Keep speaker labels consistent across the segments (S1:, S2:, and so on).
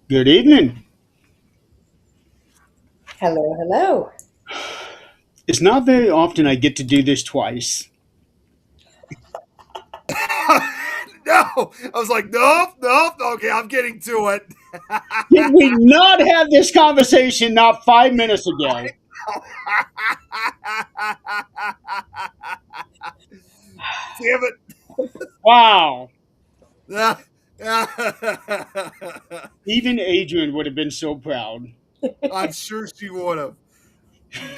S1: Good evening.
S2: Hello, hello.
S1: It's not very often I get to do this twice.
S3: No, I was like, nope, nope. Okay, I'm getting to it.
S1: Did we not have this conversation not 5 minutes ago?
S3: Damn
S1: Wow.
S3: it.
S1: Even Adrian would have been so proud.
S3: I'm sure she would have.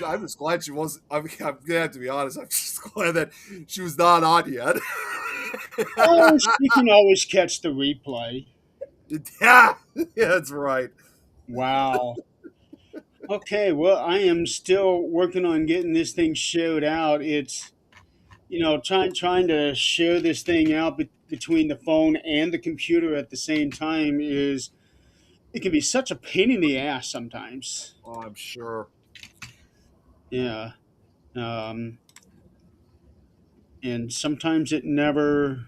S3: I'm just glad she wasn't. I'm glad to be honest. I'm just glad that she was not on yet.
S1: Oh, she can always catch the replay.
S3: Yeah, yeah, that's right.
S1: Wow. Okay, well, I am still working on getting this thing showed out. It's trying to share this thing out between the phone and the computer at the same time is it can be such a pain in the ass sometimes.
S3: Oh, I'm sure.
S1: Yeah. Um, and sometimes it never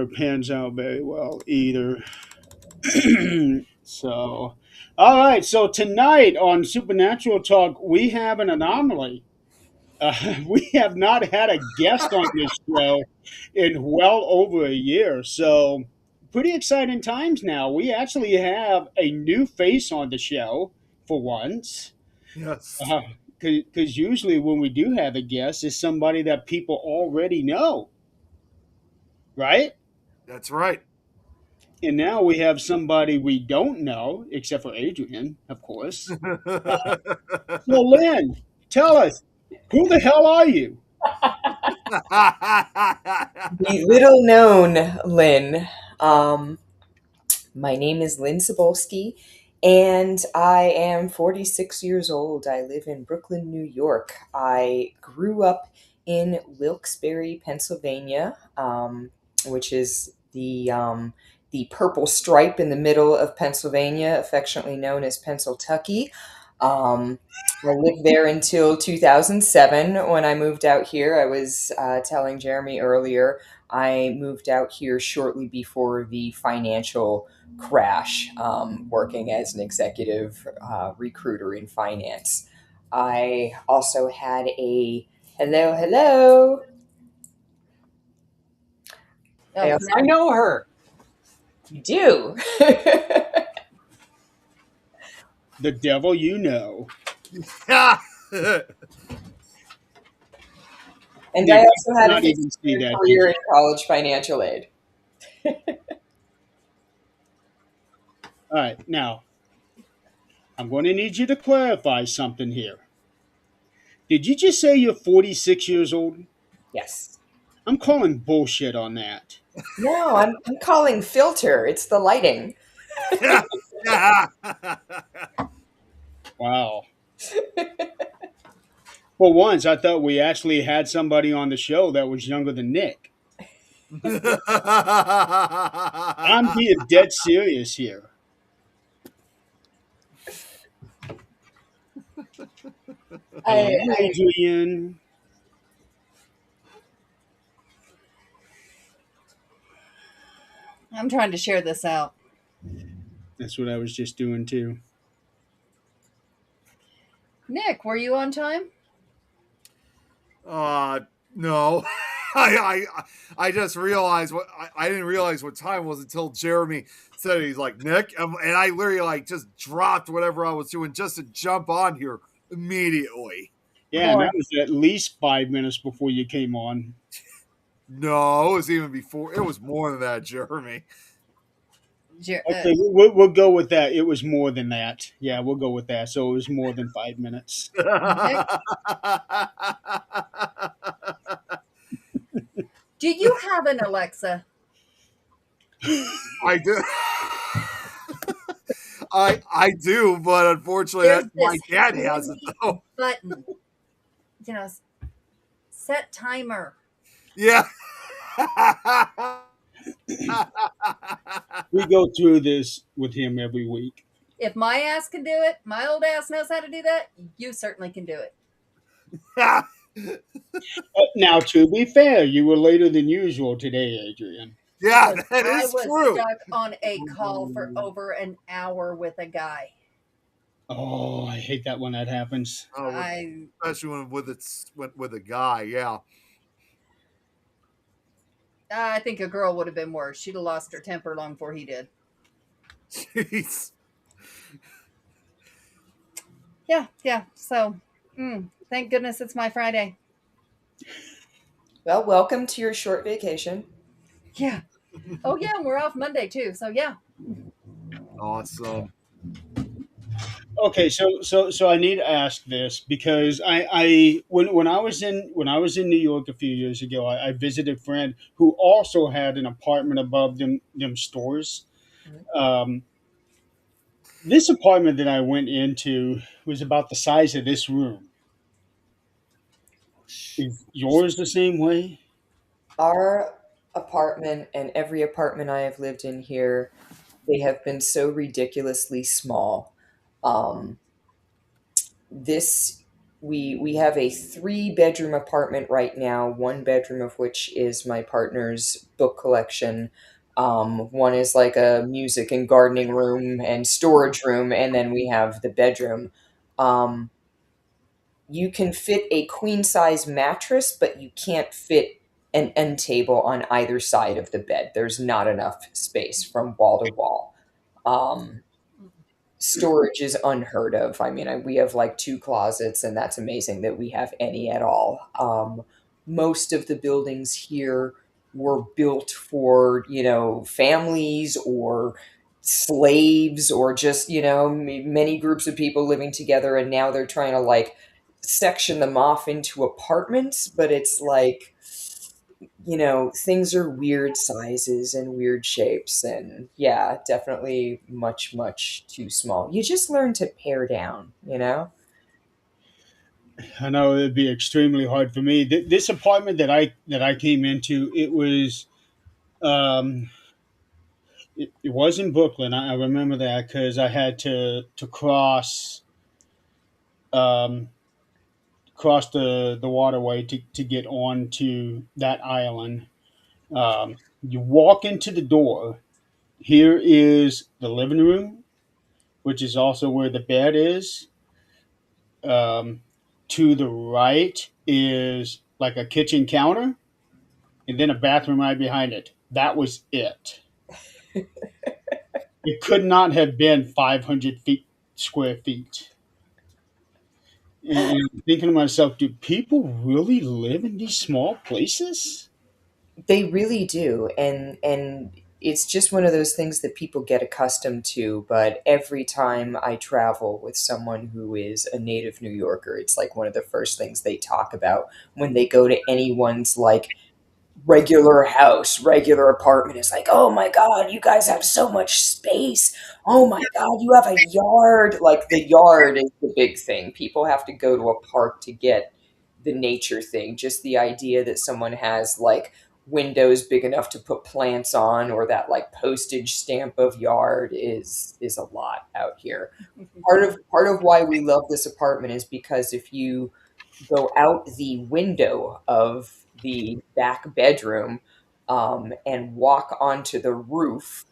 S1: pans out very well either. So, all right. So tonight on Supernatural Talk, we have an anomaly. We have not had a guest on this show in well over a year. So, pretty exciting times now. We actually have a new face on the show for once.
S3: Yes,
S1: Because usually when we do have a guest, it's somebody that people already know, right?
S3: that's right.
S1: And now we have somebody we don't know, except for Adrian, of course. So, Lynn, tell us, who the hell are you?
S2: The little known Lynn. Um, my name is Lynn Sabulski, and I am 46 years old. I live in Brooklyn, New York. I grew up in Wilkes-Barre, Pennsylvania, which is the purple stripe in the middle of Pennsylvania, affectionately known as Pennsyltucky. I lived there until 2007 when I moved out here. I was telling Jeremy earlier, I moved out here shortly before the financial crash, working as an executive recruiter in finance. I also had a hello, hello. I
S4: Oh,
S2: also
S4: I know her.
S2: you do.
S1: The devil you know.
S3: Yeah.
S2: And I
S1: Nick, I
S2: also had a
S1: cannot
S2: 15
S1: even see
S2: year
S1: that
S2: career
S1: picture.
S2: in college financial aid.
S1: All right, now, I'm going to need you to clarify something here. Did you just say you're 46 years old?
S2: Yes.
S1: I'm calling bullshit on that.
S2: No, I'm calling filter. It's the lighting.
S3: Yeah. Yeah.
S1: Wow. For once, I thought we actually had somebody on the show that was younger than Nick. I'm being dead serious here.
S2: I,
S1: Hello, Adrian.
S4: I'm trying to share this out.
S1: That's what I was just doing too.
S4: Nick, were you on time?
S3: uh no. I I just realized I didn't realize what time it was until Jeremy said it. He's like, Nick, and I literally like just dropped whatever I was doing just to jump on here immediately.
S1: Yeah, and
S4: Boy,
S1: that was at least 5 minutes before you came on.
S3: No, it was even before. It was more than that, Jeremy.
S4: Jer- uh,
S1: Okay, we'll go with that. It was more than that. Yeah, we'll go with that. So it was more than 5 minutes.
S4: Nick, do you have an Alexa?
S3: I do. I do, but unfortunately,
S4: There's
S3: my
S4: this
S3: dad has it
S4: handy
S3: though.
S4: button. You know, set timer.
S3: Yeah.
S1: We go through this with him every week.
S4: If my ass can do it, my old ass knows how to do that. You certainly can do it.
S1: Now, to be fair, you were later than usual today, Adrian.
S3: Yeah,
S4: because
S3: that
S4: I
S3: is
S4: was
S3: true.
S4: stuck on a call for over an hour with a guy.
S1: Oh, I hate that when that happens.
S3: Oh,
S4: I
S3: especially when with a guy. Yeah.
S4: I think a girl would have been worse. She'd have lost her temper long before he did.
S3: Jeez.
S4: Yeah, yeah. So, thank goodness it's my Friday.
S2: Well, welcome to your short vacation.
S4: Yeah. Oh, yeah, and we're off Monday too. So, yeah.
S3: Awesome.
S1: Okay, so I need to ask this because I when I was in New York a few years ago, I visited a friend who also had an apartment above them stores. Um, this apartment that I went into was about the size of this room. Is yours the same way?
S2: Our apartment and every apartment I have lived in here, they have been so ridiculously small. Um, this we have a three-bedroom apartment right now, one bedroom of which is my partner's book collection. One is like a music and gardening room and storage room, and then we have the bedroom. Um, you can fit a queen size mattress, but you can't fit an end table on either side of the bed. There's not enough space from wall to wall. Um, Storage is unheard of. I mean, we have like two closets, and that's amazing that we have any at all. Most of the buildings here were built for, families or slaves or just, many groups of people living together, and now they're trying to like section them off into apartments, but it's like, things are weird sizes and weird shapes. And yeah, definitely much, much too small. You just learn to pare down, you know?
S1: I know it'd be extremely hard for me. This apartment that I came into, um, it was in Brooklyn. I remember that because I had to um, cross the waterway to get onto that island. You walk into the door. Here is the living room, which is also where the bed is. Um, to the right is like a kitchen counter, and then a bathroom right behind it. That was it. It could not have been 500 feet square feet. And I'm thinking to myself, do people really live in these small places?
S2: They really do. And it's just one of those things that people get accustomed to, but every time I travel with someone who is a native New Yorker, it's like one of the first things they talk about when they go to anyone's like regular house, regular apartment. Is like, oh my God, you guys have so much space. Oh my God, you have a yard. Like the yard is the big thing. People have to go to a park to get the nature thing. Just the idea that someone has like windows big enough to put plants on or that like postage stamp of yard is a lot out here. Part of why we love this apartment is because if you go out the window of the back bedroom and walk onto the roof.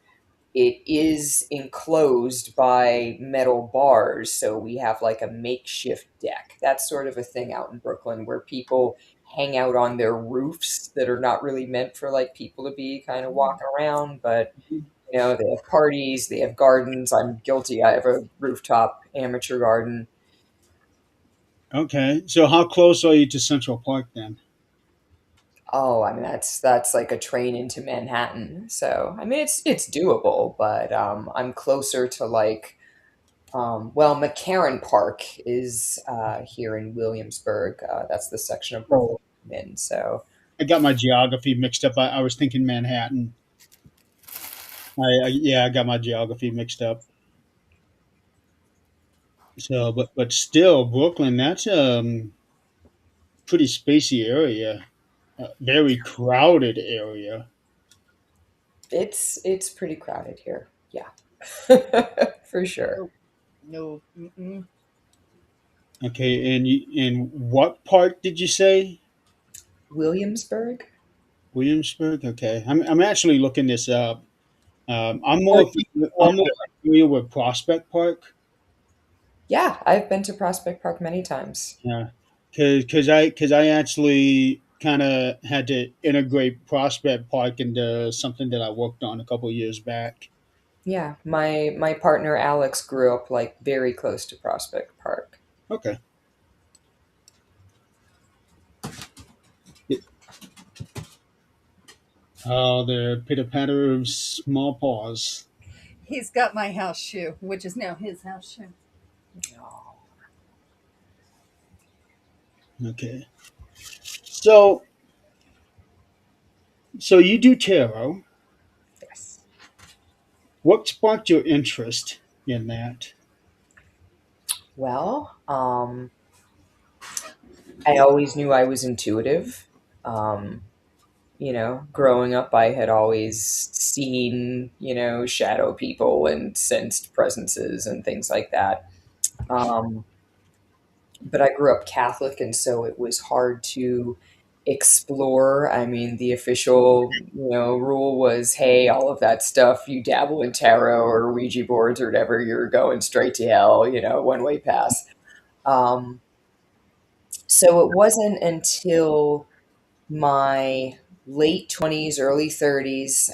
S2: It is enclosed by metal bars, so we have like a makeshift deck. That's sort of a thing out in Brooklyn where people hang out on their roofs that are not really meant for like people to be kind of walking around, but they have parties, they have gardens. I'm guilty. I have a rooftop amateur garden.
S1: Okay, so how close are you to Central Park then?
S2: Oh, I mean that's like a train into Manhattan. So I mean it's doable, but I'm closer to like well, McCarran Park is here in Williamsburg. That's the section of Brooklyn
S1: Oh,
S2: I'm in. So
S1: I got my geography mixed up. I was thinking Manhattan. Yeah, I got my geography mixed up. So, but still, Brooklyn. That's pretty spacey area, very crowded area.
S2: it's pretty crowded here. Yeah, for sure.
S4: No, no. Mm-mm.
S1: Okay, and what part did you say?
S2: Williamsburg.
S1: Williamsburg. Okay, I'm actually looking this up.
S2: Oh, you-
S1: I'm more familiar with Prospect Park.
S2: Yeah, I've been to Prospect Park many times.
S1: Yeah, because I actually kind of had to integrate Prospect Park into something that I worked on a couple of years back.
S2: Yeah, my partner Alex grew up like very close to Prospect Park.
S1: Okay. Oh, the pitter patter of small paws.
S4: He's got my house shoe, which is now his house shoe.
S2: Oh,
S1: Okay. So so you do tarot.
S2: yes.
S1: What sparked your interest in that?
S2: Well, I always knew I was intuitive. Um, growing up, I had always seen, shadow people and sensed presences and things like that. Um, but I grew up Catholic, and so it was hard to explore. I mean, the official, rule was, hey, all of that stuff, you dabble in tarot or Ouija boards or whatever, you're going straight to hell, one way pass. Um, so it wasn't until my late 20s, early 30s.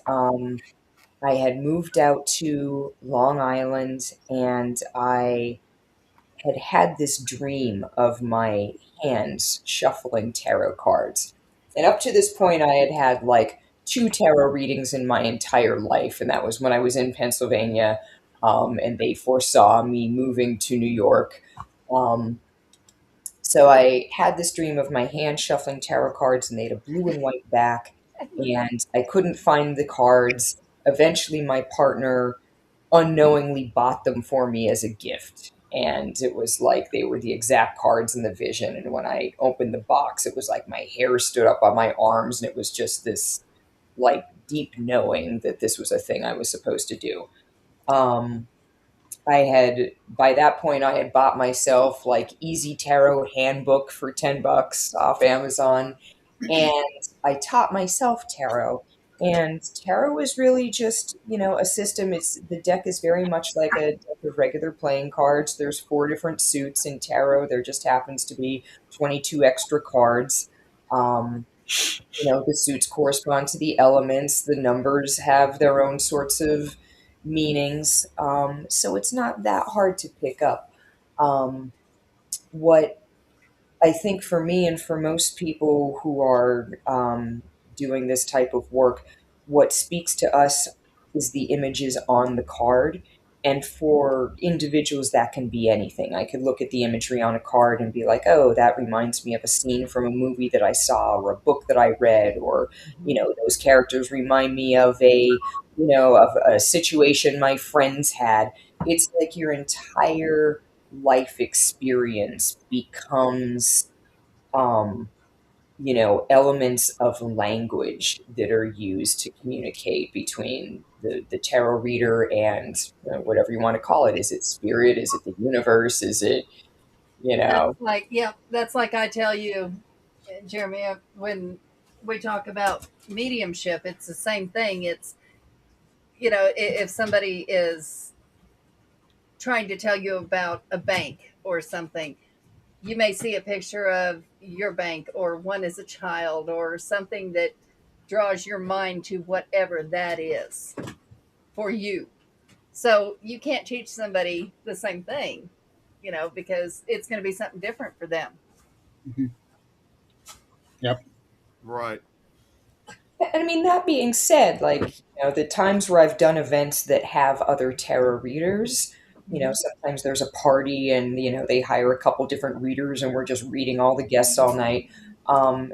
S2: I had moved out to Long Island and I had this dream of my hands shuffling tarot cards. And up to this point, I had like two tarot readings in my entire life. And that was when I was in Pennsylvania, and they foresaw me moving to New York. Um, so I had this dream of my hand shuffling tarot cards, and they had a blue and white back, and I couldn't find the cards. Eventually, my partner unknowingly bought them for me as a gift. And it was like they were the exact cards in the vision. And when I opened the box, it was like my hair stood up on my arms, and it was just this like deep knowing that this was a thing I was supposed to do. Um, I had by that point I had bought myself like Easy Tarot handbook for $10 off Amazon, and I taught myself tarot. And tarot is really just, a system. It's the deck is very much like a deck of regular playing cards. There's four different suits in tarot. There just happens to be 22 extra cards. Um, the suits correspond to the elements. The numbers have their own sorts of meanings. So it's not that hard to pick up. Um, what I think for me and for most people who are doing this type of work, what speaks to us is the images on the card. And for individuals, that can be anything. I could look at the imagery on a card and be like, oh, that reminds me of a scene from a movie that I saw or a book that I read, or, those characters remind me of a situation my friends had. It's like your entire life experience becomes elements of language that are used to communicate between the tarot reader and whatever you want to call it. Is it spirit? Is it the universe? Is it, you
S4: That's
S2: know,
S4: like, yeah, that's like I tell you, Jeremy, when we talk about mediumship, it's the same thing. It's, if somebody is trying to tell you about a bank or something, you may see a picture of your bank or one as a child or something that draws your mind to whatever that is for you. So you can't teach somebody the same thing, because it's going to be something different for them.
S1: Mhm. Yep.
S3: Right.
S2: I mean, that being said, like, the times where I've done events that have other tarot readers,
S4: Mhm.
S2: sometimes there's a party and, they hire a couple different readers and we're just reading all the guests all night. Um,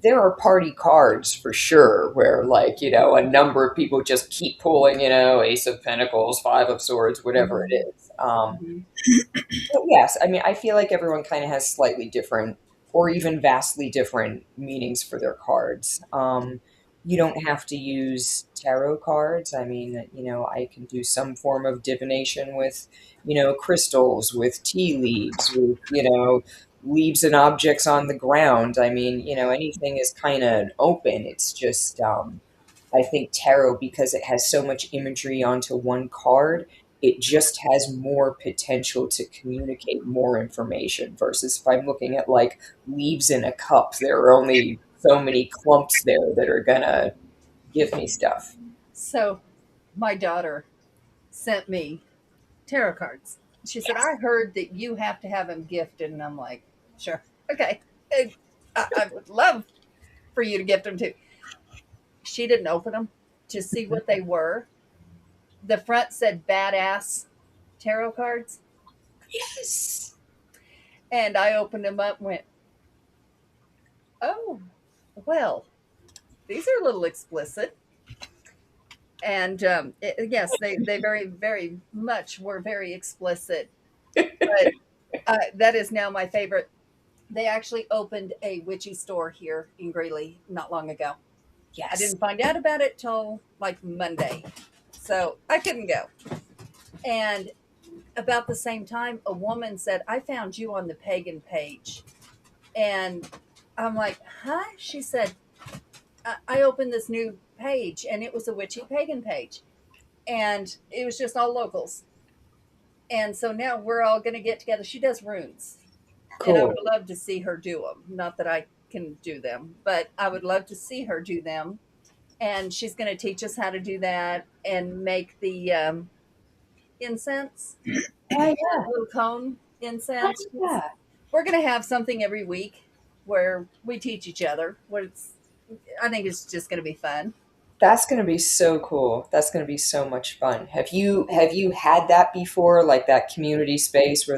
S2: there are party cards for sure where, like, a number of people just keep pulling, Ace of Pentacles, Five of Swords, whatever it
S4: Mhm.
S2: is.
S4: Mhm.
S2: But yes, I mean, I feel like everyone kind of has slightly different or even vastly different meanings for their cards. You don't have to use tarot cards. I mean, I can do some form of divination with, crystals, with tea leaves, with, leaves and objects on the ground. I mean, anything is kind of open. It's just, I think tarot, because it has so much imagery onto one card, it just has more potential to communicate more information versus if I'm looking at like leaves in a cup, there are only so many clumps there that are gonna give me stuff.
S4: So my daughter sent me tarot cards. She said, I heard that you have to have them gifted. And I'm like, sure. Okay. And I would love for you to gift them too. She didn't open them to see what they were. The front said badass tarot cards.
S2: Yes.
S4: And I opened them up and went, oh, well, these are a little explicit. And yes, they very, very much were very explicit. But that is now my favorite. They actually opened a witchy store here in Greeley not long ago. I
S2: Yes.
S4: didn't find out about it till like Monday. So I couldn't go. And about the same time, a woman said, I found you on the pagan page. And I'm like, huh? She said, I opened this new page and it was a witchy pagan page. And it was just all locals. And so now we're all going to get together. She does runes. And I
S2: Cool.
S4: would love to see her do them. Not that I can do them, but I would love to see her do them. And she's going to teach us how to do that and make the incense,
S2: Oh yeah.
S4: little cone
S2: Oh,
S4: incense.
S2: yeah.
S4: We're going to have something every week where we teach each other. I think it's just going to be fun.
S2: That's going to be so cool. That's going to be so much fun. Have you had that before, like that community space where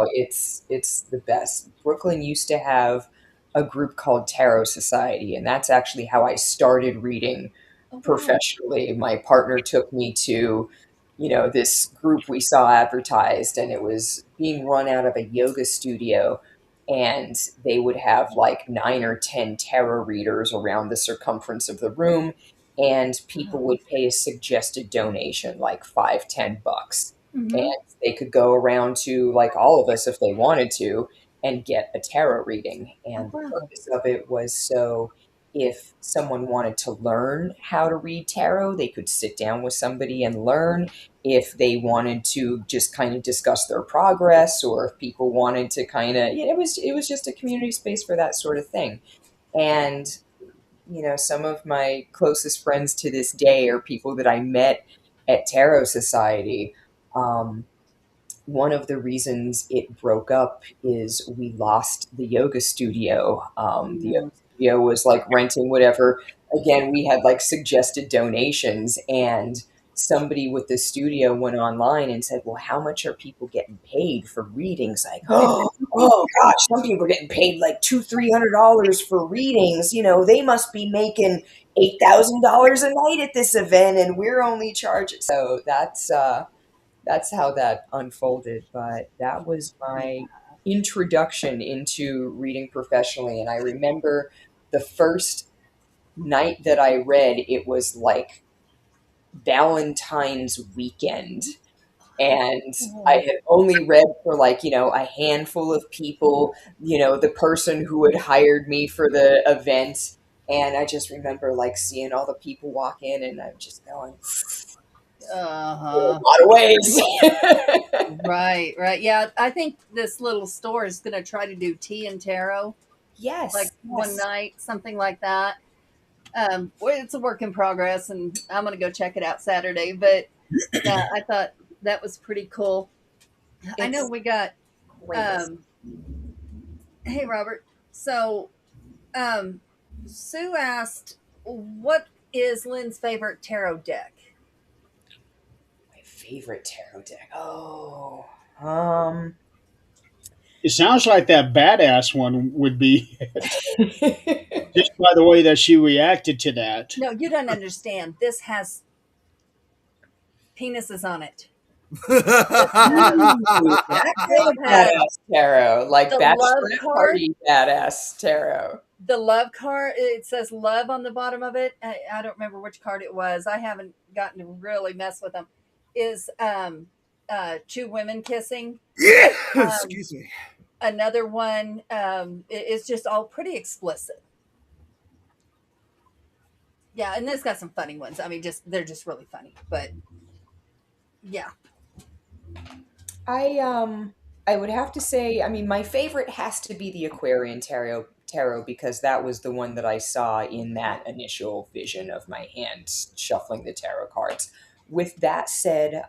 S2: it's the best. Brooklyn used to have a group called Tarot Society, and that's actually how I started reading
S4: Oh, wow.
S2: professionally. My partner took me to, this group we saw advertised, and it was being run out of a yoga studio. And they would have like 9 or 10 tarot readers around the circumference of the room, and people would pay a suggested donation like 5, $10, and
S4: Mm-hmm.
S2: they could go around to like all of us if they wanted to and get a tarot reading.
S4: Oh,
S2: And the
S4: wow.
S2: purpose of it was so if someone wanted to learn how to read tarot, they could sit down with somebody and learn. If they wanted to just kind of discuss their progress, or if people wanted to kind of, it was just a community space for that sort of thing. And some of my closest friends to this day are people that I met at Tarot Society. Um, One of the reasons it broke up is we lost the yoga studio. The yoga
S4: Mm.
S2: studio was like renting whatever. Again, we had like suggested donations, and somebody with the studio went online and said, well, how much are people getting paid for readings? Like, oh gosh, some people are getting paid like $200-$300 for readings. They must be making $8,000 a night at this event, and we're only charging. So that's how that unfolded. But that was my introduction into reading professionally. And I remember the first night that I read, it was like Valentine's weekend. And I
S4: Oh,
S2: had only read for like, a handful of people, the person who had hired me for the event. And I just remember like seeing all the people walk in, and I'm just going, a
S4: uh-huh.
S2: lot of ways.
S4: Right, right. Yeah, I think this little store is going to try to do tea and tarot like
S2: Yes,
S4: one
S2: yes.
S4: night, something like that. Well, it's a work in progress, and I'm going to go check it out Saturday. But yeah, I thought that was pretty cool. I know
S2: It's
S4: we got.
S2: great.
S4: Um, hey, Robert. So um, Sue asked, "What is Lynn's favorite tarot deck?"
S2: My favorite tarot deck. Oh, um,
S1: It sounds like that badass one would be just by the way that she reacted to that.
S4: No, you don't understand. This has penises on it. This has
S2: Ooh, that kind
S4: this
S2: of
S4: has
S2: badass tarot, like
S4: the love
S2: bachelorette
S4: card.
S2: party badass tarot.
S4: The love card. It says love on the bottom of it. I don't remember which card it was. I haven't gotten to really mess with them. Is two women kissing.
S3: Yeah.
S4: Um,
S3: Excuse me.
S4: Another one is just all pretty explicit. Yeah, and it's got some funny ones. I mean, just they're just really funny. But yeah.
S2: I would have to say, I mean, my favorite has to be the Aquarian tarot because that was the one that I saw in that initial vision of my hand shuffling the tarot cards. With that said,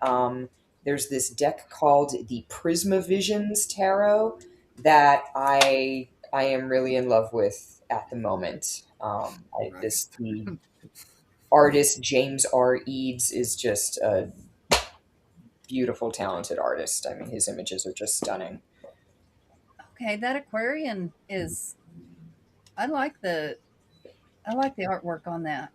S2: there's this deck called the Prisma Visions Tarot that I am really in love with at the moment.
S3: Right.
S2: The artist James R. Eads is just a beautiful, talented artist. I mean, his images are just stunning.
S4: Okay, that Aquarian is. I like the I like the artwork on that.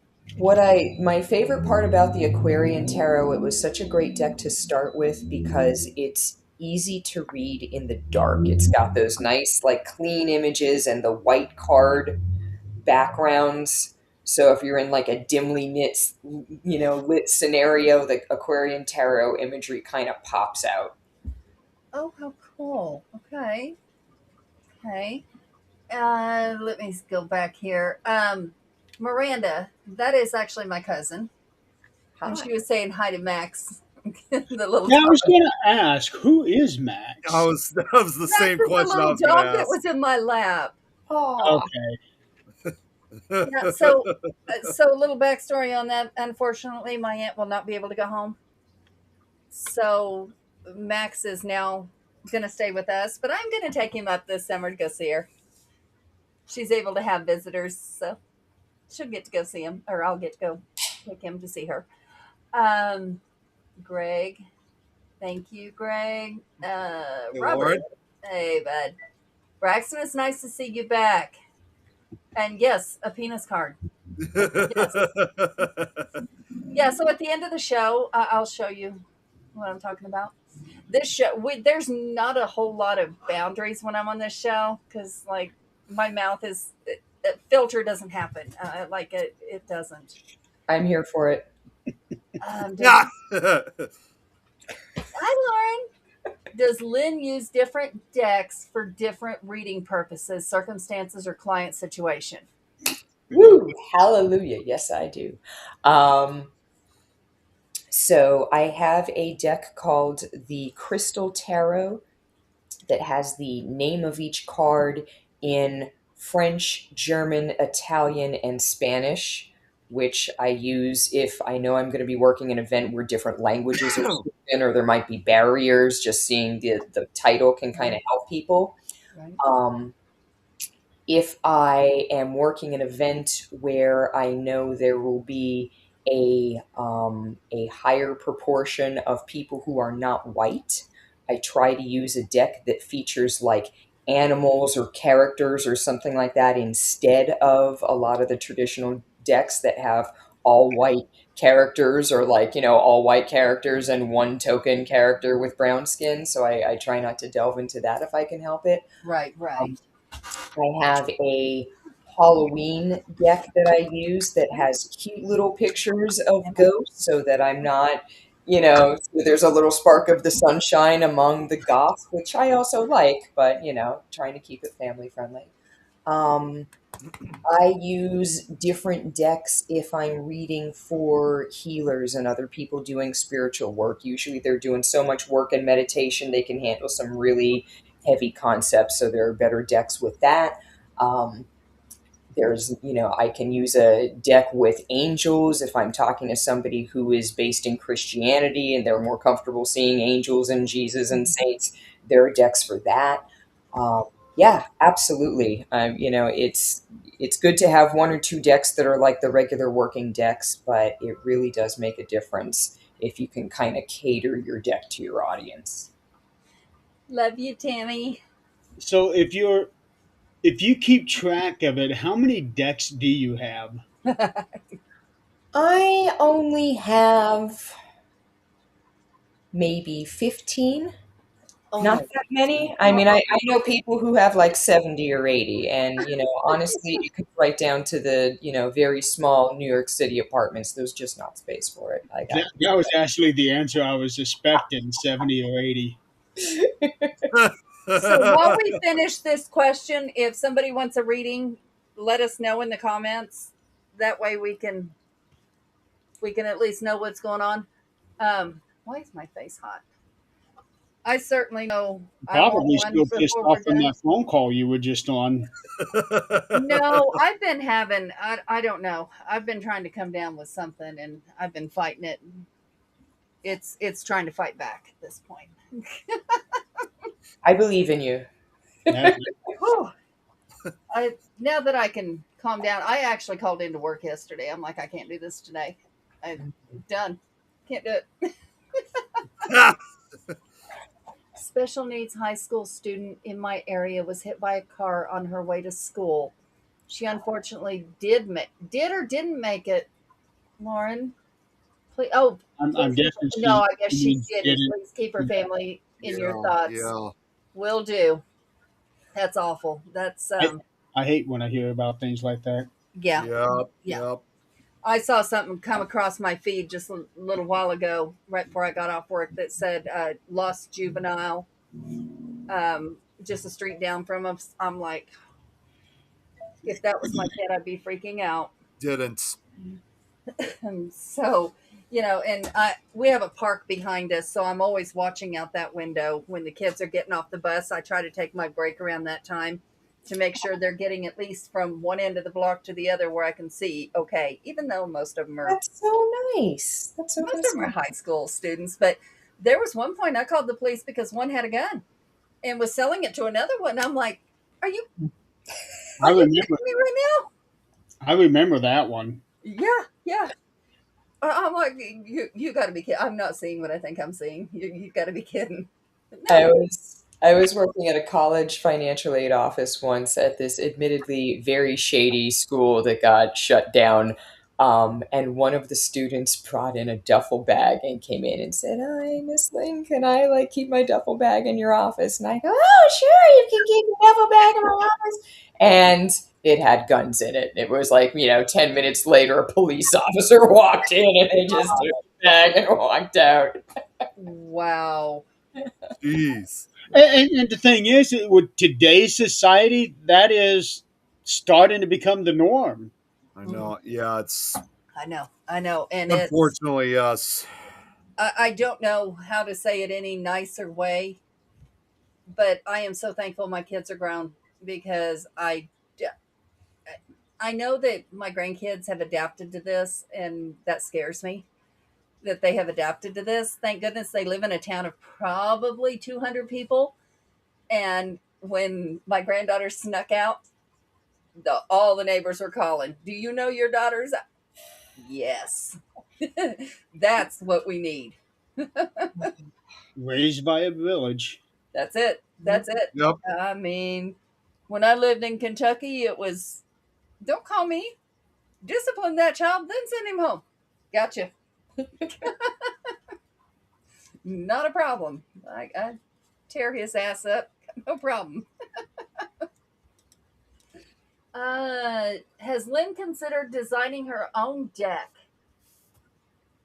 S2: My favorite part about the Aquarian Tarot, it was such a great deck to start with because it's easy to read in the dark. It's got those nice, like, clean images and the white card backgrounds. So if you're in like a dimly lit scenario, the Aquarian Tarot imagery kind of pops out.
S4: Oh, how cool. Okay. Okay. Let me go back here. Miranda, that is actually my cousin, and
S2: Hi.
S4: she was saying hi to Max, the little
S1: Now I
S4: dog.
S1: was going to ask, who is Max?
S3: That was the
S4: Max
S3: same
S4: is the
S3: question I
S4: little
S3: was going to
S4: dog that
S3: ask.
S4: was in my lap.
S2: Oh,
S1: Okay.
S4: Yeah. So a little backstory on that. Unfortunately, my aunt will not be able to go home. So Max is now going to stay with us, but I'm going to take him up this summer to go see her. She's able to have visitors, so she'll get to go see him, or I'll get to go take him to see her. Um, Greg, thank you, Greg.
S3: Hey,
S4: Robert,
S3: Lauren.
S4: hey, bud. Braxton, it's nice to see you back. And yes, a penis card. Yes. Yeah, so at the end of the show, I'll show you what I'm talking about. This show, there's not a whole lot of boundaries when I'm on this show because, like, my mouth is filter doesn't happen. Like it doesn't.
S2: I'm here for it.
S4: Does
S3: Yeah.
S4: Hi, Lauren. Does Lynn use different decks for different reading purposes, circumstances, or client situation?
S2: Woo! Hallelujah. Yes, I do. Um, so I have a deck called the Crystal Tarot that has the name of each card in French, German, Italian, and Spanish, which I use if I know I'm going to be working an event where different languages are spoken or there might be barriers. Just seeing the title can kind of
S4: Right,
S2: help people.
S4: right,
S2: Um, if I am working an event where I know there will be a higher proportion of people who are not white, I try to use a deck that features like animals or characters or something like that instead of a lot of the traditional decks that have all white characters or all white characters and one token character with brown skin. So I try not to delve into that if I can help it.
S4: right, right.
S2: Um, I have a Halloween deck that I use that has cute little pictures of ghosts so that I'm not, so there's a little spark of the sunshine among the goth, which I also like, but, trying to keep it family friendly. Um, I use different decks if I'm reading for healers and other people doing spiritual work. Usually they're doing so much work and meditation, they can handle some really heavy concepts. So there are better decks with that. Um, I can use a deck with angels if I'm talking to somebody who is based in Christianity and they're more comfortable seeing angels and Jesus and saints. There are decks for that. Yeah, absolutely. It's good to have one or two decks that are like the regular working decks, but it really does make a difference if you can kind of cater your deck to your audience.
S4: Love you, Tammy.
S1: So if you keep track of it, how many decks do you have?
S2: I only have maybe 15.
S4: Oh
S2: Not
S4: my
S2: that many. I mean,
S4: God.
S2: I know people who have like 70 or 80, and honestly, it could right down to the very small New York City apartments. There's just not space for it. I
S1: That was actually the answer I was expecting, 70 or 80.
S4: So while we finish this question, if somebody wants a reading, let us know in the comments. That way we can at least know what's going on. Why is my face hot? I certainly know I want
S1: Probably
S4: one
S1: still pissed
S4: before
S1: off
S4: we're
S1: from
S4: done.
S1: that phone call you were just on.
S4: No, I've been having I don't know. I've been trying to come down with something and I've been fighting it. It's trying to fight back at this point.
S2: I believe in you.
S1: That,
S4: Whew. I now that I can calm down, I actually called into work yesterday. I'm like, I can't do this today. I'm done. Can't do it. Special needs high school student in my area was hit by a car on her way to school. She unfortunately did or didn't make it. Lauren, please. Oh,
S1: I'm
S4: please keep.
S1: guessing
S4: No, I guess
S1: she
S4: she
S1: means
S4: didn't.
S1: didn't.
S4: Please keep her
S1: Yeah.
S4: family in your
S3: Yeah,
S4: thoughts.
S3: yeah,
S4: Will do. That's awful. That's
S1: I, I hate when I hear about things like that.
S4: yeah,
S3: yep,
S4: yeah.
S3: yep.
S4: I saw something come across my feed just a little while ago, right before I got off work, that said lost juvenile, just a street down from us. I'm like, if that was my kid, I'd be freaking out.
S3: Didn't.
S4: And so, and we have a park behind us, so I'm always watching out that window when the kids are getting off the bus. I try to take my break around that time to make sure they're getting at least from one end of the block to the other where I can see okay, even though
S2: That's so nice. That's so
S4: most of them are
S2: nice.
S4: high school students. But there was one point I called the police because one had a gun and was selling it to another one. I'm like, are you
S1: I
S4: are you
S1: remember.
S4: kidding me right now?
S1: I remember that one.
S4: Yeah, yeah. I'm like, you got to be kidding. I'm not seeing what I think I'm seeing. You got to be kidding.
S2: I
S4: No.
S2: was I was working at a college financial aid office once at this admittedly very shady school that got shut down. And one of the students brought in a duffel bag and came in and said, "Hi, Miss Lynn, can I like keep my duffel bag in your office?" And I go, "Oh, sure, you can keep your duffel bag in my office." And it had guns in it. It was like, 10 minutes later, a police officer walked in and they just took the bag and walked out.
S4: Wow.
S3: Jeez.
S1: And the thing is, with today's society, that is starting to become the norm.
S3: I
S4: Mhm.
S3: know. Yeah, it's
S4: I know, and
S3: unfortunately yes.
S4: I don't know how to say it any nicer way, but I am so thankful my kids are grown because I know that my grandkids have adapted to this, and that scares me that they have adapted to this. Thank goodness they live in a town of probably 200 people. And when my granddaughter snuck out, all the neighbors were calling, "Do you know your daughter's?" Yes. That's what we need.
S1: Raised by a village.
S4: That's it. That's it.
S3: Yep.
S4: I mean, when I lived in Kentucky, it was don't call me, discipline that child, then send him home. Gotcha. Not a problem. I tear his ass up. No problem. Has Lynn considered designing her own deck?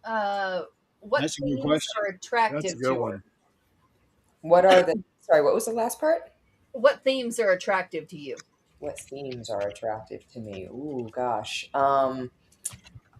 S4: Uh, what
S1: That's a good
S4: themes
S1: question.
S4: are
S3: That's a
S4: attractive
S3: good
S4: to her?
S3: one.
S2: What are the Sorry, what was the last part?
S4: What themes are attractive to you?
S2: What themes are attractive to me? Ooh, gosh.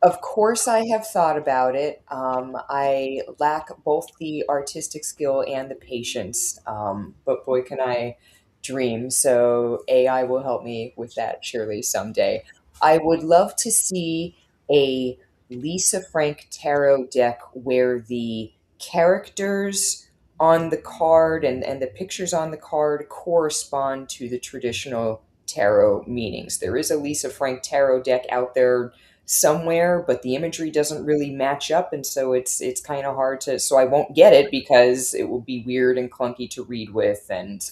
S2: Of course, I have thought about it. I lack both the artistic skill and the patience, but boy, can I dream. So AI will help me with that surely someday. I would love to see a Lisa Frank tarot deck where the characters on the card and the pictures on the card correspond to the traditional tarot meanings. There is a Lisa Frank tarot deck out there somewhere, but the imagery doesn't really match up, and so it's kind of hard to. So I won't get it because it will be weird and clunky to read with, and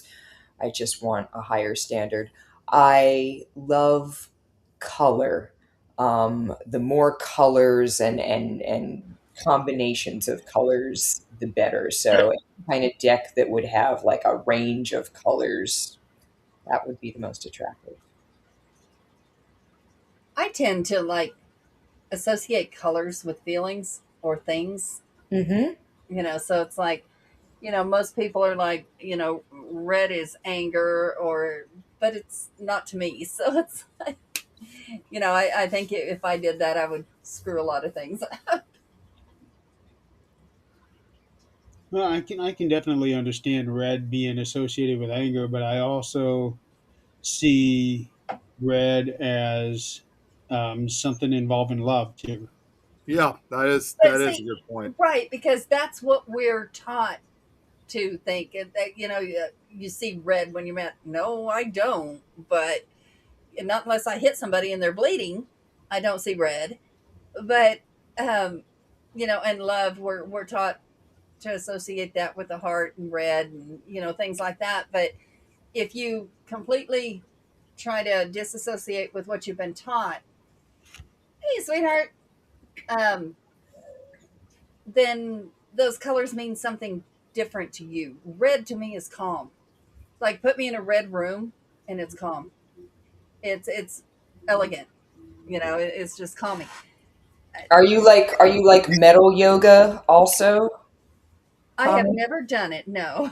S2: I just want a higher standard. I love color. The more colors and combinations of colors, the better. So any kind of deck that would have like a range of colors, that would be the most attractive.
S4: I tend to like associate colors with feelings or things.
S2: Mm-hmm.
S4: So it's like, most people are like, red is anger, or but it's not to me. So it's like, I think if I did that, I would screw a lot of things.
S1: Well, I can definitely understand red being associated with anger, but I also see red as something involving love too.
S3: Yeah, that is
S4: But
S3: that is a
S4: see,
S3: good point.
S4: right, because that's what we're taught to think. That you see red when you're mad. No, I don't. But not unless I hit somebody and they're bleeding, I don't see red. But um, and love, we're taught to associate that with the heart and red, and things like that. But if you completely try to disassociate with what you've been taught, hey, sweetheart, um, then those colors mean something different to you. Red to me is calm. Like put me in a red room and it's calm. It's elegant. It's just calming.
S2: Are you like metal yoga also,
S4: I have
S2: Tommy?
S4: never done it. No,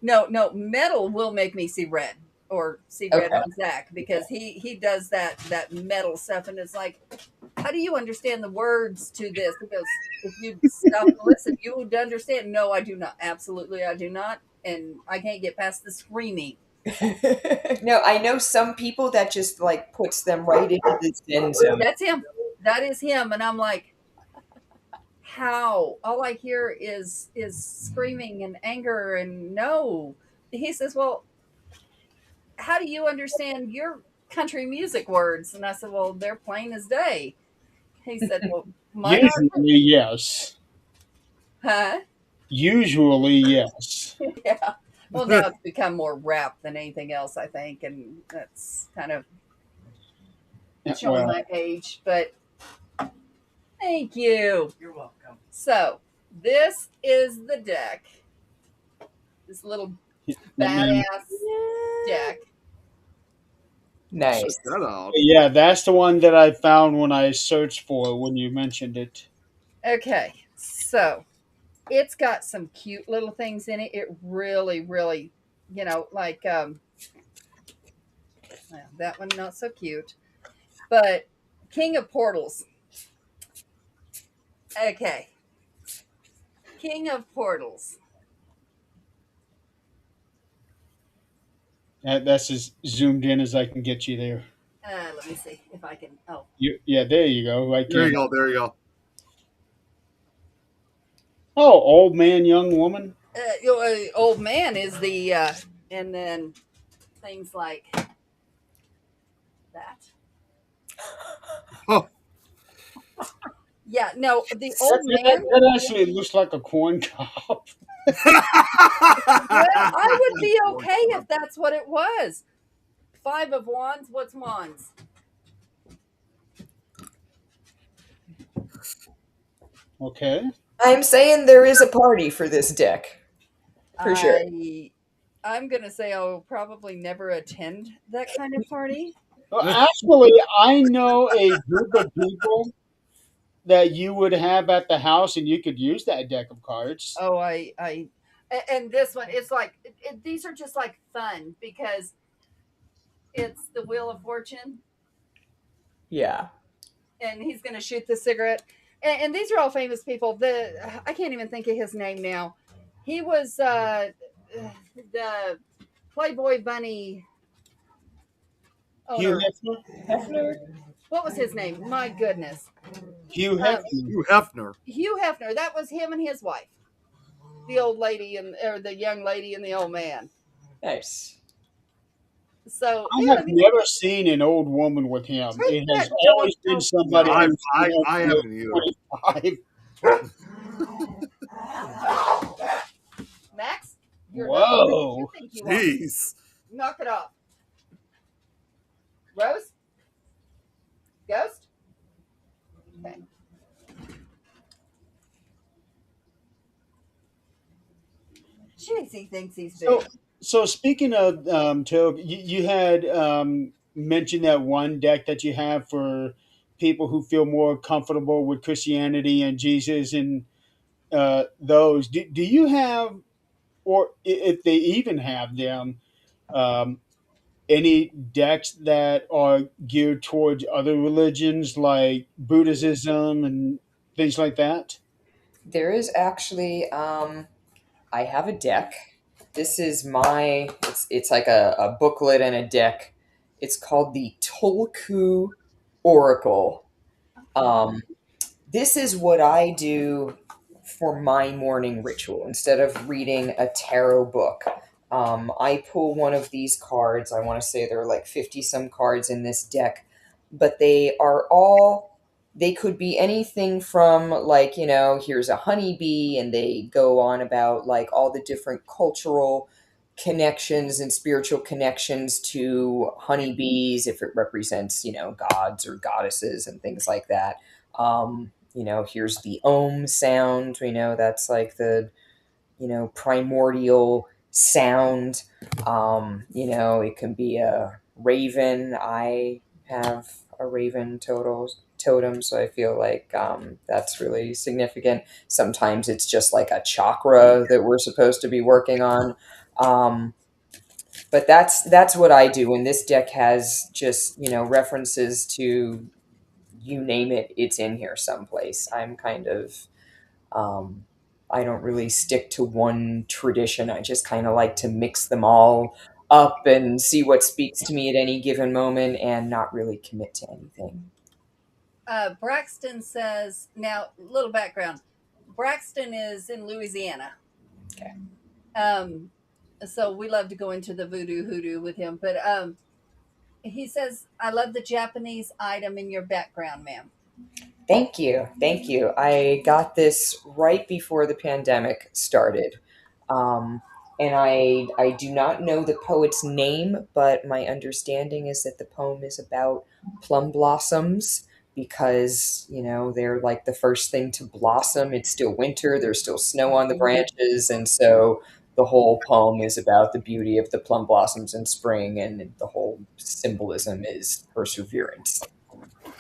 S4: no, no. Metal will make me see red or see red
S2: Okay.
S4: on Zach because he does that metal stuff, and it's like, how do you understand the words to this? Because if you stop and listen, you would understand. No, I do not. Absolutely, I do not, and I can't get past the screaming.
S2: No, I know some people that just like puts them right into the Zen zone.
S4: That's him. That is him, and I'm like, how? All I hear is screaming and anger and no. He says, well, how do you understand your country music words? And I said, well, they're plain as day. He said, well, mine are too.
S1: Usually, yes.
S4: Huh?
S1: Usually, yes.
S4: Yeah. Well, now it's become more rap than anything else, I think, and that's kind of showing
S1: Well,
S4: my age. But thank you. You're welcome. So this is the deck. This little
S1: let me.
S4: badass deck.
S3: Check
S2: Nice.
S3: that out.
S1: Yeah, that's the one that I found when I searched for when you mentioned it.
S4: Okay, so it's got some cute little things in it. It really, really, like well, that one not so cute, but King of Portals. Okay, King of Portals.
S1: That's as zoomed in as I can get you there.
S4: Let me see if I can. Oh,
S1: Yeah, there you go. I
S3: There you
S1: can't.
S3: go. There you go.
S1: Oh, old man, young woman.
S4: old man is the, and then things like that.
S3: Oh,
S4: Yeah, no, the
S1: That,
S4: old
S1: that,
S4: man.
S1: that actually looks like a corn cob.
S4: Well, I would be okay if that's what it was. Five of Wands. What's Wands?
S1: Okay.
S2: I'm saying there is a party for this deck, for sure.
S4: I'm gonna say I'll probably never attend that kind of party.
S1: Well, actually, I know a group of people that you would have at the house, and you could use that deck of cards.
S4: Oh, and this one, it's like these are just like fun because it's the Wheel of Fortune,
S2: Yeah.
S4: and he's gonna shoot the cigarette, and these are all famous people. I can't even think of his name now. He was the Playboy Bunny
S1: Hugh
S4: owner.
S1: Hefner.
S2: Hefner?
S4: What was his name? My goodness.
S1: Hugh
S4: Um,
S1: Hefner.
S3: you Hefner.
S4: Hugh Hefner. That was him and his wife, the old lady and or the young lady and the old man.
S2: Nice.
S4: So
S1: I
S4: yeah,
S1: have never seen an old woman with him. It has
S4: don't
S1: always been
S3: No,
S1: somebody
S3: I
S1: who's
S3: I I haven't either.
S1: 25.
S4: Max, you're not the person you
S1: Whoa.
S4: think you are.
S3: Jeez.
S4: Knock it off. Rose, Ghost. Okay. Jeez, he thinks he's
S1: So,
S4: big.
S1: so speaking of Toad, you had mentioned that one deck that you have for people who feel more comfortable with Christianity and Jesus and those. Do you have or if they even have them, um, any decks that are geared towards other religions like Buddhism and things like that?
S2: There is actually, I have a deck. This is my, it's like a booklet and a deck. It's called the Tolku Oracle. Um, this is what I do for my morning ritual instead of reading a tarot book. I pull one of these cards. I want to say there are like 50 some cards in this deck, but they could be anything from, like, here's a honeybee, and they go on about like all the different cultural connections and spiritual connections to honeybees, if it represents, gods or goddesses and things like that. Here's the ohm sound. We know that's like the, primordial sound. It can be a raven. I have a raven totem, so I feel like that's really significant. Sometimes it's just like a chakra that we're supposed to be working on. Um, but that's what I do. And this deck has just, references to, you name it, it's in here someplace. I'm kind of, um, I don't really stick to one tradition. I just kind of like to mix them all up and see what speaks to me at any given moment and not really commit to anything.
S4: Braxton says, now, little background. Braxton is in Louisiana.
S2: Okay.
S4: Um, so we love to go into the voodoo hoodoo with him. But he says, I love the Japanese item in your background, ma'am.
S2: Thank you. Thank you. I got this right before the pandemic started. Um, and I do not know the poet's name, but my understanding is that the poem is about plum blossoms because, they're like the first thing to blossom. It's still winter, there's still snow on the branches. And so the whole poem is about the beauty of the plum blossoms in spring, and the whole symbolism is perseverance.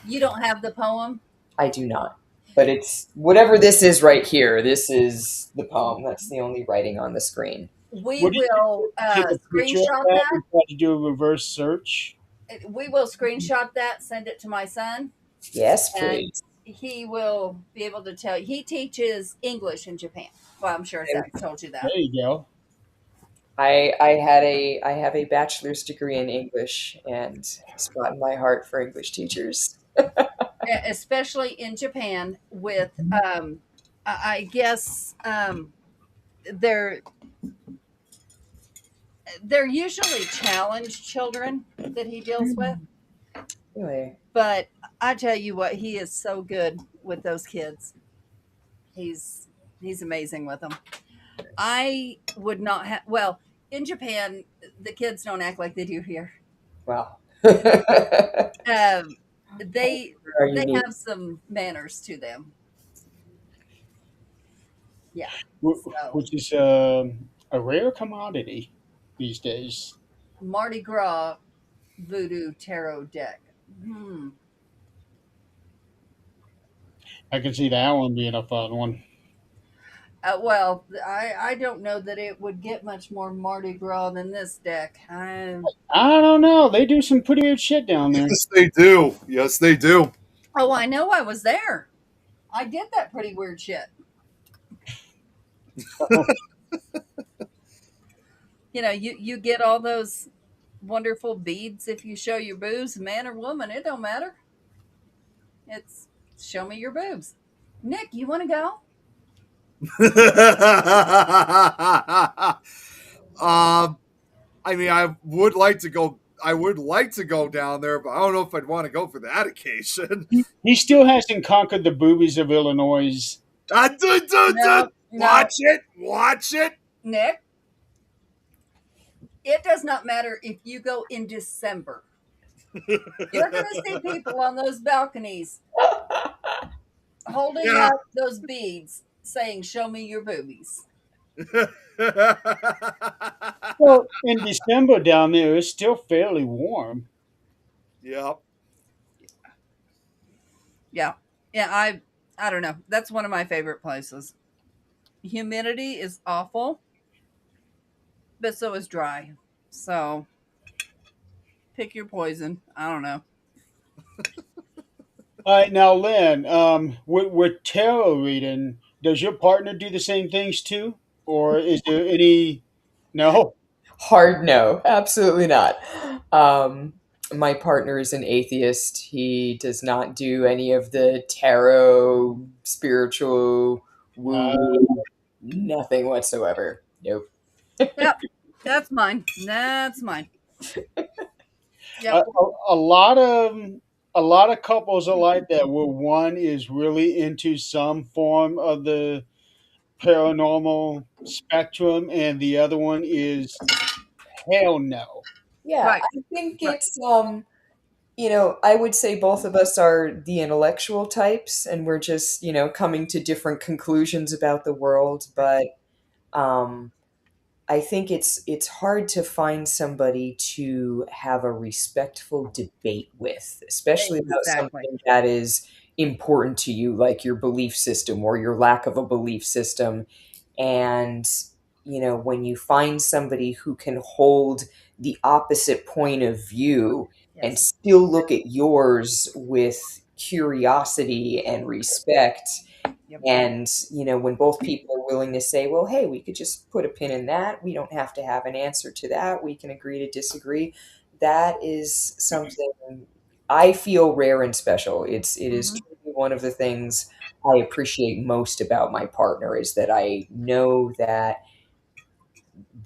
S4: You don't have the poem?
S2: I do not. But it's whatever this is right here. This is the poem. That's the only writing on the screen.
S4: We
S1: Would
S4: will
S1: you take a picture of
S4: screenshot
S1: that
S4: that.
S1: and try to do a reverse search?
S4: We will screenshot that, send it to my son,
S2: Yes,
S4: and
S2: please.
S4: he will be able to tell you. He teaches English in Japan. Well, I'm sure Zach told you
S1: There
S4: that.
S1: you go.
S2: I have a bachelor's degree in English and a spot in my heart for English teachers.
S4: Especially in Japan with, I guess, they're they're usually challenged children that he deals with.
S2: Anyway,
S4: But I tell you what, he is so good with those kids. He's he's amazing with them. I would not have. Well, in Japan, the kids don't act like they do here.
S2: well, are
S4: Um, they
S2: unique.
S4: have some manners to them. Yeah. So
S1: Which is a rare commodity these days.
S4: Mardi Gras voodoo tarot deck. Hmm.
S1: I can see that one being a fun one.
S4: Well, I don't know that it would get much more Mardi Gras than this deck.
S1: I don't know. They do some pretty weird shit down there.
S3: Yes, they do. Yes, they do.
S4: Oh, I know. I was there. I did that pretty weird shit. You get all those wonderful beads if you show your boobs, man or woman. It don't matter. It's show me your boobs. Nick, you want to go?
S3: um, I mean, I would like to go. I would like to go down there, but I don't know if I'd want to go for that occasion.
S1: He still hasn't conquered the boobies of Illinois.
S4: No, no,
S3: Watch it. Watch it.
S4: Nick. It does not matter if you go in December. You're going to see people on those balconies holding
S3: Yeah.
S4: up those beads saying, "Show me your boobies."
S1: Well, in December down there, it's still fairly warm.
S3: Yep.
S4: Yeah. Yeah, I don't know. That's one of my favorite places. Humidity is awful. but so is dry. So pick your poison. I don't know.
S1: All right, now, Lynn, with tarot reading, does your partner do the same things too, or is there any? No.
S2: Hard no, absolutely not. Um, my partner is an atheist. He does not do any of the tarot, spiritual, woo
S1: Uh,
S2: woo, nothing whatsoever. Nope.
S4: Yep, that's mine. That's mine.
S1: a,
S4: Yep.
S1: a, a lot of couples are like that, where one is really into some form of the paranormal spectrum, and the other one is hell no.
S2: Yeah,
S4: Right.
S2: I think
S4: Right.
S2: it's I would say both of us are the intellectual types, and we're just, coming to different conclusions about the world. But um, I think it's hard to find somebody to have a respectful debate with, especially about
S4: Exactly.
S2: something that is important to you, like your belief system or your lack of a belief system. And, when you find somebody who can hold the opposite point of view and
S4: Yes.
S2: still look at yours with curiosity and respect,
S4: Yep.
S2: and, when both people are willing to say, well, hey, we could just put a pin in that. We don't have to have an answer to that. We can agree to disagree. That is something I feel rare and special. It is
S4: Hmm.
S2: truly one of the things I appreciate most about my partner is that I know that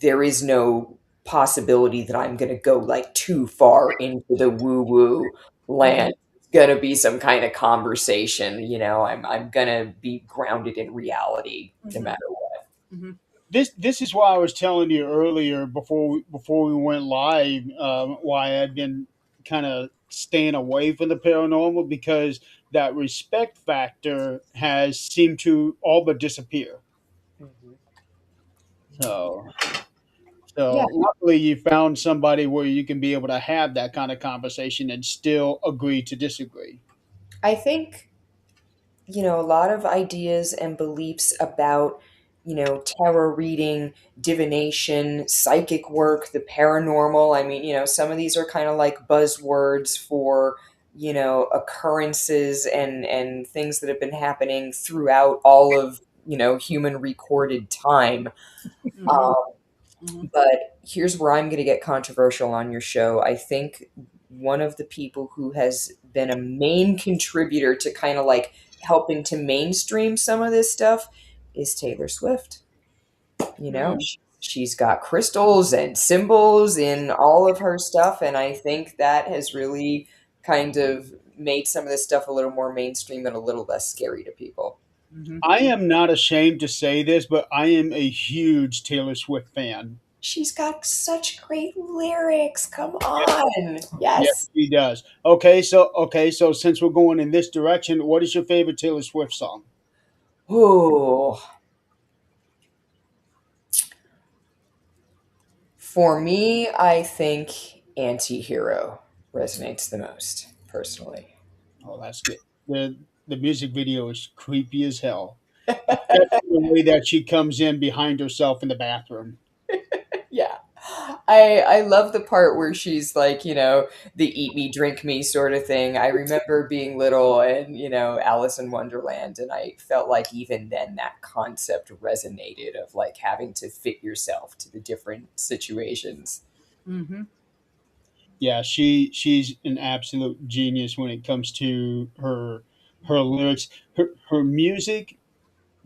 S2: there is no possibility that I'm going to go like too far into the woo woo
S4: Hmm.
S2: land. It's going to be some kind of conversation. I'm going to be grounded in reality no
S4: Hmm.
S2: matter what.
S4: Hmm.
S1: This is why I was telling you earlier, before we went live, why I've been kind of staying away from the paranormal, because that respect factor has seemed to all but disappear.
S2: Mhm.
S1: So
S2: Yeah,
S1: so luckily you found somebody where you can be able to have that kind of conversation and still agree to disagree.
S2: I think a lot of ideas and beliefs about, tarot reading, divination, psychic work, the paranormal. I mean, some of these are kind of like buzzwords for, occurrences and things that have been happening throughout all of, human recorded time.
S4: Hmm.
S2: But here's where I'm going to get controversial on your show. I think one of the people who has been a main contributor to kind of like helping to mainstream some of this stuff is Taylor Swift.
S4: Hmm.
S2: She's got crystals and symbols in all of her stuff. And I think that has really kind of made some of this stuff a little more mainstream and a little less scary to people.
S4: Hmm.
S1: I am not ashamed to say this, but I am a huge Taylor Swift fan.
S2: She's got such great lyrics. Come on.
S1: Yes,
S2: Yes.
S1: she does. Okay, so since we're going in this direction, what is your favorite Taylor Swift song?
S2: Oh, for me, I think Anti-Hero resonates the most, personally.
S1: Oh, that's good. The music video is creepy as hell, especially the way that she comes in behind herself in the bathroom.
S2: Yeah. I love the part where she's like, the eat me, drink me sort of thing. I remember being little and, Alice in Wonderland, and I felt like even then that concept resonated of like having to fit yourself to the different situations.
S4: Hmm.
S1: Yeah, she's an absolute genius when it comes to her lyrics, her music.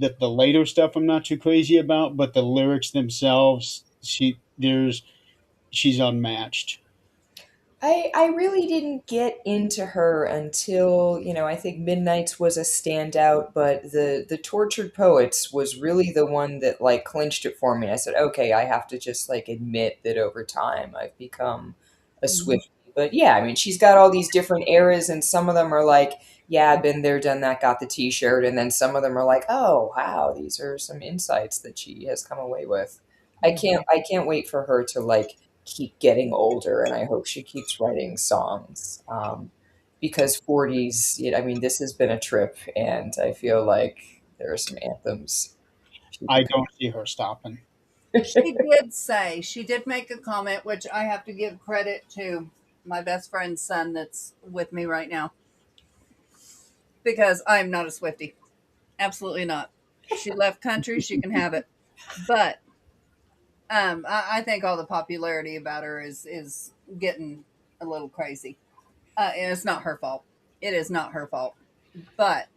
S1: The later stuff I'm not too crazy about, but the lyrics themselves, she's unmatched.
S2: I really didn't get into her until, I think Midnight's was a standout, but the Tortured Poets was really the one that like clinched it for me. I said, okay, I have to just like admit that over time I've become a
S4: Hmm.
S2: Swiftie. But yeah, I mean, she's got all these different eras, and some of them are like, yeah, been there, done that, got the T-shirt, and then some of them are like, oh wow, these are some insights that she has come away with. I can't
S4: Hmm.
S2: I can't wait for her to like keep getting older, and I hope she keeps writing songs. Because 40s, I mean, this has been a trip, and I feel like there are some anthems she
S1: I
S2: could come.
S1: don't see her stopping.
S4: She did make a comment, which I have to give credit to my best friend's son that's with me right now, because I'm not a Swiftie. Absolutely not. She left country, she can have it. But I think all the popularity about her is getting a little crazy. And it's not her fault. It is not her fault. But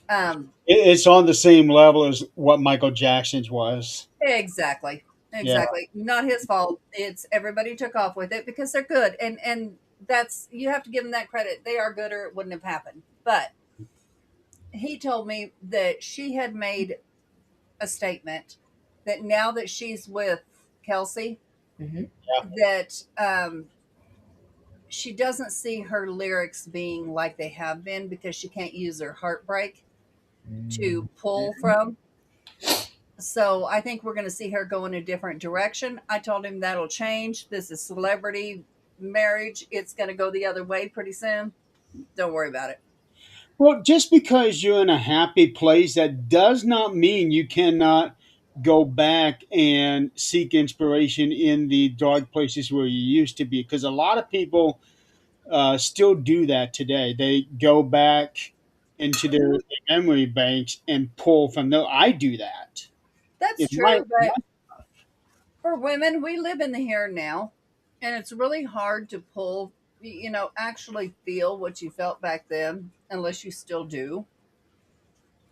S4: um,
S1: It's on the same level as what Michael Jackson's was.
S4: exactly,
S1: Yeah.
S4: exactly. Not his fault. It's everybody took off with it because they're good, and that's, you have to give them that credit. They are good, or it wouldn't have happened. But he told me that she had made a statement that now that she's with Kelsey,
S2: Hmm.
S4: that she doesn't see her lyrics being like they have been because she can't use her heartbreak to pull from. So I think we're going to see her go in a different direction. I told him that'll change. This is celebrity marriage. It's going to go the other way pretty soon. Don't worry about it.
S1: Well, just because you're in a happy place, that does not mean you cannot go back and seek inspiration in the dark places where you used to be. Because a lot of people still do that today. They go back into their memory banks and pull from them. I do that.
S4: That's
S1: It might,
S4: true, but for women, we live in the here and now, and it's really hard to pull, actually feel what you felt back then, unless you still do.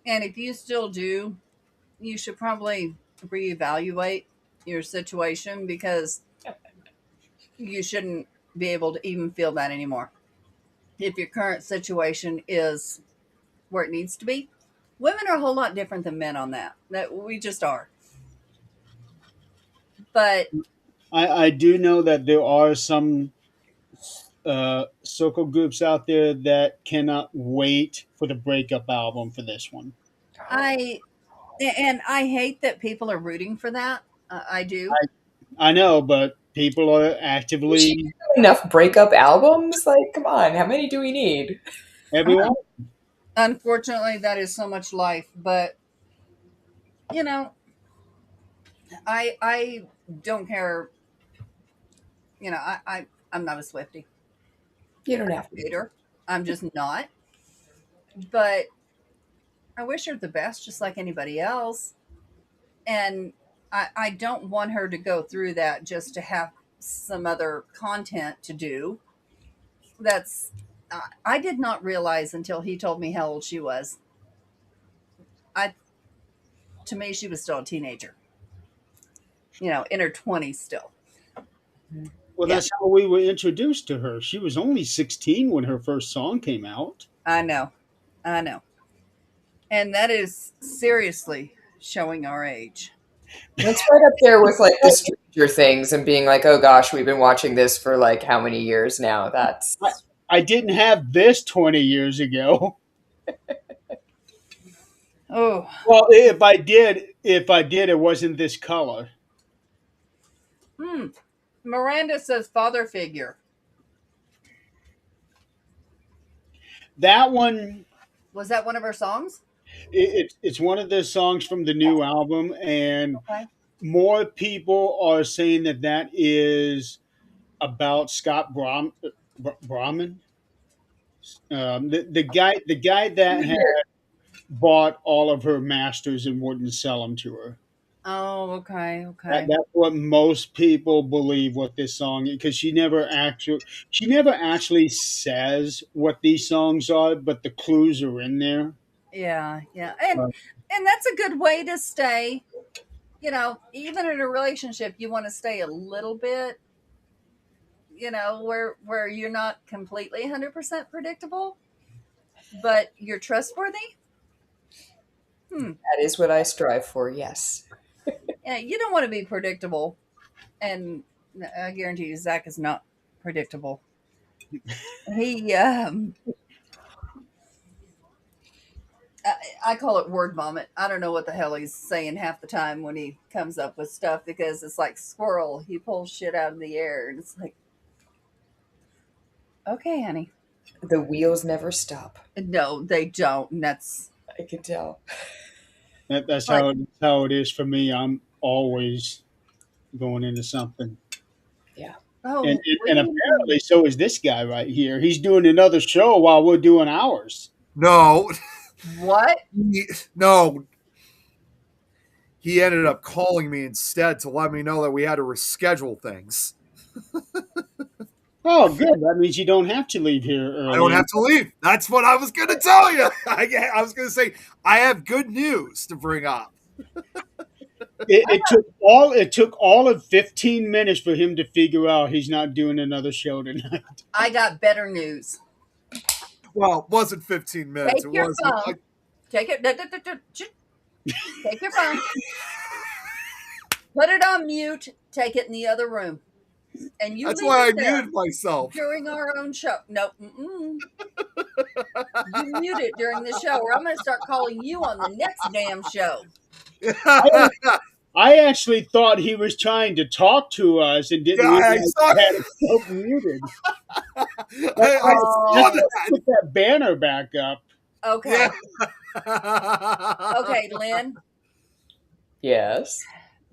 S4: And if you still do, you should probably reevaluate your situation, because you shouldn't be able to even feel that anymore. If your current situation is where it needs to be, women are a whole lot different than men on that. That we just are. But
S1: I do know that there are some circle groups out there that cannot wait for the breakup album for this one.
S4: I I hate that people are rooting for that. I do.
S1: I know, but people are
S2: She
S1: actively
S2: enough breakup albums? Like, come on, how many do we need?
S1: everyone.
S4: Unfortunately, that is so much life. But you know, I don't care. I'm not a Swifty.
S2: You don't
S4: I
S2: have to
S4: don't hate
S2: be.
S4: her. I'm just not. But I wish her the best, just like anybody else. And I don't want her to go through that just to have some other content to do. That's I did not realize until he told me how old she was. I To me, she was still a teenager. In her 20s still.
S1: Well,
S2: Yeah.
S1: that's how we were introduced to her. She was only 16 when her first song came out.
S4: I know, I know, and that is seriously showing our age.
S2: That's right up there with like the Stranger Things and being like, oh gosh, we've been watching this for like how many years now?
S1: I,
S2: That's
S1: I didn't have this 20 years ago.
S4: Oh,
S1: Well, if I did, it wasn't this color.
S4: hmm. Miranda says father figure.
S1: That one,
S4: Was that one of her songs?
S1: it's one of the songs from the new album, and
S4: Okay.
S1: more people are saying that that is about Brahman, the guy that had
S2: weird.
S1: bought all of her masters and wouldn't sell them to her.
S4: Oh, okay, okay.
S1: That's what most people believe what this song is, because she never actually says what these songs are, but the clues are in there.
S4: Yeah, yeah. And
S1: Uh,
S4: and that's a good way to stay, even in a relationship, you want to stay a little bit, where you're not completely 100% predictable, but you're trustworthy. Hmm.
S2: That is what I strive for, yes.
S4: Yeah, you don't want to be predictable, and I guarantee you, Zach is not predictable. He, I call it word vomit. I don't know what the hell he's saying half the time when he comes up with stuff, because it's like squirrel. He pulls shit out of the air, and it's like, okay, honey.
S2: The wheels never stop.
S4: No, they don't. And that's
S2: I can tell.
S1: that's
S4: like,
S1: how it is for me. always going into something.
S2: Yeah.
S1: And,
S4: Oh,
S1: and
S4: we
S1: apparently, so is this guy right here. He's doing another show while we're doing ours.
S3: No,
S4: what?
S3: no, he ended up calling me instead to let me know that we had to reschedule things.
S1: Oh, good. That means you don't have to leave here
S3: I don't
S1: early.
S3: have to leave. That's what I was going to tell you. I was going to say I have good news to bring up.
S1: It took all of 15 minutes for him to figure out he's not doing another show tonight.
S4: I got better news.
S3: Well, it wasn't 15 minutes.
S4: Take
S3: It
S4: your
S3: was
S4: phone.
S3: like,
S4: Take it. Take your phone. Put it on mute. Take it in the other room, and you
S3: that's
S4: leave
S3: why
S4: it
S3: I
S4: there
S3: muted myself.
S4: during our own show. No, you mute it during the show, or I'm going to start calling you on the next damn show.
S1: I, I actually thought he was trying to talk to us and didn't
S3: Yeah, I
S1: realize
S3: saw.
S1: he had himself muted. That's
S3: I
S1: why
S3: saw
S4: Oh,
S1: let's
S3: that.
S1: put that banner back up.
S3: Yeah.
S4: okay. Okay, Lynn.
S2: Yes.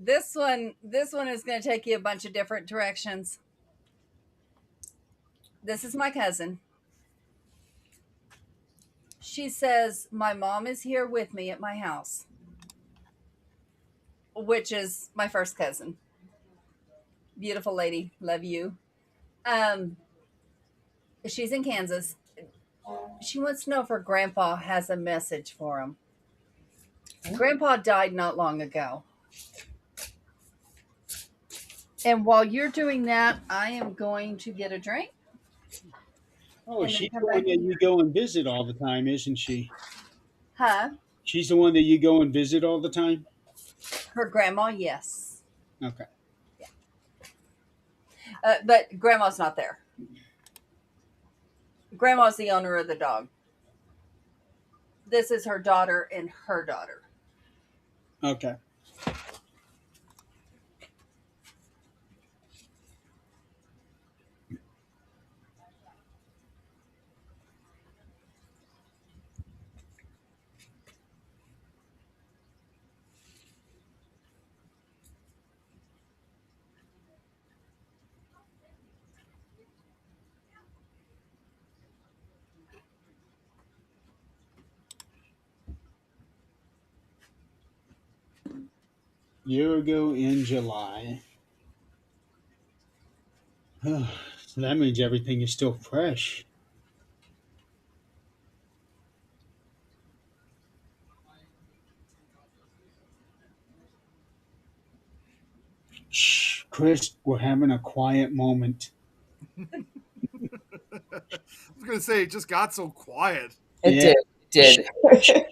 S4: This one is going to take you a bunch of different directions. This is my cousin. She says my mom is here with me at my house, which is my first cousin. Beautiful lady, love you. Um, she's in Kansas. She wants to know if her grandpa has a message for him. Grandpa died not long ago. And while you're doing that, I am going to get a drink
S1: Oh,
S4: and then
S1: she's
S4: come
S1: the one
S4: back
S1: that
S4: in
S1: you
S4: here.
S1: go and visit all the time, isn't she?
S4: Huh?
S1: She's the one that you go and visit all the time?
S4: Her grandma, yes.
S1: Okay.
S4: But grandma's not there. Grandma's the owner of the dog. This is her daughter and her daughter.
S1: Okay. Year ago in July. So that means everything is still fresh. Shh, Chris, we're having a quiet moment.
S3: I was going to say it just got so quiet.
S2: It
S1: Yeah.
S2: did. It did.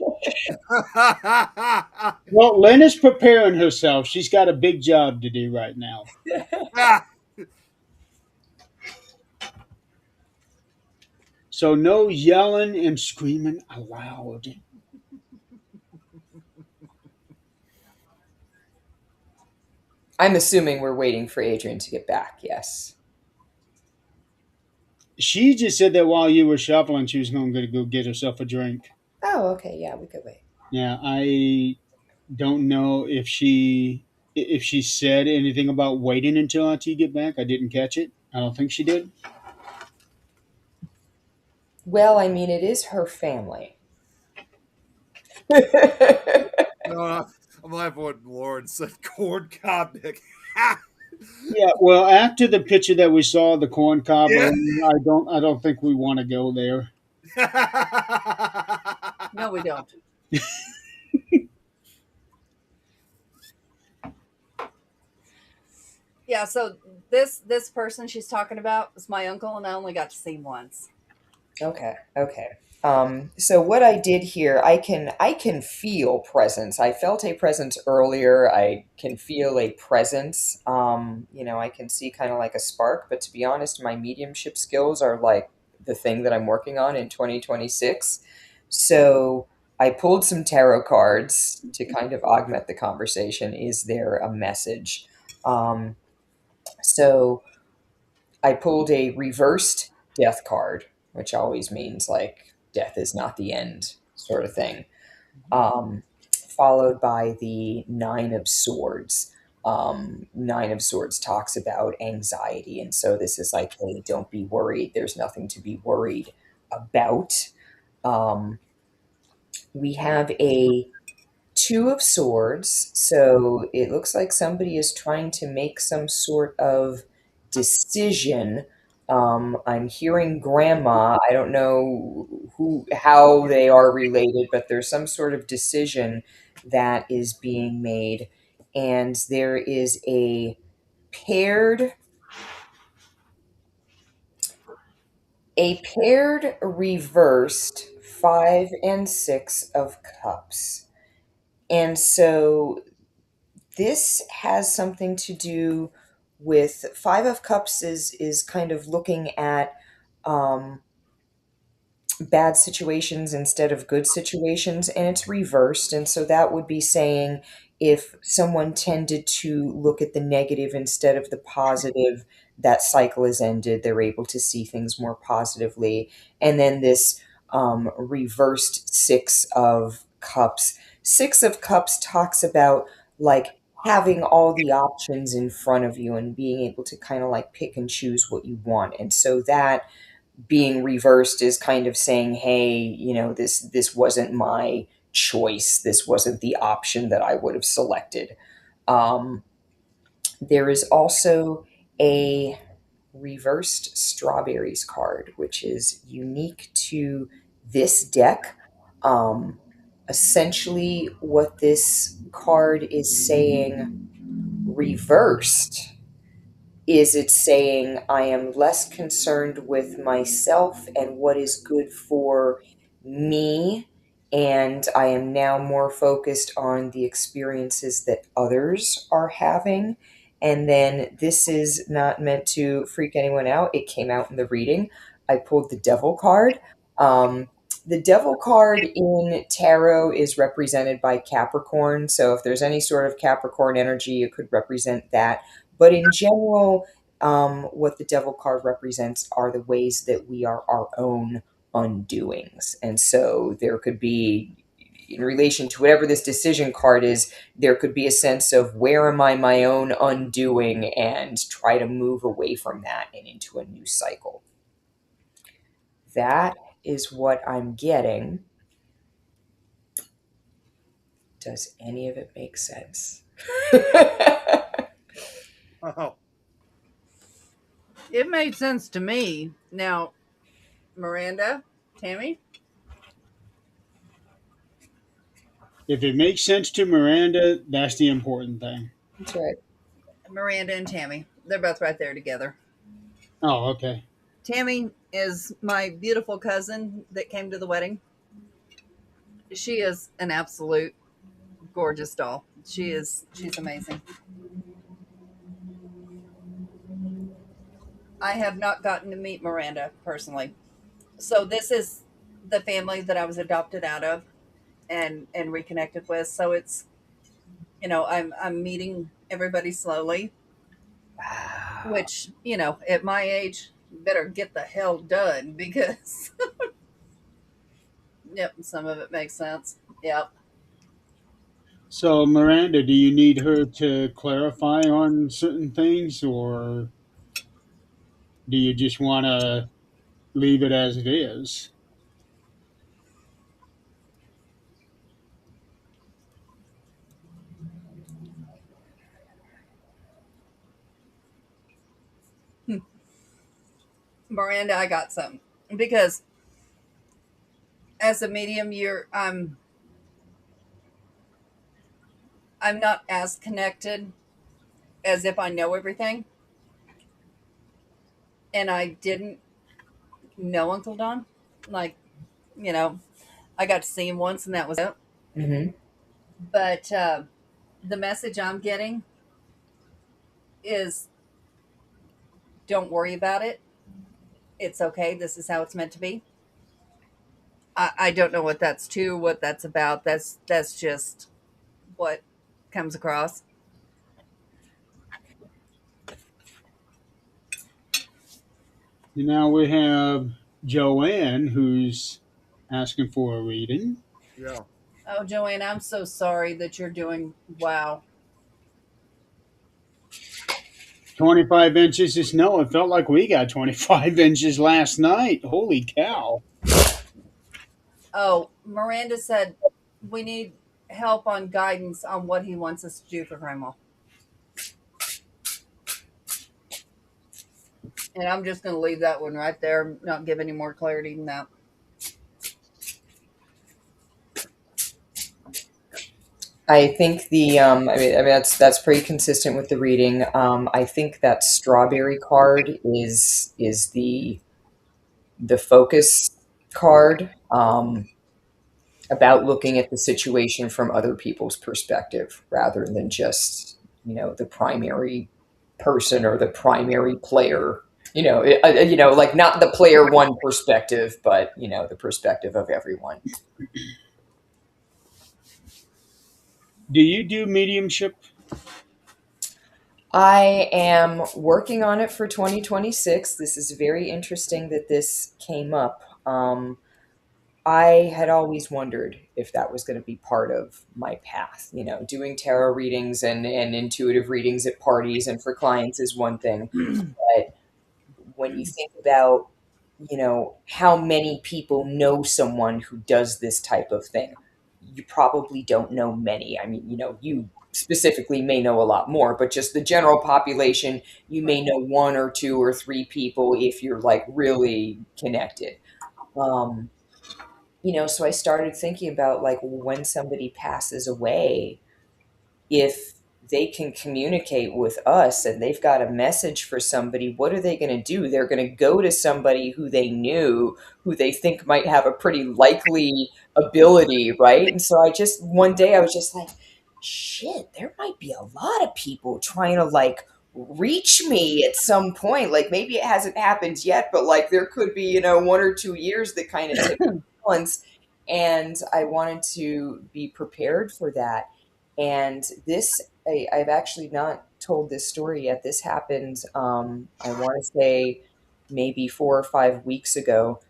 S1: Well, Lynn is preparing herself. She's got a big job to do right now. So no yelling and screaming aloud.
S2: I'm assuming we're waiting for Adrian to get back. Yes.
S1: She just said that while you were shuffling, she was going to go get herself a drink.
S2: Oh, okay. Yeah, we could wait.
S1: Yeah, I don't know if she said anything about waiting until after you get back. I didn't catch it. I don't think she did.
S2: Well, I mean, it is her family.
S3: No, I'm laughing when Lauren said corn cob, Nick.
S1: Yeah, well, after the picture that we saw of the corn cob,
S3: Yeah.
S1: I don't think we want to go there.
S4: No, we don't. Yeah, so this person she's talking about is my uncle, and I only got to see him once.
S2: Okay. Okay. So what I did here, I can feel presence. I felt a presence earlier. I can feel a presence. I can see kind of like a spark, but to be honest, my mediumship skills are like the thing that I'm working on in 2026. So I pulled some tarot cards to kind of augment the conversation. Is there a message? Um, so I pulled a reversed death card, which always means like death is not the end, sort of thing. Um, followed by the Nine of Swords. Nine of Swords talks about anxiety, and so this is like, hey, don't be worried. There's nothing to be worried about. Um, we have a Two of Swords, so it looks like somebody is trying to make some sort of decision. I'm hearing grandma. I don't know how they are related, but there's some sort of decision that is being made, and there is paired a paired reversed Five and Six of Cups. And so this has something to do with Five of Cups is kind of looking at um, bad situations instead of good situations, and it's reversed. And so that would be saying if someone tended to look at the negative instead of the positive, that cycle is ended. They're able to see things more positively. And then this reversed Six of Cups. Six of Cups talks about like having all the options in front of you and being able to kind of like pick and choose what you want. And so that being reversed is kind of saying, hey, this wasn't my choice. This wasn't the option that I would have selected. Um, there is also a reversed strawberries card, which is unique to this deck. Um, Essentially, what this card is saying reversed is it saying I am less concerned with myself and what is good for me, and I am now more focused on the experiences that others are having. And then this is not meant to freak anyone out. It came out in the reading. I pulled the devil card. The devil card in tarot is represented by Capricorn. So if there's any sort of Capricorn energy, it could represent that, but in general, what the devil card represents are the ways that we are our own undoings. And so there could be, in relation to whatever this decision card is, there could be a sense of where am I my own undoing and try to move away from that and into a new cycle. That is what I'm getting. Does any of it make sense?
S3: Oh,
S4: It made sense to me. Now, Miranda, Tammy,
S1: If it makes sense to Miranda, that's the important thing.
S2: That's right.
S4: Miranda and Tammy, they're both right there together.
S1: Oh, okay.
S4: Tammy is my beautiful cousin that came to the wedding. She is an absolute gorgeous doll. She's amazing. I have not gotten to meet Miranda personally. So this is the family that I was adopted out of and reconnected with. So it's, I'm meeting everybody slowly,
S2: Wow.
S4: which, at my age, better get the hell done because yep, some of it makes sense. Yep.
S1: So, Miranda, do you need her to clarify on certain things, or do you just want to leave it as it is?
S4: Miranda, I got some because as a medium, I'm not as connected as if I know everything, and I didn't know Uncle Don. Like, you know, I got to see him once, and that was it.
S2: Hmm.
S4: But the message I'm getting is don't worry about it. It's okay. This is how it's meant to be. I don't know what that's to, what that's about. That's just what comes across.
S1: And now we have Joanne, who's asking for a reading.
S3: yeah.
S4: Oh, Joanne, I'm so sorry that you're doing wow.
S1: 25 inches of snow. It felt like we got 25 inches last night. Holy cow.
S4: Oh, Miranda said we need help on guidance on what he wants us to do for Grandma. And I'm just going to leave that one right there, not give any more clarity than that.
S2: I think I mean that's pretty consistent with the reading. I think that strawberry card is the focus card, about looking at the situation from other people's perspective rather than just, the primary person or the primary player. Like not the player one perspective, but the perspective of everyone.
S1: Do you do mediumship?
S2: I am working on it for 2026. This is very interesting that this came up. I had always wondered if that was going to be part of my path. Doing tarot readings and intuitive readings at parties and for clients is one thing. But when you think about, how many people know someone who does this type of thing, you probably don't know many. I mean, you specifically may know a lot more, but just the general population, you may know one or two or three people if you're like really connected. Um, so I started thinking about like when somebody passes away, if they can communicate with us and they've got a message for somebody, what are they going to do? They're going to go to somebody who they knew, who they think might have a pretty likely ability, right? And so one day I was just like, shit, there might be a lot of people trying to like reach me at some point. Like maybe it hasn't happened yet, but like there could be, 1 or 2 years that kind of tip the balance. And I wanted to be prepared for that. And I've actually not told this story yet. This happened, I want to say maybe 4 or 5 weeks ago.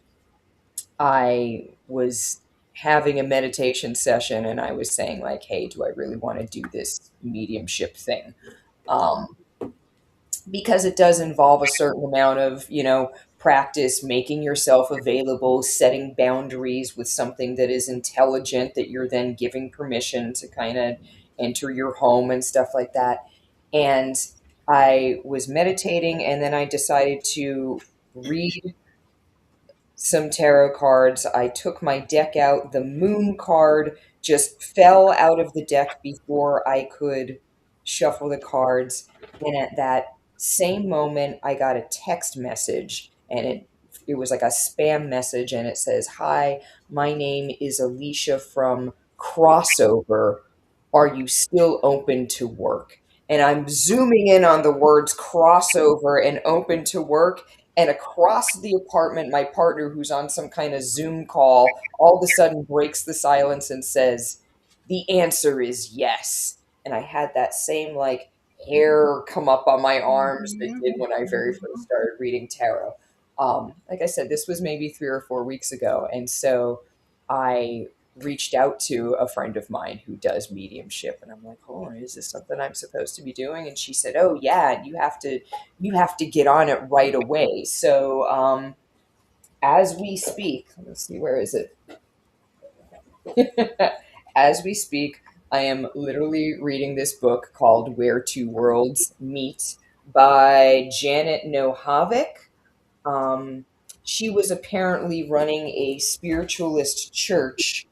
S2: I was having a meditation session and I was saying, like, hey, do I really want to do this mediumship thing? Um, because it does involve a certain amount of, practice, making yourself available, setting boundaries with something that is intelligent that you're then giving permission to kind of enter your home and stuff like that. And I was meditating and then I decided to read some tarot cards. I took my deck out. The moon card just fell out of the deck before I could shuffle the cards. And at that same moment, I got a text message, and it was like a spam message, and it says, "Hi, my name is Alicia from Crossover. Are you still open to work?" And I'm zooming in on the words crossover and open to work, and across the apartment, my partner, who's on some kind of Zoom call, all of a sudden breaks the silence and says, "The answer is yes." And I had that same like hair come up on my arms that did when I very first started reading tarot. Like I said, this was maybe 3 or 4 weeks ago. And so I reached out to a friend of mine who does mediumship, and I'm like, oh, is this something I'm supposed to be doing? And she said, oh yeah, you have to get on it right away. So as we speak, let's see, where is it? As we speak, I am literally reading this book called Where Two Worlds Meet by Janet Nohavik. Um, she was apparently running a spiritualist church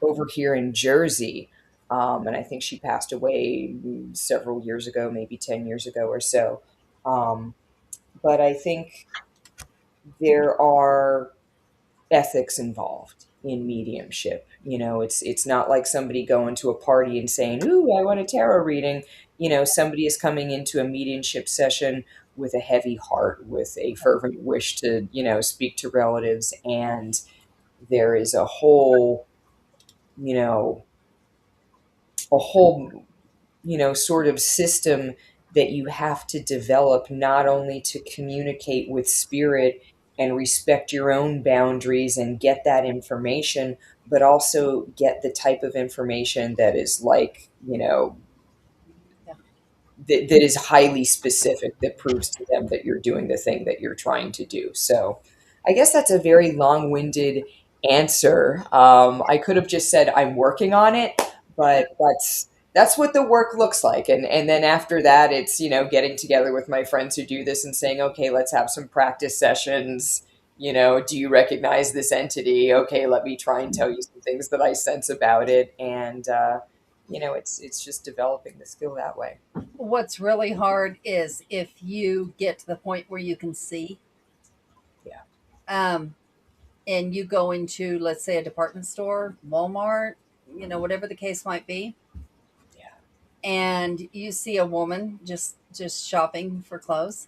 S2: over here in Jersey. And I think she passed away several years ago, maybe 10 years ago or so. Um, but I think there are ethics involved in mediumship. It's not like somebody going to a party and saying, "Ooh, I want a tarot reading." Somebody is coming into a mediumship session with a heavy heart, with a fervent wish to, speak to relatives, and there is you know, a whole, sort of system that you have to develop not only to communicate with spirit and respect your own boundaries and get that information, but also get the type of information that is like,
S4: Yeah.
S2: that is highly specific, that proves to them that you're doing the thing that you're trying to do. So I guess that's a very long-winded answer. I could have just said I'm working on it, but that's what the work looks like. And then after that, it's, getting together with my friends who do this and saying, okay, let's have some practice sessions. Do you recognize this entity? Okay, let me try and tell you some things that I sense about it. And it's just developing the skill that way.
S4: What's really hard is if you get to the point where you can see,
S2: Yeah.
S4: um, and you go into, let's say, a department store, Walmart, whatever the case might be,
S2: Yeah.
S4: and you see a woman just shopping for clothes,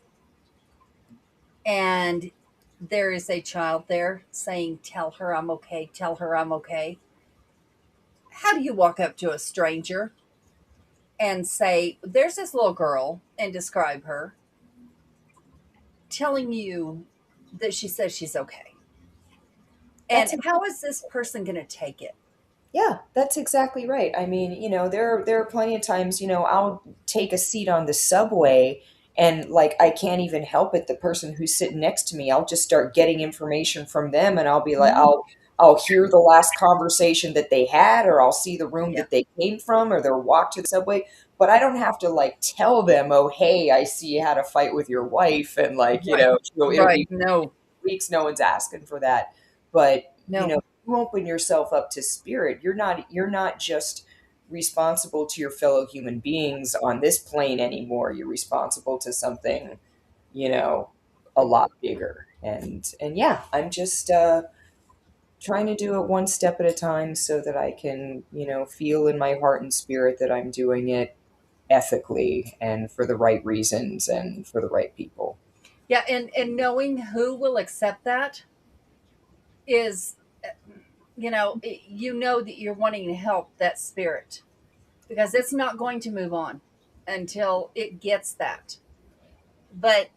S4: and there is a child there saying, "Tell her I'm okay. Tell her I'm okay." How do you walk up to a stranger and say, "There's this little girl," and describe her, telling you that she says she's okay? And
S2: That's
S4: how is this person going to take it?
S2: Yeah, that's exactly right. I mean, there are plenty of times, I'll take a seat on the subway and like I can't even help it. The person who's sitting next to me, I'll just start getting information from them and I'll be like,
S4: Mhm.
S2: I'll hear the last conversation that they had, or I'll see the room
S4: Yeah.
S2: that they came from, or their walk to the subway. But I don't have to like tell them, oh, hey, I see you had a fight with your wife, and like,
S4: Right.
S2: it'll
S4: Right.
S2: be
S4: No.
S2: weeks. No one's asking for that. But
S4: No.
S2: you open yourself up to spirit. You're not just responsible to your fellow human beings on this plane anymore. You're responsible to something, you know, a lot bigger. And yeah, I'm just trying to do it one step at a time so that I can, feel in my heart and spirit that I'm doing it ethically and for the right reasons and for the right people.
S4: Yeah, and knowing who will accept that is, you know that you're wanting to help that spirit, because it's not going to move on until it gets that. But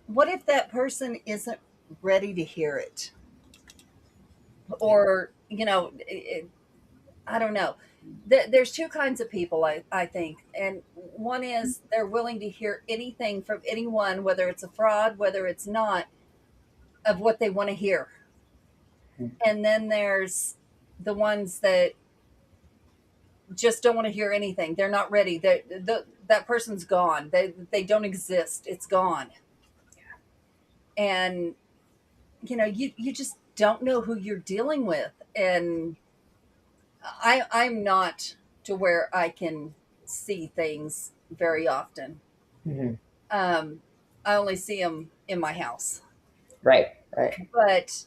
S4: what if that person isn't ready to hear it? Or, I don't know. There's two kinds of people, I think. And one is they're willing to hear anything from anyone, whether it's a fraud, whether it's not, of what they want to hear. And then there's the ones that just don't want to hear anything. They're not ready. That person's gone. They don't exist. It's gone. And you just don't know who you're dealing with. And I'm not to where I can see things very often.
S2: Mhm.
S4: Um, I only see them in my house.
S2: Right, right.
S4: But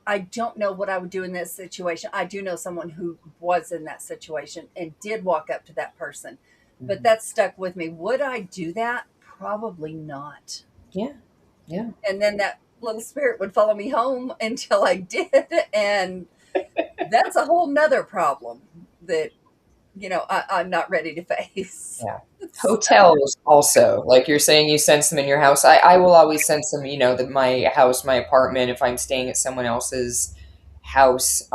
S4: I don't know what I would do in this situation. I do know someone who was in that situation and did walk up to that person, but
S2: Mhm.
S4: that stuck with me. Would I do that? Probably not.
S2: Yeah, yeah.
S4: And then that little spirit would follow me home until I did, and that's a whole nother problem that I'm not ready to face.
S2: Yeah.
S4: So,
S2: Hotels also, like you're saying, you sense them in your house. I will always sense them, my house, my apartment, if I'm staying at someone else's house.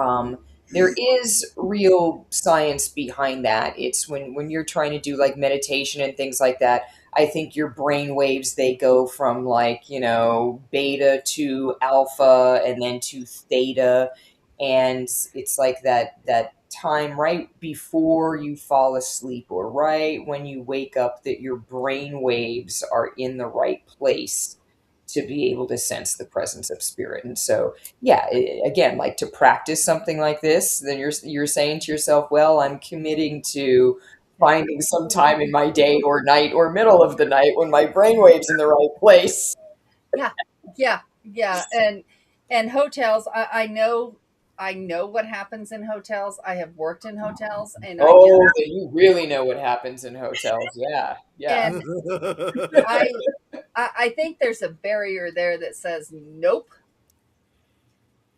S2: There is real science behind that. It's when you're trying to do like meditation and things like that. I think your brain waves, they go from like, beta to alpha and then to theta. And it's like that time right before you fall asleep or right when you wake up, that your brain waves are in the right place to be able to sense the presence of spirit. And so yeah, again, like to practice something like this, then you're saying to yourself, well, I'm committing to finding some time in my day or night or middle of the night when my brain waves in the right place.
S4: yeah, yeah, yeah, and hotels. I know what happens in hotels. I have worked in hotels, and I know.
S2: Oh, then you really know what happens in hotels. Yeah, yeah.
S4: And I I think there's a barrier there that says nope.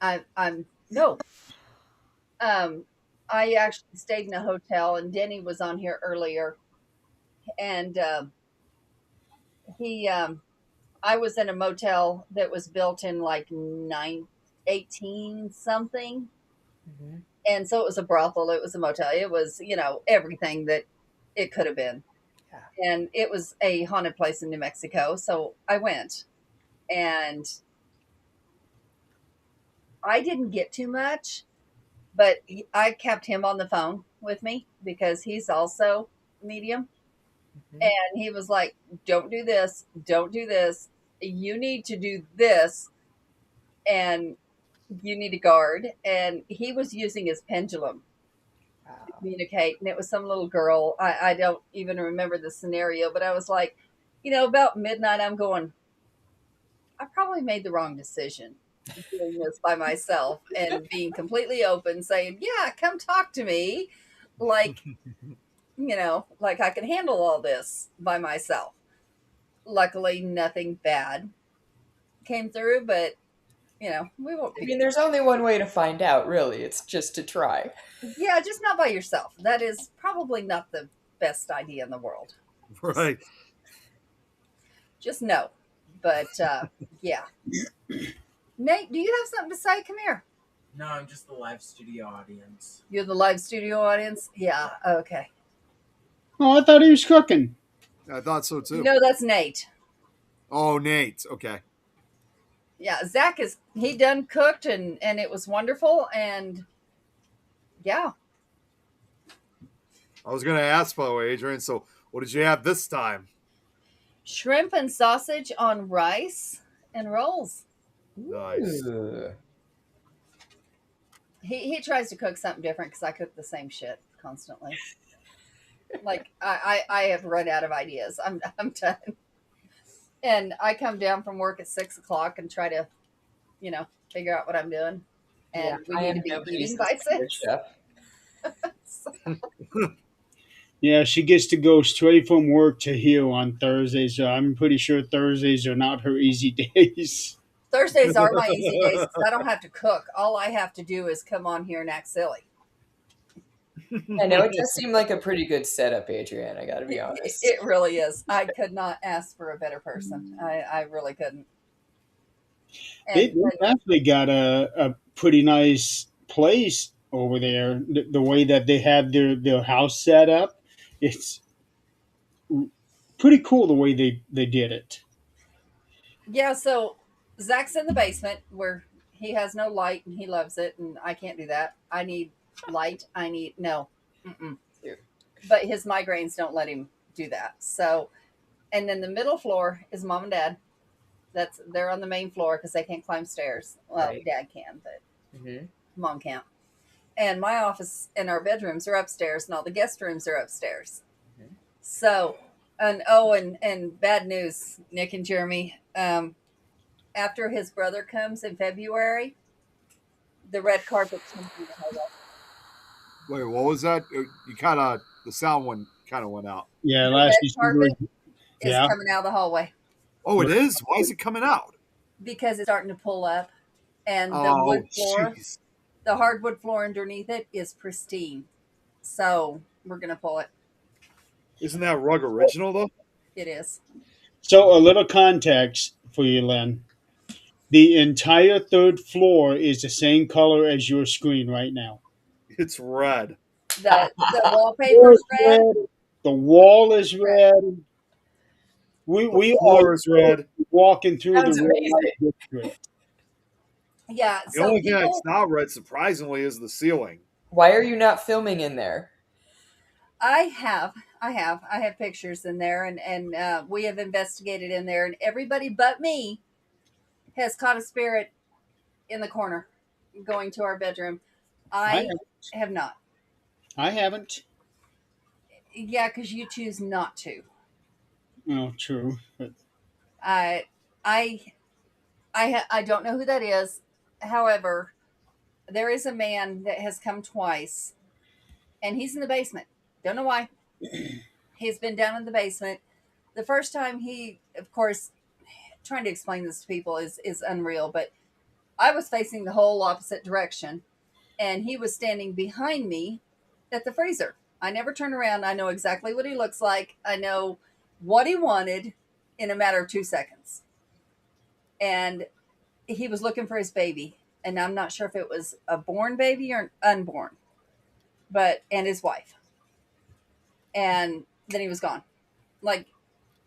S4: I'm no. Um, I actually stayed in a hotel, and Denny was on here earlier, and he I was in a motel that was built in like 18 something.
S2: Hmm.
S4: And so it was a brothel, it was a motel, it was, everything that it could have been.
S2: Yeah.
S4: And it was a haunted place in New Mexico. So I went, and I didn't get too much, but I kept him on the phone with me because he's also medium.
S2: Hmm.
S4: And he was like, don't do this, don't do this. You need to do this, and you need a guard. And he was using his pendulum to
S2: Wow.
S4: communicate. And it was some little girl. I don't even remember the scenario, but I was like, about midnight, I'm going, I probably made the wrong decision doing this by myself and being completely open, saying, yeah, come talk to me. Like, like I can handle all this by myself. Luckily, nothing bad came through, but we won't
S2: I
S4: be.
S2: mean, there's only one way to find out, really. It's just to try.
S4: Yeah, just not by yourself. That is probably not the best idea in the world. Just,
S3: Right.
S4: just no. But yeah, Nate, do you have something to say? Come here.
S5: No, I'm just the live studio audience.
S4: You're the live studio audience. Yeah. Okay.
S1: Oh, I thought he was cooking.
S3: I thought so too.
S4: No, that's Nate.
S3: Oh, Nate. Okay.
S4: Yeah, Zach he done cooked, and it was wonderful, and yeah.
S3: I was going to ask, by the way, Adrian, so what did you have this time?
S4: Shrimp and sausage on rice and rolls.
S3: Nice.
S2: Ooh.
S4: He tries to cook something different because I cook the same shit constantly. Like I have run out of ideas. I'm done. And I come down from work at 6 o'clock and try to, figure out what I'm doing.
S2: Yeah,
S4: And we
S2: I
S4: need
S2: am
S4: to be
S2: nobody's
S4: eating by
S2: secret
S4: 6.
S2: chef.
S1: Yeah, she gets to go straight from work to here on Thursdays. So I'm pretty sure Thursdays are not her easy days.
S4: Thursdays are my easy days because I don't have to cook. All I have to do is come on here and act silly.
S2: I know it does seem like a pretty good setup, Adrienne. I got to be honest.
S4: It really is. I could not ask for a better person. I really couldn't.
S1: They,
S4: And
S1: they've actually got a pretty nice place over there. The way that they have their house set up, it's pretty cool the way they did it.
S4: yeah, so Zach's in the basement where he has no light and he loves it, and I can't do that. I need light. I need no. Mm-mm. But his migraines don't let him do that. So, and then the middle floor is mom and dad. They're on the main floor because they can't climb stairs. Well,
S2: Right.
S4: dad can, but
S2: Hmm.
S4: mom can't. And my office and our bedrooms are upstairs, and all the guest rooms are upstairs.
S2: Mhm.
S4: So, and bad news, Nick and Jeremy. After his brother comes in February, the red carpet's coming in the hallway.
S3: Wait, what was that? You kind of, the sound one kind of went out.
S1: Yeah,
S4: The
S1: last
S4: red
S1: December.
S4: carpet is
S1: Yeah,
S4: coming out of the hallway
S3: Oh, it is? Why is it coming out?
S4: because it's starting to pull up, and the
S3: Oh,
S4: wood floor,
S3: jeez.
S4: the hardwood floor underneath it is pristine. So we're gonna pull it.
S3: Isn't that rug original, though?
S4: It is.
S1: so a little context for you, Len. The entire third floor is the same color as your screen right now.
S3: It's red.
S4: The
S1: Floor
S4: wallpaper's
S1: is
S4: red.
S1: red. The wall is
S4: Red.
S1: red.
S3: The
S1: We are
S3: floor is red.
S1: walking through the
S2: Sounds
S1: red
S2: amazing.
S1: light district.
S4: Yeah.
S3: The
S4: So
S3: only thing that's
S4: people,
S3: not red, surprisingly, is the ceiling.
S2: Why are you not filming in there?
S4: I have pictures in there, and we have investigated in there, and everybody but me has caught a spirit in the corner going to our bedroom.
S1: I
S4: I
S1: haven't.
S4: have not.
S1: I haven't.
S4: Yeah, because you choose not to.
S1: Oh, true. But
S4: I I I don't know who that is. However, there is a man that has come twice, and he's in the basement. Don't know why. He's been down in the basement. The first time he, of course, trying to explain this to people is unreal. But I was facing the whole opposite direction, and he was standing behind me at the freezer. I never turn around. I know exactly what he looks like. I know what he wanted in a matter of 2 seconds. and he was looking for his baby, and I'm not sure if it was a born baby or an unborn, but and his wife, and then he was gone. Like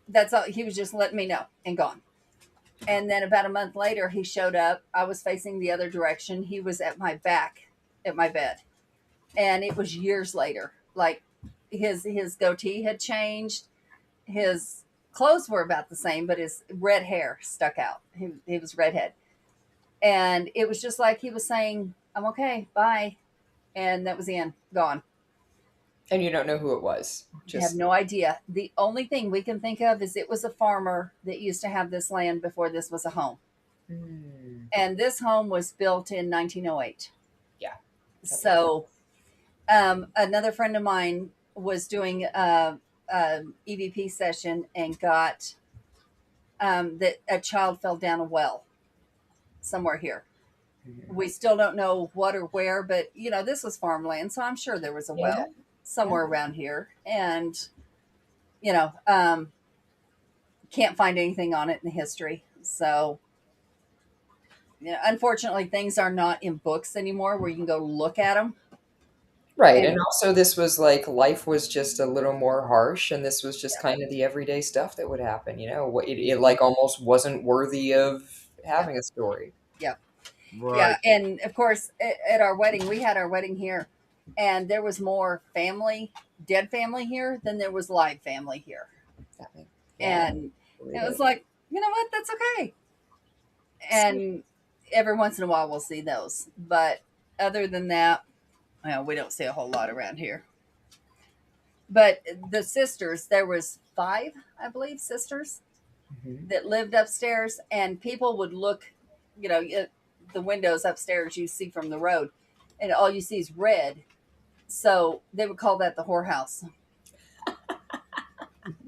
S4: that's all. He was just letting me know and gone. And then about a month later, he showed up. I was facing the other direction. He was at my back at my bed, and it was years later. Like his goatee had changed. His clothes were about the same, but his red hair stuck out. He was redhead, and it was just like he was saying, "I'm okay, bye," and that was the end. Gone.
S2: And you don't know who it was.
S4: I have
S2: Just
S4: no idea. The only thing we can think of is it was a farmer that used to have this land before this was a home. And this home was built in 1908.
S2: Yeah.
S4: So another friend of mine was doing a EVP session and got that a child fell down a well somewhere here. We still don't know what or where, but this was farmland, so I'm sure there was a
S2: Yeah.
S4: well somewhere around here, and you know, um, can't find anything on it in the history. So, unfortunately, things are not in books anymore where you can go look at them.
S2: Right.
S4: And
S2: And also, this was like life was just a little more harsh, and this was just kind of the everyday stuff that would happen. It like almost wasn't worthy of
S4: yeah,
S2: having a story.
S4: yeah, yeah.
S3: Right.
S4: And of course, at our wedding, we had our wedding here, and there was more family, dead family here than there was live family here.
S2: Yeah,
S4: And
S2: believe
S4: it was
S2: it.
S4: like, you know what, that's okay. And every once in a while, we'll see those, but other than that, we don't see a whole lot around here. But the sisters, there was five, I believe, sisters
S2: Mhm.
S4: that lived upstairs, and people would look, the windows upstairs you see from the road, and all you see is red. So they would call that the whorehouse.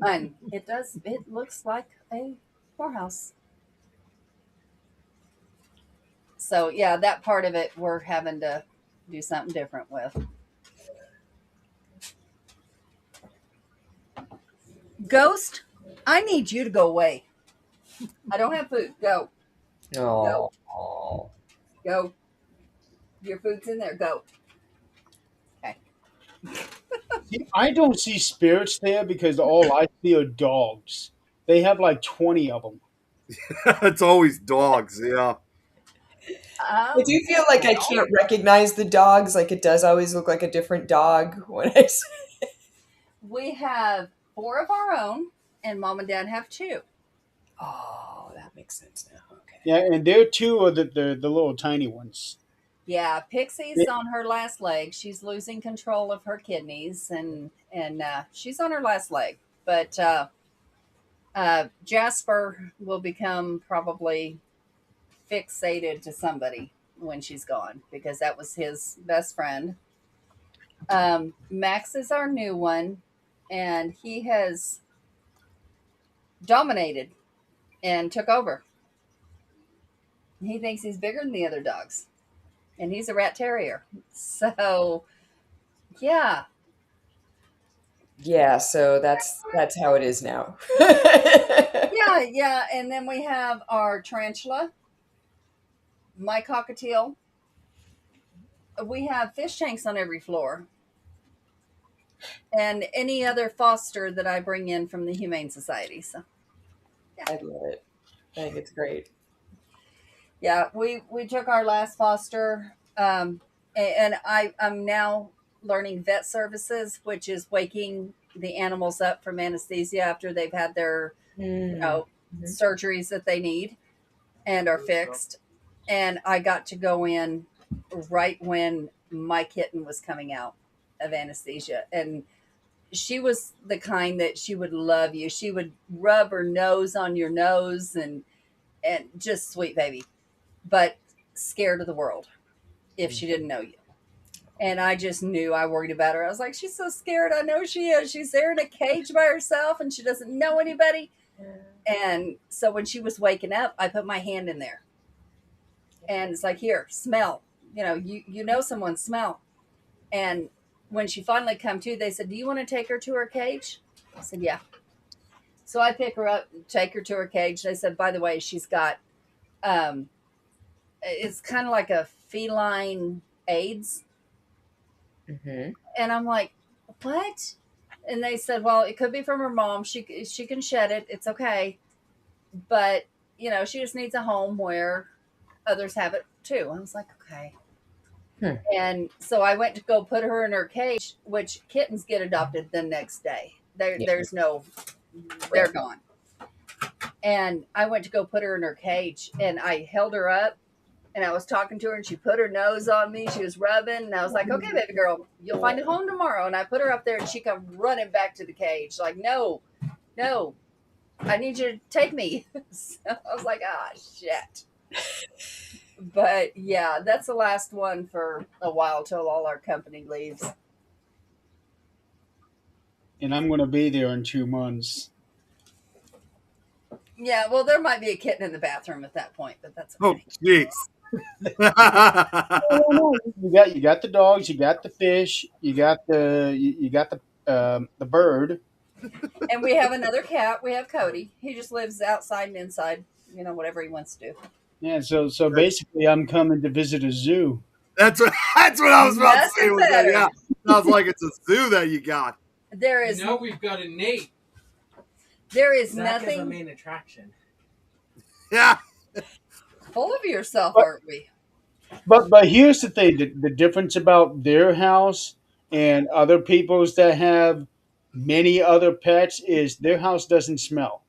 S4: And it looks like a whorehouse. So yeah, that part of it we're having to do something different with. Ghost, I need you to go away. I don't have food. Go, go,
S2: Oh,
S4: go. Your food's in there. Go. Okay.
S1: See, I don't see spirits there because all I see are dogs. They have like 20 of them.
S3: It's always dogs. Yeah.
S2: I do feel like I
S4: Well,
S2: can't recognize the dogs. Like it does always look like a different dog when I see.
S4: we have four of our own, and mom and dad have two.
S2: Oh, that makes sense now. Okay.
S1: Yeah, and they're two of the little tiny ones.
S4: Yeah, Pixie's on her last leg. She's losing control of her kidneys, and she's on her last leg. But Jasper will become probably fixated to somebody when she's gone because that was his best friend. Max is our new one, and he has dominated and took over. He thinks he's bigger than the other dogs, and he's a rat terrier. So, yeah,
S2: Yeah, so that's how it is now.
S4: yeah, yeah. And then we have our tarantula, my cockatiel. We have fish tanks on every floor, and any other foster that I bring in from the Humane Society. So,
S2: I love it. I think it's great.
S4: yeah, we took our last foster, and I'm now learning vet services, which is waking the animals up from anesthesia after they've had their you
S2: Mm.
S4: know
S2: Mhm.
S4: surgeries that they need and are fixed. And I got to go in right when my kitten was coming out of anesthesia, and she was the kind that she would love you. She would rub her nose on your nose and just sweet baby, but scared of the world if she didn't know you. And I just knew I worried about her. I was like, she's so scared. I know she is. She's there in a cage by herself and she doesn't know anybody. And so when she was waking up, I put my hand in there and it's like, here, smell. You know someone, smell. And when she finally come to, they said, do you want to take her to her cage? I said, yeah. So I pick her up, take her to her cage. They said, by the way, she's got Um, it's kind of like a feline AIDS.
S2: Hmm.
S4: And I'm like, what? And they said, well, it could be from her mom. She can shed it. It's okay. But, she just needs a home where others have it too. I was like, okay.
S2: Hmm.
S4: And so I went to go put her in her cage, which kittens get adopted the next day.
S2: Yeah.
S4: There's no, they're gone. And I went to go put her in her cage, and I held her up, and I was talking to her, and she put her nose on me. She was rubbing, and I was like, okay, baby girl, you'll find a home tomorrow. And I put her up there, and she come running back to the cage like, no, no, I need you to take me. So I was like, ah, shit. But yeah, that's the last one for a while till all our company leaves.
S1: And I'm going to be there in 2 months.
S4: Yeah, well, there might be a kitten in the bathroom at that point, but that's
S3: Oh,
S4: okay.
S3: jeez.
S1: No, you got the dogs, you got the fish, you got the bird.
S4: And we have another cat. We have Cody. He just lives outside and inside, whatever he wants to do.
S1: Yeah, so basically, I'm coming to visit a zoo.
S3: That's what I was about to say.
S4: Nothing
S3: Was that,
S4: better.
S3: yeah, sounds like it's a zoo that you got.
S4: There is
S5: Now we've got a Nate.
S4: there is
S5: Zach is the
S4: nothing
S5: main attraction.
S3: Yeah,
S4: full of yourself,
S1: But
S4: aren't we?
S1: but here's the thing: the difference about their house and other people's that have many other pets is their house doesn't smell.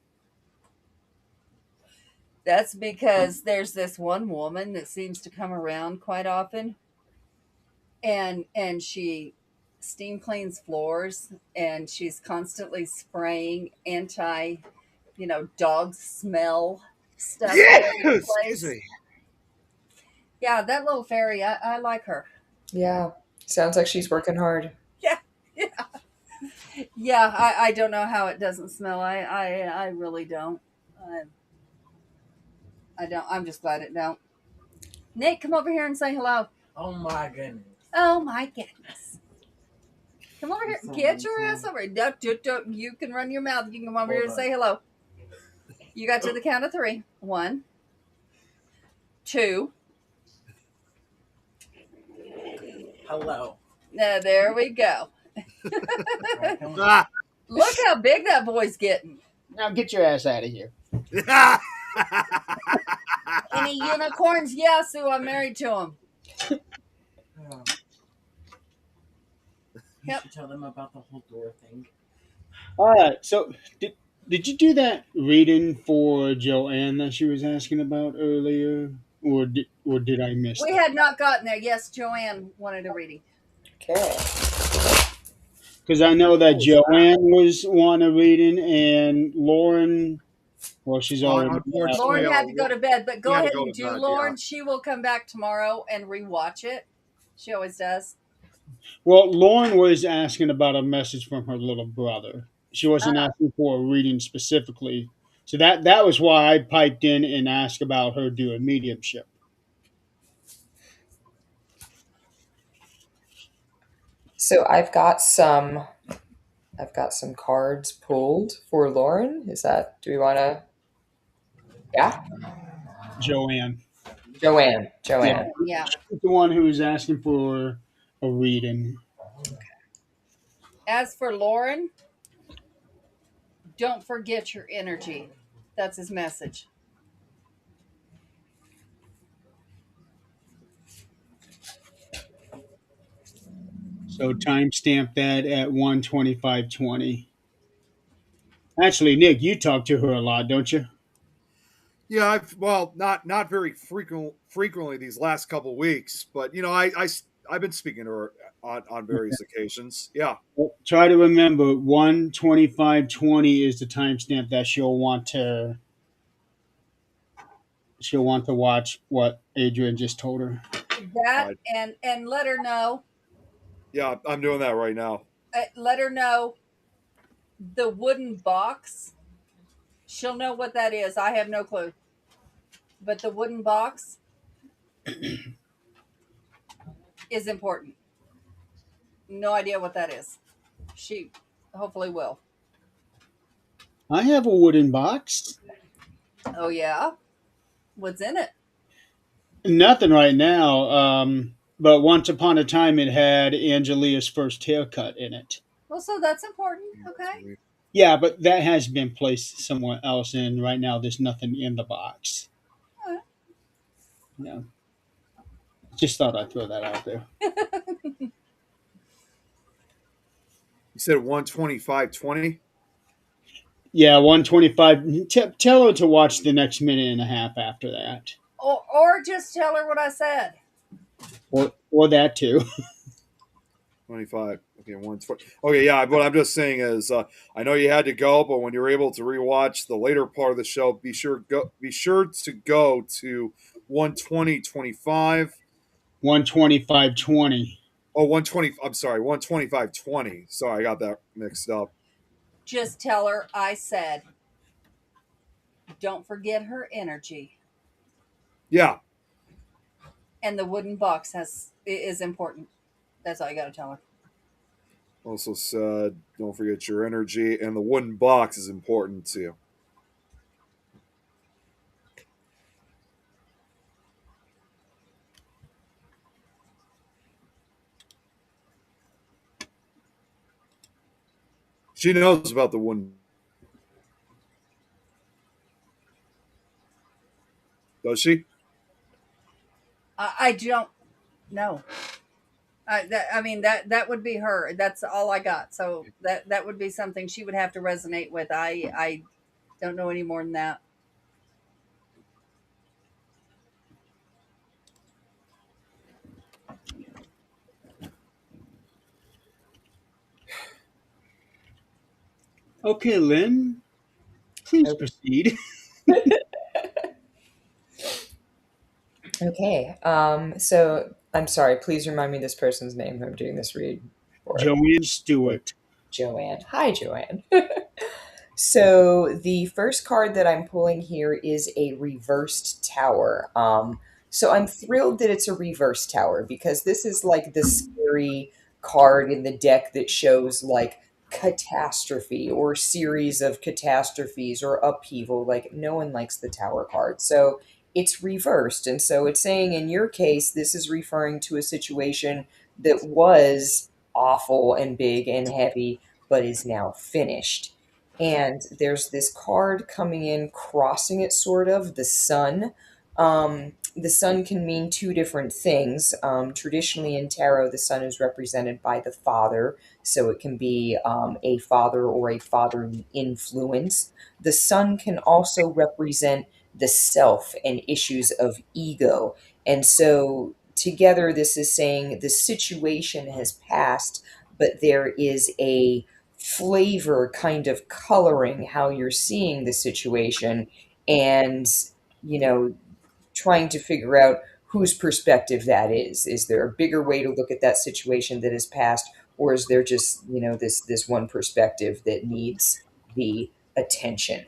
S4: That's because there's this one woman that seems to come around quite often, and she steam cleans floors, and she's constantly spraying anti, dog smell stuff all
S3: yeah.
S4: over the
S3: Excuse
S4: place.
S3: me.
S4: Yeah, that little fairy, I like her.
S2: Yeah. Sounds like she's working hard.
S4: Yeah, yeah, yeah. I don't know how it doesn't smell. I really don't. I don't. I'm just glad it don't. Nick, come over here and say hello.
S5: Oh my goodness.
S4: Oh my goodness. Come over here.
S5: So
S4: Get your
S5: amazing.
S4: ass over here. Don't. You can run your mouth. You can come over here
S5: Hold
S4: and
S5: on.
S4: say hello. You got to the count of 3. 1, 2.
S5: Hello.
S4: There we go.
S5: Alright, come on.
S3: Ah.
S4: Look how big that boy's getting.
S1: Now get your ass out of here.
S3: Yeah.
S4: Any unicorns? Yeah, Sue, I'm married to him.
S5: You
S4: Yep.
S5: should tell them about the whole door thing.
S1: All right. So did you do that reading for Joanne that she was asking about earlier, or did I miss
S4: We
S1: that?
S4: had not gotten there. Yes, Joanne wanted a reading.
S2: Okay.
S1: Because I know that
S5: Who's that?
S1: Joanne was wanting a reading, and Lauren, well, she's
S3: Well,
S1: already out.
S4: Lauren
S3: unfortunately,
S4: had to go to bed, but
S3: he
S4: go
S3: had to
S4: ahead
S3: go
S4: and
S3: to
S4: do
S3: bed,
S4: Lauren.
S3: yeah.
S4: She will come back tomorrow and rewatch it. She always does.
S1: Well, Lauren was asking about a message from her little brother. She wasn't asking for a reading specifically. So that was why I piped in and asked about her doing mediumship.
S2: So I've got some cards pulled for Lauren. Do we want to? Yeah.
S1: Joanne.
S2: Joanne.
S1: Yeah,
S2: Joanne.
S4: Yeah.
S1: she's the one who was asking for a reading.
S4: As for Lauren, don't forget your energy. That's his message.
S1: So timestamp that at 1:25:20. Actually, Nick, you talk to her a lot, don't you?
S3: Yeah, well, not very frequently these last couple weeks, but I've been speaking to her on various occasions. Yeah,
S1: Well, try to remember 1:25:20 is the timestamp that she'll want to watch what Adrian just told her.
S4: That
S3: I,
S4: and let her know.
S3: yeah, I'm doing that right now.
S4: Let her know the wooden box. She'll know what that is. I have no clue. But the wooden box is important. No idea what that is. She hopefully will.
S1: I have a wooden box.
S4: Oh yeah. What's in it?
S1: Nothing right now. But once upon a time, it had Angelia's first haircut in it.
S4: Well, so that's important.
S3: Yeah, that's
S4: Okay.
S3: right.
S1: Yeah, but that has been placed somewhere else, and right now there's nothing in the box.
S4: All
S1: Yeah, just thought I'd throw that out there.
S3: You said 125.20.
S1: Yeah, 125. Tell her to watch the next minute and a half after that,
S4: or just tell her what I said.
S1: or that too.
S3: 25. Okay, 120. Okay, yeah. What I'm just saying is, I know you had to go, but when you're able to rewatch the later part of the show, be sure to go to 120.25.
S1: 125.20.
S3: Oh, 120. I'm sorry, 125.20. Sorry, I got that mixed up.
S4: Just tell her I said, don't forget her energy.
S3: Yeah.
S4: And the wooden box is important. That's all you got to tell her.
S3: Also said, don't forget your energy, and the wooden box is important too. She knows about the wooden. Does she?
S4: I don't know. I mean that would be her. That's all I got. So that would be something she would have to resonate with. I don't know any more than that.
S1: Okay, Lynn, please proceed.
S2: Okay. So I'm sorry. Please remind me this person's name who I'm doing this read for.
S1: Joanne Stewart.
S2: Joanne. Hi, Joanne. So the first card that I'm pulling here is a reversed tower. So I'm thrilled that it's a reversed tower because this is like the scary card in the deck that shows like catastrophe or series of catastrophes or upheaval. Like no one likes the tower card. So it's reversed. And so it's saying in your case, this is referring to a situation that was awful and big and heavy, but is now finished. And there's this card coming in, crossing it, sort of, the sun. The sun can mean two different things. Traditionally in tarot, the sun is represented by the father, so it can be a father or a fatherly influence. The sun can also represent the self and issues of ego. And so together, this is saying the situation has passed, but there is a flavor kind of coloring how you're seeing the situation, and you know trying to figure out whose perspective that is there a bigger way to look at that situation that has passed, or is there just this one perspective that needs the attention?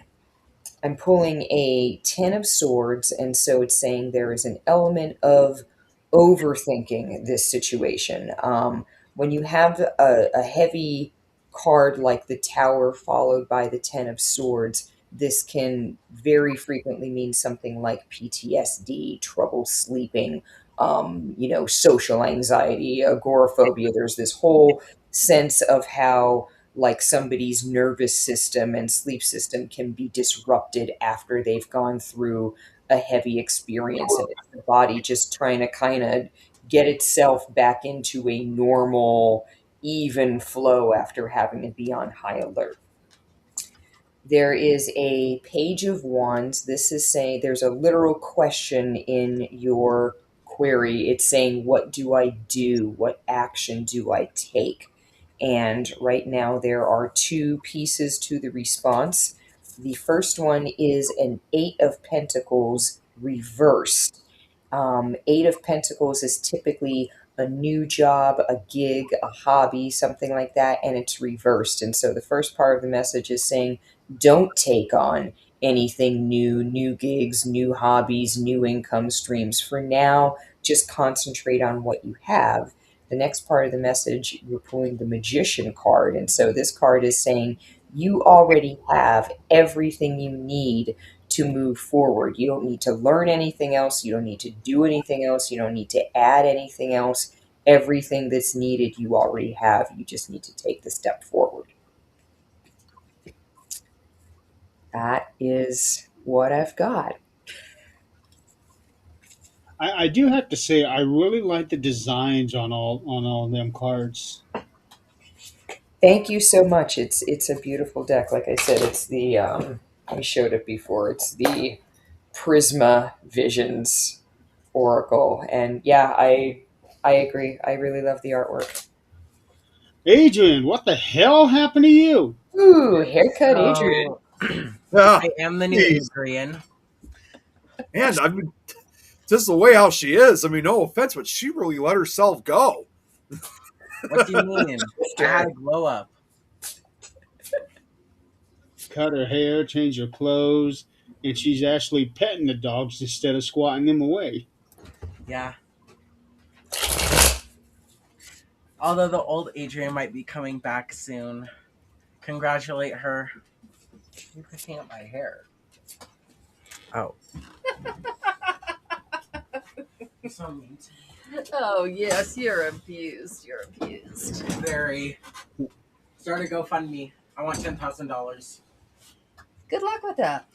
S2: I'm pulling a 10 of swords, and so it's saying there is an element of overthinking this situation. When you have a heavy card like the tower followed by the 10 of swords, this can very frequently mean something like PTSD, trouble sleeping, social anxiety, agoraphobia. There's this whole sense of how like somebody's nervous system and sleep system can be disrupted after they've gone through a heavy experience, and it's the body just trying to kind of get itself back into a normal even flow after having to be on high alert. There is a page of wands. This is saying there's a literal question in your query. It's saying, what do I do? What action do I take? And right now there are two pieces to the response. The first one is an Eight of Pentacles reversed. Eight of Pentacles is typically a new job, a gig, a hobby, something like that, and it's reversed. And so the first part of the message is saying, don't take on anything new, new gigs, new hobbies, new income streams. For now, just concentrate on what you have. The next part of the message, you're pulling the Magician card. And so this card is saying you already have everything you need to move forward. You don't need to learn anything else. You don't need to do anything else. You don't need to add anything else. Everything that's needed, you already have. You just need to take the step forward. That is what I've got.
S1: I do have to say I really like the designs on all them cards.
S2: Thank you so much. It's a beautiful deck. Like I said, it's the we showed it before. It's the Prisma Visions Oracle, and yeah, I agree. I really love the artwork.
S1: Adrian, what the hell happened to you?
S2: Ooh, haircut, Adrian.
S5: So
S3: Yeah,
S5: I am the new
S3: jeez.
S5: Adrian.
S3: And I mean, just the way how she is. I mean, no offense, but she really let herself go.
S5: What do you mean? I had a glow up.
S1: Cut her hair, change her clothes, and she's actually petting the dogs instead of squatting them away.
S5: Yeah. Although the old Adrian might be coming back soon. Congratulate her. You're picking up my hair. Oh. You're so mean to me.
S4: Oh, yes, you're abused. You're abused.
S5: Very. Start a GoFundMe. I want $10,000.
S4: Good luck with that.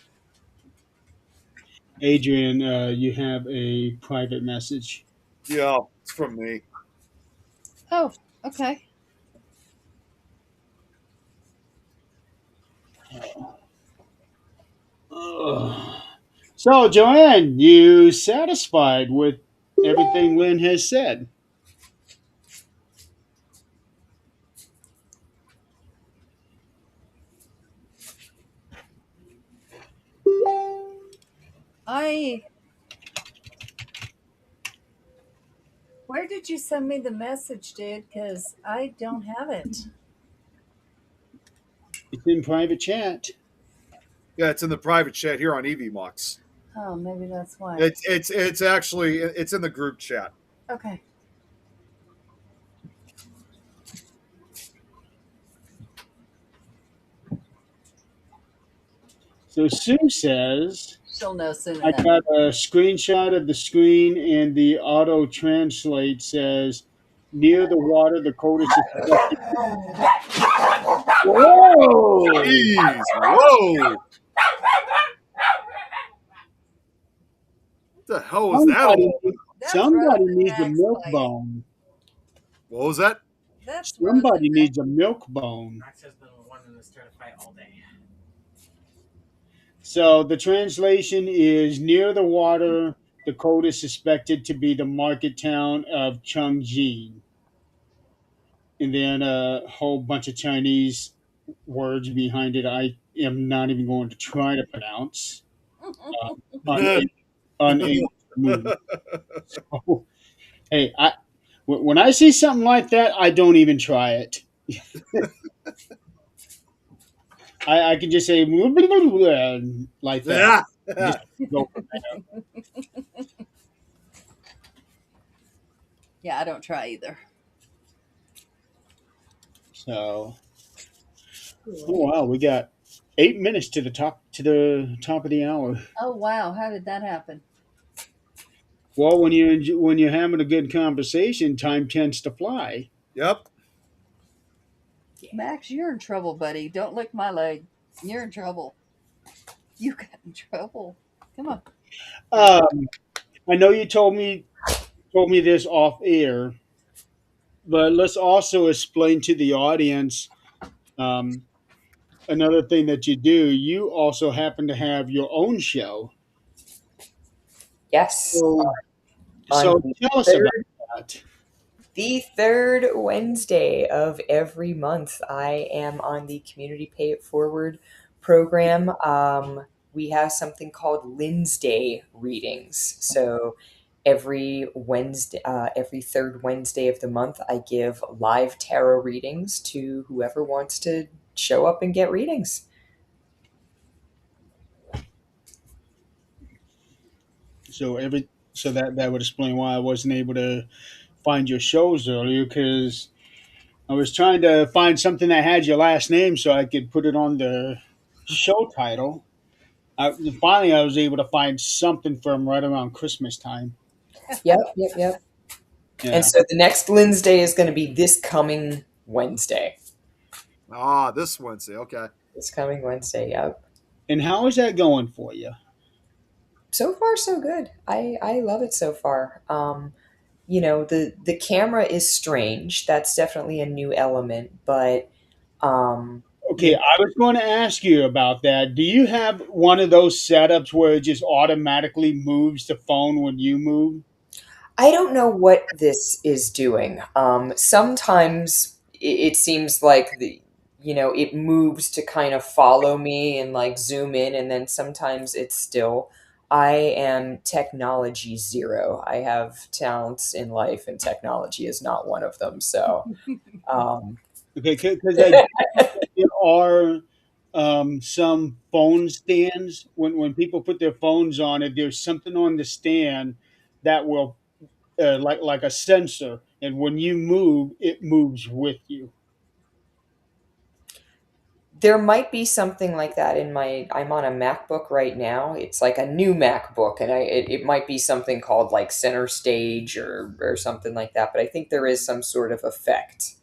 S1: Adrian, you have a private message.
S3: Yeah, it's from me.
S4: Oh, okay.
S1: Ugh. So, Joanne, you satisfied with everything Lynn has said?
S4: I. Where did you send me the message, dude? Because I don't have it.
S1: It's in private chat.
S3: Yeah, it's in the private chat here on EVMux.
S4: Oh, maybe that's why.
S3: It's actually it's in the group chat.
S4: Okay.
S1: So Sue says,
S4: She'll know soon
S1: I
S4: enough.
S1: got a screenshot of the screen, and the auto translate says, near the water, the code is suspected. Whoa!
S3: Jeez, whoa! What the hell was that
S1: Somebody,
S3: all?
S4: That's
S1: somebody
S4: Rosa
S1: needs a
S4: Jack's
S1: milk
S4: playing.
S1: bone.
S3: What was that?
S4: That's Rosa
S1: Somebody
S4: Jack.
S1: needs a milk bone.
S5: Max has been wanting to start a fight all day.
S1: So the translation is near the water, the code is suspected to be the market town of Chongqing. And then a whole bunch of Chinese words behind it I am not even going to try to pronounce. Un- Unable to move. So, hey, when I see something like that, I don't even try it. I can just say like that. Just go from there.
S4: Yeah, I don't try either.
S1: So, oh wow, we got 8 minutes to the top of the hour.
S4: Oh, wow. How did that happen?
S1: Well, when you're having a good conversation, time tends to fly.
S3: Yep.
S4: Max, you're in trouble, buddy. Don't lick my leg. You're in trouble. You got in trouble. Come on.
S1: Um, I know you told me this off air, but let's also explain to the audience um, another thing that you do. You also happen to have your own show.
S2: Yes.
S1: So,
S2: On
S1: so
S2: the
S1: tell us
S2: third,
S1: about that.
S2: the third Wednesday of every month, I am on the Community Pay It Forward program. We have something called Lynn's Day readings. So every Wednesday, every third Wednesday of the month, I give live tarot readings to whoever wants to show up and get readings.
S1: So that would explain why I wasn't able to find your shows earlier because I was trying to find something that had your last name so I could put it on the show title. I, finally, I was able to find something for him right around Christmas time.
S2: Yep, yep, yep. And
S1: Yeah.
S2: so the next Lynn's Day is going to be this coming Wednesday.
S3: Ah, this Wednesday. Okay.
S2: This coming Wednesday, yep.
S1: And how is that going for you?
S2: So far, so good. I love it so far. The camera is strange. That's definitely a new element, but um, you
S1: Okay, I was going to ask you about that. Do you have one of those setups where it just automatically moves the phone when you move?
S2: I don't know what this is doing. Sometimes it seems like it moves to kind of follow me and like zoom in, and then sometimes it's still. I am technology zero. I have talents in life, and technology is not one of them. So, um,
S1: Okay, because I there are some phone stands when people put their phones on it. There's something on the stand that will like a sensor, and when you move, it moves with you.
S2: there might be something like that in my. I'm on a MacBook right now. It's like a new MacBook, and it might be something called like Center Stage or something like that. But I think there is some sort of effect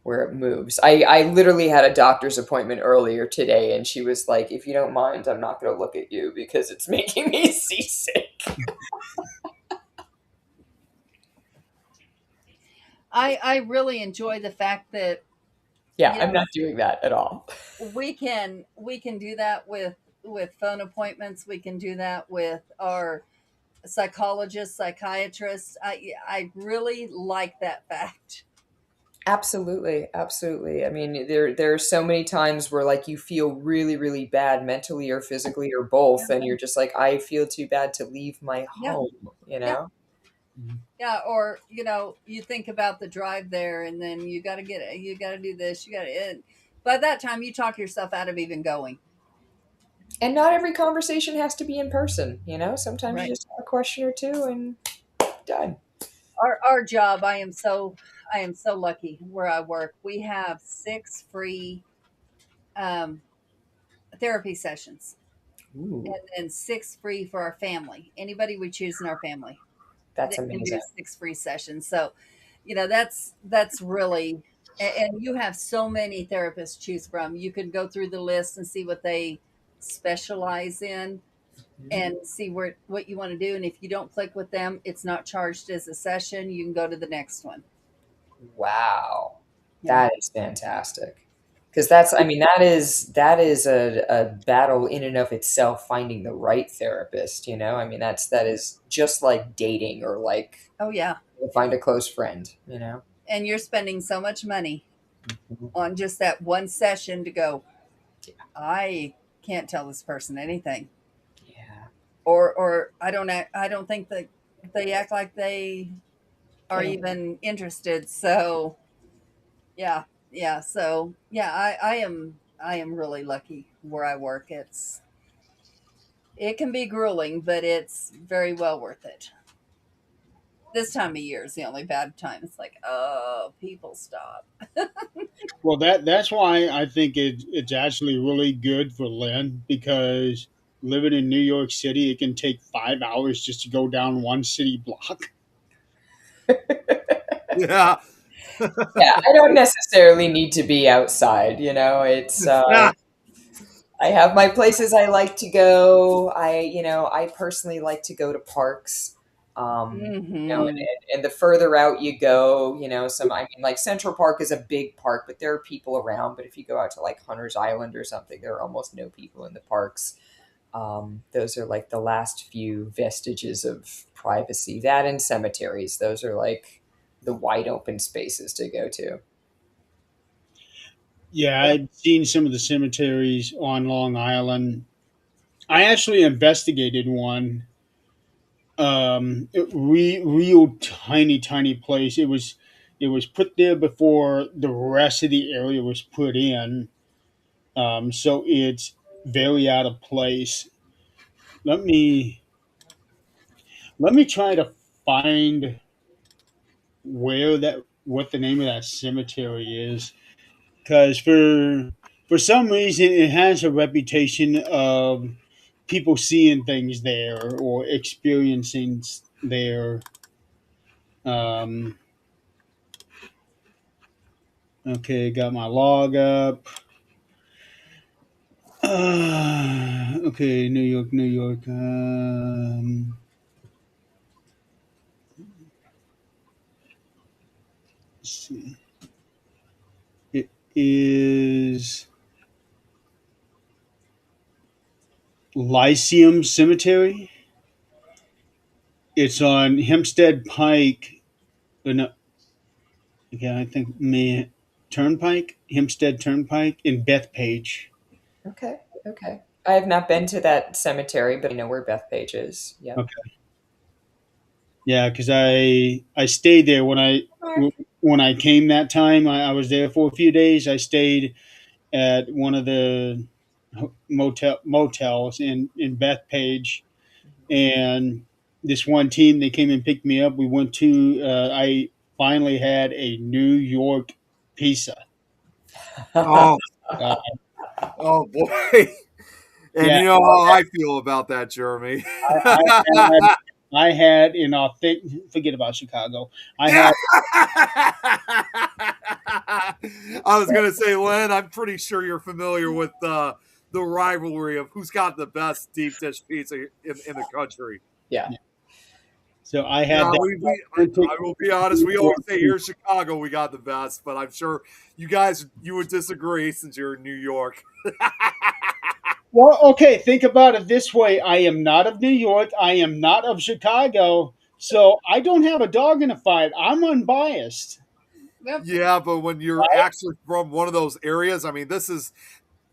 S2: where it moves. I literally had a doctor's appointment earlier today, and she was like, "If you don't mind, I'm not going to look at you because it's making me seasick."
S4: I really enjoy the fact that
S2: Yeah,
S4: you
S2: I'm
S4: know
S2: not doing that at all.
S4: we can do that with phone appointments. We can do that with our psychologists, psychiatrists. I really like that fact.
S2: Absolutely, absolutely. I mean, there are so many times where like you feel really, really bad mentally or physically or
S4: Yeah,
S2: both, and you're just like, I feel too bad to leave my
S4: yeah,
S2: home, you
S4: yeah,
S2: know?
S4: yeah. Or you think about the drive there, and then you got to do this. You got to. By that time, you talk yourself out of even going.
S2: And not every conversation has to be in person, you know? Sometimes you
S4: Right.
S2: just have a question or two and done.
S4: Our job. I am so lucky where I work. We have 6 free um, therapy sessions,
S2: Ooh,
S4: and then 6 free for our family. Anybody we choose in our family
S2: that's
S4: that can
S2: amazing.
S4: do 6 free sessions. So, that's really, and you have so many therapists to choose from. You can go through the list and see what they specialize in and see what you want to do. And if you don't click with them, it's not charged as a session. You can go to the next one.
S2: Wow.
S4: Yeah.
S2: That is fantastic. Because that's, I mean, that is a battle in and of itself, finding the right therapist, you know? I mean, that is just like dating or like
S4: Oh yeah.
S2: find a close friend, you know?
S4: And you're spending so much money on just that one session to go, I can't tell this person anything.
S2: Yeah.
S4: Or I don't think that they act like they are
S2: Yeah.
S4: even interested. So yeah, yeah. So yeah, I am really lucky where I work. It can be grueling, but it's very well worth it. This time of year is the only bad time. It's like, oh, people stop.
S1: Well, that's why I think it's actually really good for Lynn because living in New York City, it can take 5 hours just to go down one city block.
S3: Yeah.
S2: Yeah, I don't necessarily need to be outside, you know?
S3: Yeah.
S2: I have my places I like to go. I personally like to go to parks. And,
S4: Hmm.
S2: and the further out you go, I mean, like Central Park is a big park, but there are people around. But if you go out to like Hunter's Island or something, there are almost no people in the parks. Those are like the last few vestiges of privacy. That and cemeteries, those are like the wide open spaces to go to.
S1: Yeah, I've seen some of the cemeteries on Long Island. I actually investigated one, real tiny, tiny place. It was put there before the rest of the area was put in, so it's very out of place. Let me let me try to find what the name of that cemetery is, because for some reason it has a reputation of people seeing things there or experiencing there. Um, okay, got my log up. Okay, New York, New York. Let's see. It is Lyceum Cemetery. It's on Hempstead Pike. No, yeah, I think Turnpike, Hempstead Turnpike in Bethpage.
S2: Okay. Okay. I have not been to that cemetery, but I know where Bethpage is. Yep.
S1: Okay. Yeah, because I stayed there when I came that time. I was there for a few days. I stayed at one of the motels in Bethpage, and this one team they came and picked me up. We went to. I finally had a New York pizza.
S3: Oh,
S1: Uh,
S3: oh boy. And
S1: yeah,
S3: you know how I feel about that, Jeremy.
S1: I, had I had an authentic. Forget about Chicago. I
S3: Yeah.
S1: had
S3: I was gonna say, Lynn, I'm pretty sure you're familiar with the rivalry of who's got the best deep dish pizza in the country.
S2: Yeah.
S1: so I
S3: Yeah,
S1: had that authentic
S3: I will be honest.
S1: New
S3: We
S1: York
S3: always say here in
S1: pizza.
S3: Chicago we got the best, but I'm sure you would disagree since you're in New York.
S1: Well, okay, think about it this way. I am not of New York. I am not of Chicago. So I don't have a dog in the fight. I'm unbiased.
S4: Yep.
S3: Yeah, but when you're actually from one of those areas, I mean, this is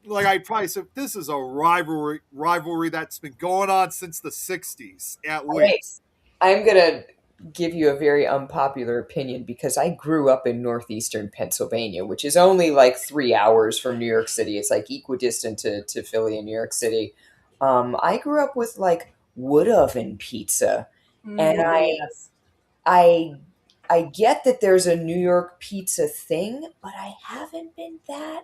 S3: like I probably said, this is a rivalry that's been going on since the '60s at
S2: Hey,
S3: least.
S2: I'm gonna give you a very unpopular opinion because I grew up in northeastern Pennsylvania, which is only like 3 hours from New York City. It's like equidistant to Philly and New York City. I grew up with like wood oven pizza, and
S4: Yes.
S2: I I get that there's a New York pizza thing, but I haven't been that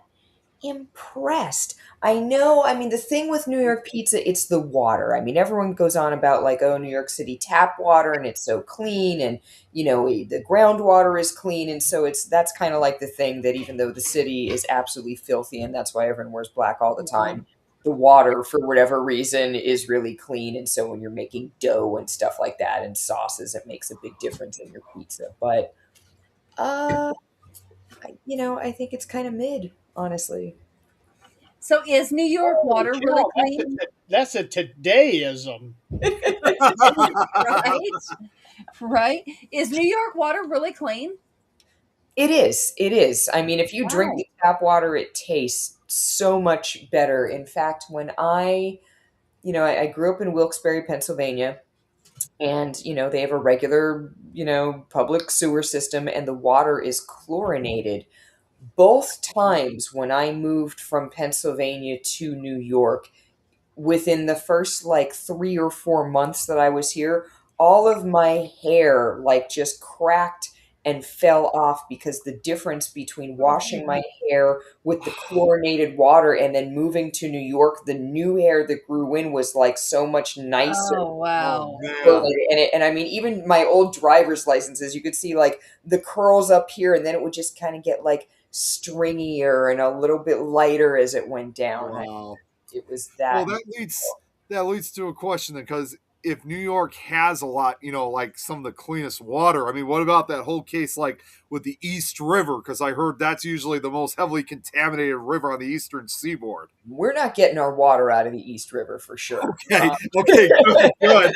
S2: impressed. I know, I mean, the thing with New York pizza, it's the water. I mean, everyone goes on about like, oh, New York City tap water and it's so clean and, the groundwater is clean. And so that's kind of like the thing that even though the city is absolutely filthy and that's why everyone wears black all the
S4: Mhm.
S2: time, the water, for whatever reason, is really clean. And so when you're making dough and stuff like that and sauces, it makes a big difference in your pizza. But, uh, I think it's kind of mid, honestly.
S4: So is New York
S1: Holy
S4: water really
S1: cow,
S4: clean?
S1: that's a todayism.
S4: Right? Right? Is New York water really clean?
S2: It is. It is. I mean, if you drink
S4: Wow.
S2: the tap water, it tastes so much better. In fact, when I grew up in Wilkes-Barre, Pennsylvania, and, they have a regular, public sewer system, and the water is chlorinated. Both times when I moved from Pennsylvania to New York, within the first like 3 or 4 months that I was here, all of my hair like just cracked and fell off because the difference between washing my hair with the chlorinated water and then moving to New York, the new hair that grew in was like so much nicer.
S4: Oh,
S3: Oh
S4: wow.
S3: man.
S2: Chlorinated. And I mean, even my old driver's licenses, you could see like the curls up here, and then it would just kind of get like stringier and a little bit lighter as it went down.
S3: Wow.
S2: It was
S3: Well,
S2: that.
S3: that leads to a question then, because if New York has a lot, like some of the cleanest water, I mean, what about that whole case like with the East River? Because I heard that's usually the most heavily contaminated river on the eastern seaboard.
S2: We're not getting our water out of the East River for sure.
S3: Okay, okay, good, good.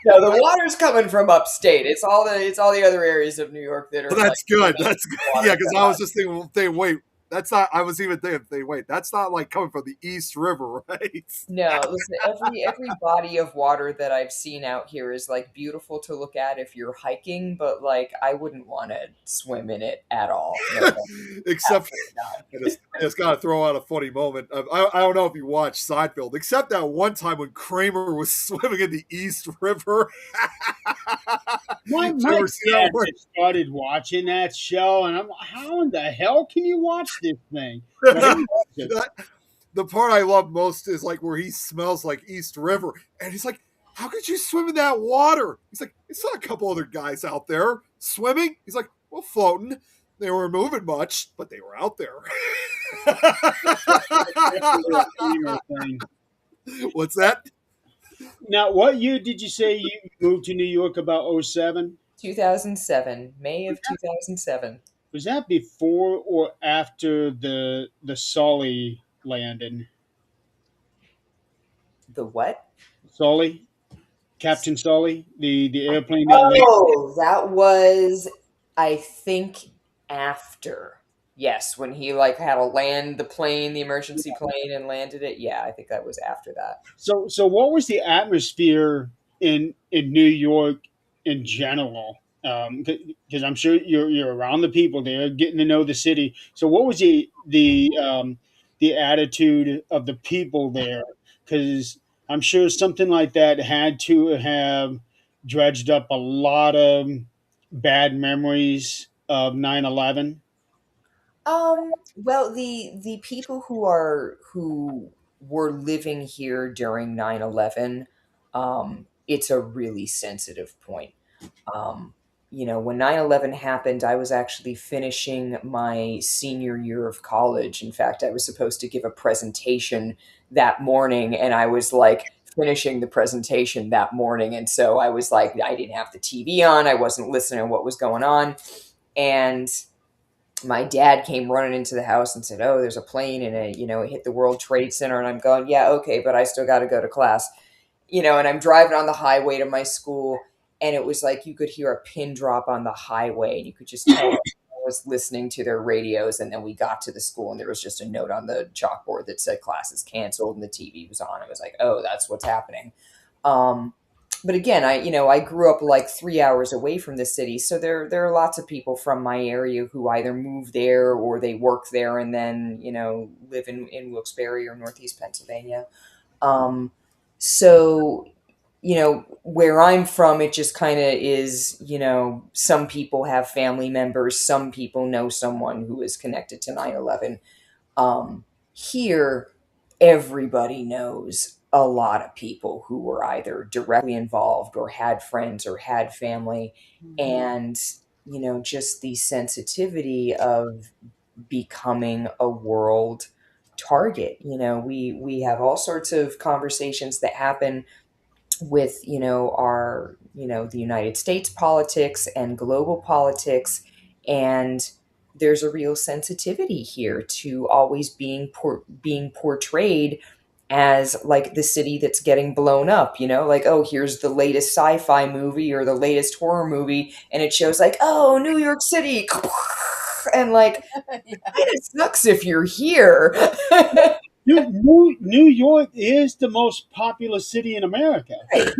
S2: No, the water's coming from upstate. It's all the other areas of New York that are
S3: Well,
S2: like
S3: that's good. That's good.
S2: water
S3: Yeah, because
S2: from
S3: I was
S2: us.
S3: just thinking, wait, that's not. I was even thinking, wait, that's not like coming from the East River, right?
S2: No, listen, every body of water that I've seen out here is like beautiful to look at if you're hiking, but like I wouldn't want to swim in it at all. No,
S3: Except,
S2: absolutely not.
S3: I just got to throw out a funny moment. I don't know if you watched Seinfeld, except that one time when Kramer was swimming in the East River.
S1: My
S3: Did you
S1: my
S3: ever see that
S1: dad
S3: one?
S1: just started watching that show, and I'm like, how in the hell can you watch this thing? But he loves it.
S3: the part I love most is like where he smells like East River, and he's like, "How could you swim in that water?" He's like, "It's not a couple other guys out there swimming." He's like, "Well, floating. They weren't moving much, but they were out there."
S1: Definitely a female thing.
S3: What's that?
S1: Now, what year did you say you moved to New York? About '07?
S2: 2007, May of 2007.
S1: Was that before or after the Sully landing?
S2: The what?
S1: Sully, Captain Sully, the airplane that landed.
S2: Oh, that was, I think, after. Yes, when he like had to land the plane, the emergency plane, and landed it. Yeah, I think that was after that.
S1: So what was the atmosphere in New York in general? Because I'm sure you're around the people there, getting to know the city. So what was the attitude of the people there? Because I'm sure something like that had to have dredged up a lot of bad memories of 9/11.
S2: Well, the people who were living here during 9/11, it's a really sensitive point. Um, when 9/11 happened, I was actually finishing my senior year of college. In fact, I was supposed to give a presentation that morning, and I was like finishing the presentation that morning. And so I was like, I didn't have the TV on, I wasn't listening to what was going on. And my dad came running into the house and said, "Oh, there's a plane and it hit the World Trade Center." And I'm going, "Yeah, okay, but I still got to go to class." And I'm driving on the highway to my school, and it was like you could hear a pin drop on the highway, and you could just tell everyone was listening to their radios. And then we got to the school, and there was just a note on the chalkboard that said classes canceled, and the TV was on. I was like, "Oh, that's what's happening." Um, but again, I grew up like 3 hours away from the city, so there are lots of people from my area who either move there or they work there, and then live in Wilkes-Barre or Northeast Pennsylvania. Um, so, where I'm from, it just kind of is, some people have family members, some people know someone who is connected to 9/11. Here, everybody knows a lot of people who were either directly involved or had friends or had family.
S4: Mhm.
S2: And, just the sensitivity of becoming a world target. We have all sorts of conversations that happen with our the United States politics and global politics, and there's a real sensitivity here to always being portrayed as like the city that's getting blown up, like, oh, here's the latest sci-fi movie or the latest horror movie, and it shows like, oh, New York City, and like,
S4: Yeah.
S2: it sucks if you're here.
S1: New York is the most populous city in America.
S2: Right.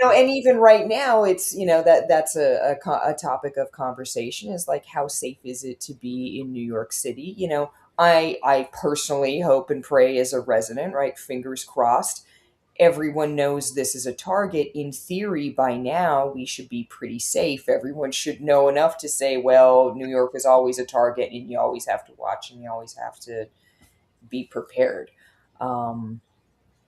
S2: And even right now, it's that's a topic of conversation, is like, how safe is it to be in New York City? I personally hope and pray as a resident, right? Fingers crossed. Everyone knows this is a target. In theory, by now we should be pretty safe. Everyone should know enough to say, well, New York is always a target, and you always have to watch, and you always have to be prepared. Um,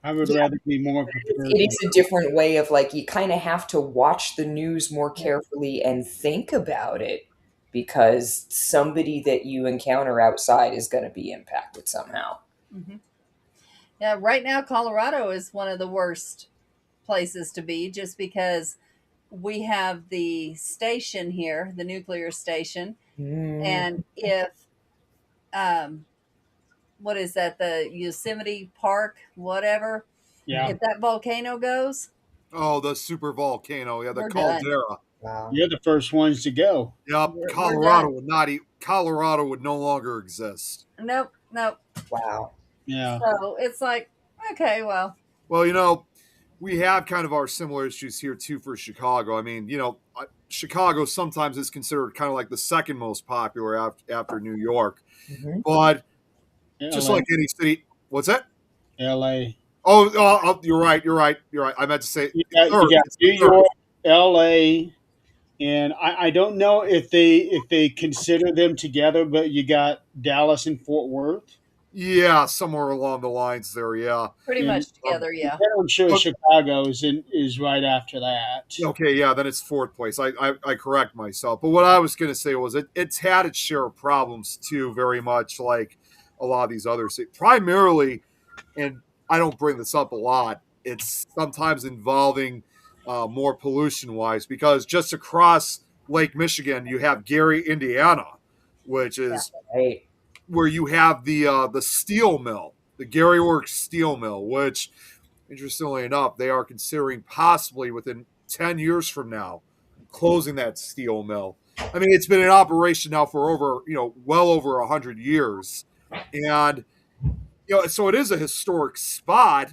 S1: I would rather be more prepared
S2: it
S1: than
S2: is a different way of like, you kind of have to watch the news more carefully and think about it, because somebody that you encounter outside is going to be impacted somehow.
S4: Mhm. Yeah, right now Colorado is one of the worst places to be just because we have the station here, the nuclear station,
S2: Mm,
S4: and if um what is that, the Yosemite Park, whatever,
S1: yeah.
S4: if that volcano goes,
S3: Oh, the super volcano. Yeah, the
S4: we're done.
S3: caldera.
S2: wow.
S1: You're the first ones to go.
S3: Yep,
S4: We're
S3: Colorado
S4: done.
S3: would not. Colorado would no longer exist.
S4: Nope, nope.
S2: Wow.
S1: Yeah.
S4: So it's like, okay, well,
S3: Well, we have kind of our similar issues here too for Chicago. I mean, Chicago sometimes is considered kind of like the second most popular after New York,
S2: Hmm.
S3: but just
S1: LA.
S3: like any city, what's that?
S1: LA.
S3: Oh, you're right. You're right. You're right. I meant to say
S1: You
S3: third.
S1: got
S3: It's
S1: New
S3: the third.
S1: York, LA, and I don't know if they consider them together, but you got Dallas and Fort Worth.
S3: Yeah, somewhere along the lines there. Yeah.
S4: Pretty
S1: And
S4: much together, yeah.
S1: I'm sure
S3: Oh,
S1: Chicago is right after that.
S3: okay, yeah, then it's fourth place. I correct myself. But what I was going to say was it's had its share of problems too, very much like a lot of these other cities. Primarily, and I don't bring this up a lot, it's sometimes involving more pollution wise, because just across Lake Michigan, you have Gary, Indiana, which
S4: Yeah.
S3: is
S2: Right.
S3: where you have the steel mill, the Gary Works steel mill, which interestingly enough, they are considering possibly within 10 years from now closing that steel mill. I mean, it's been in operation now for over, well over 100 years. And, so it is a historic spot.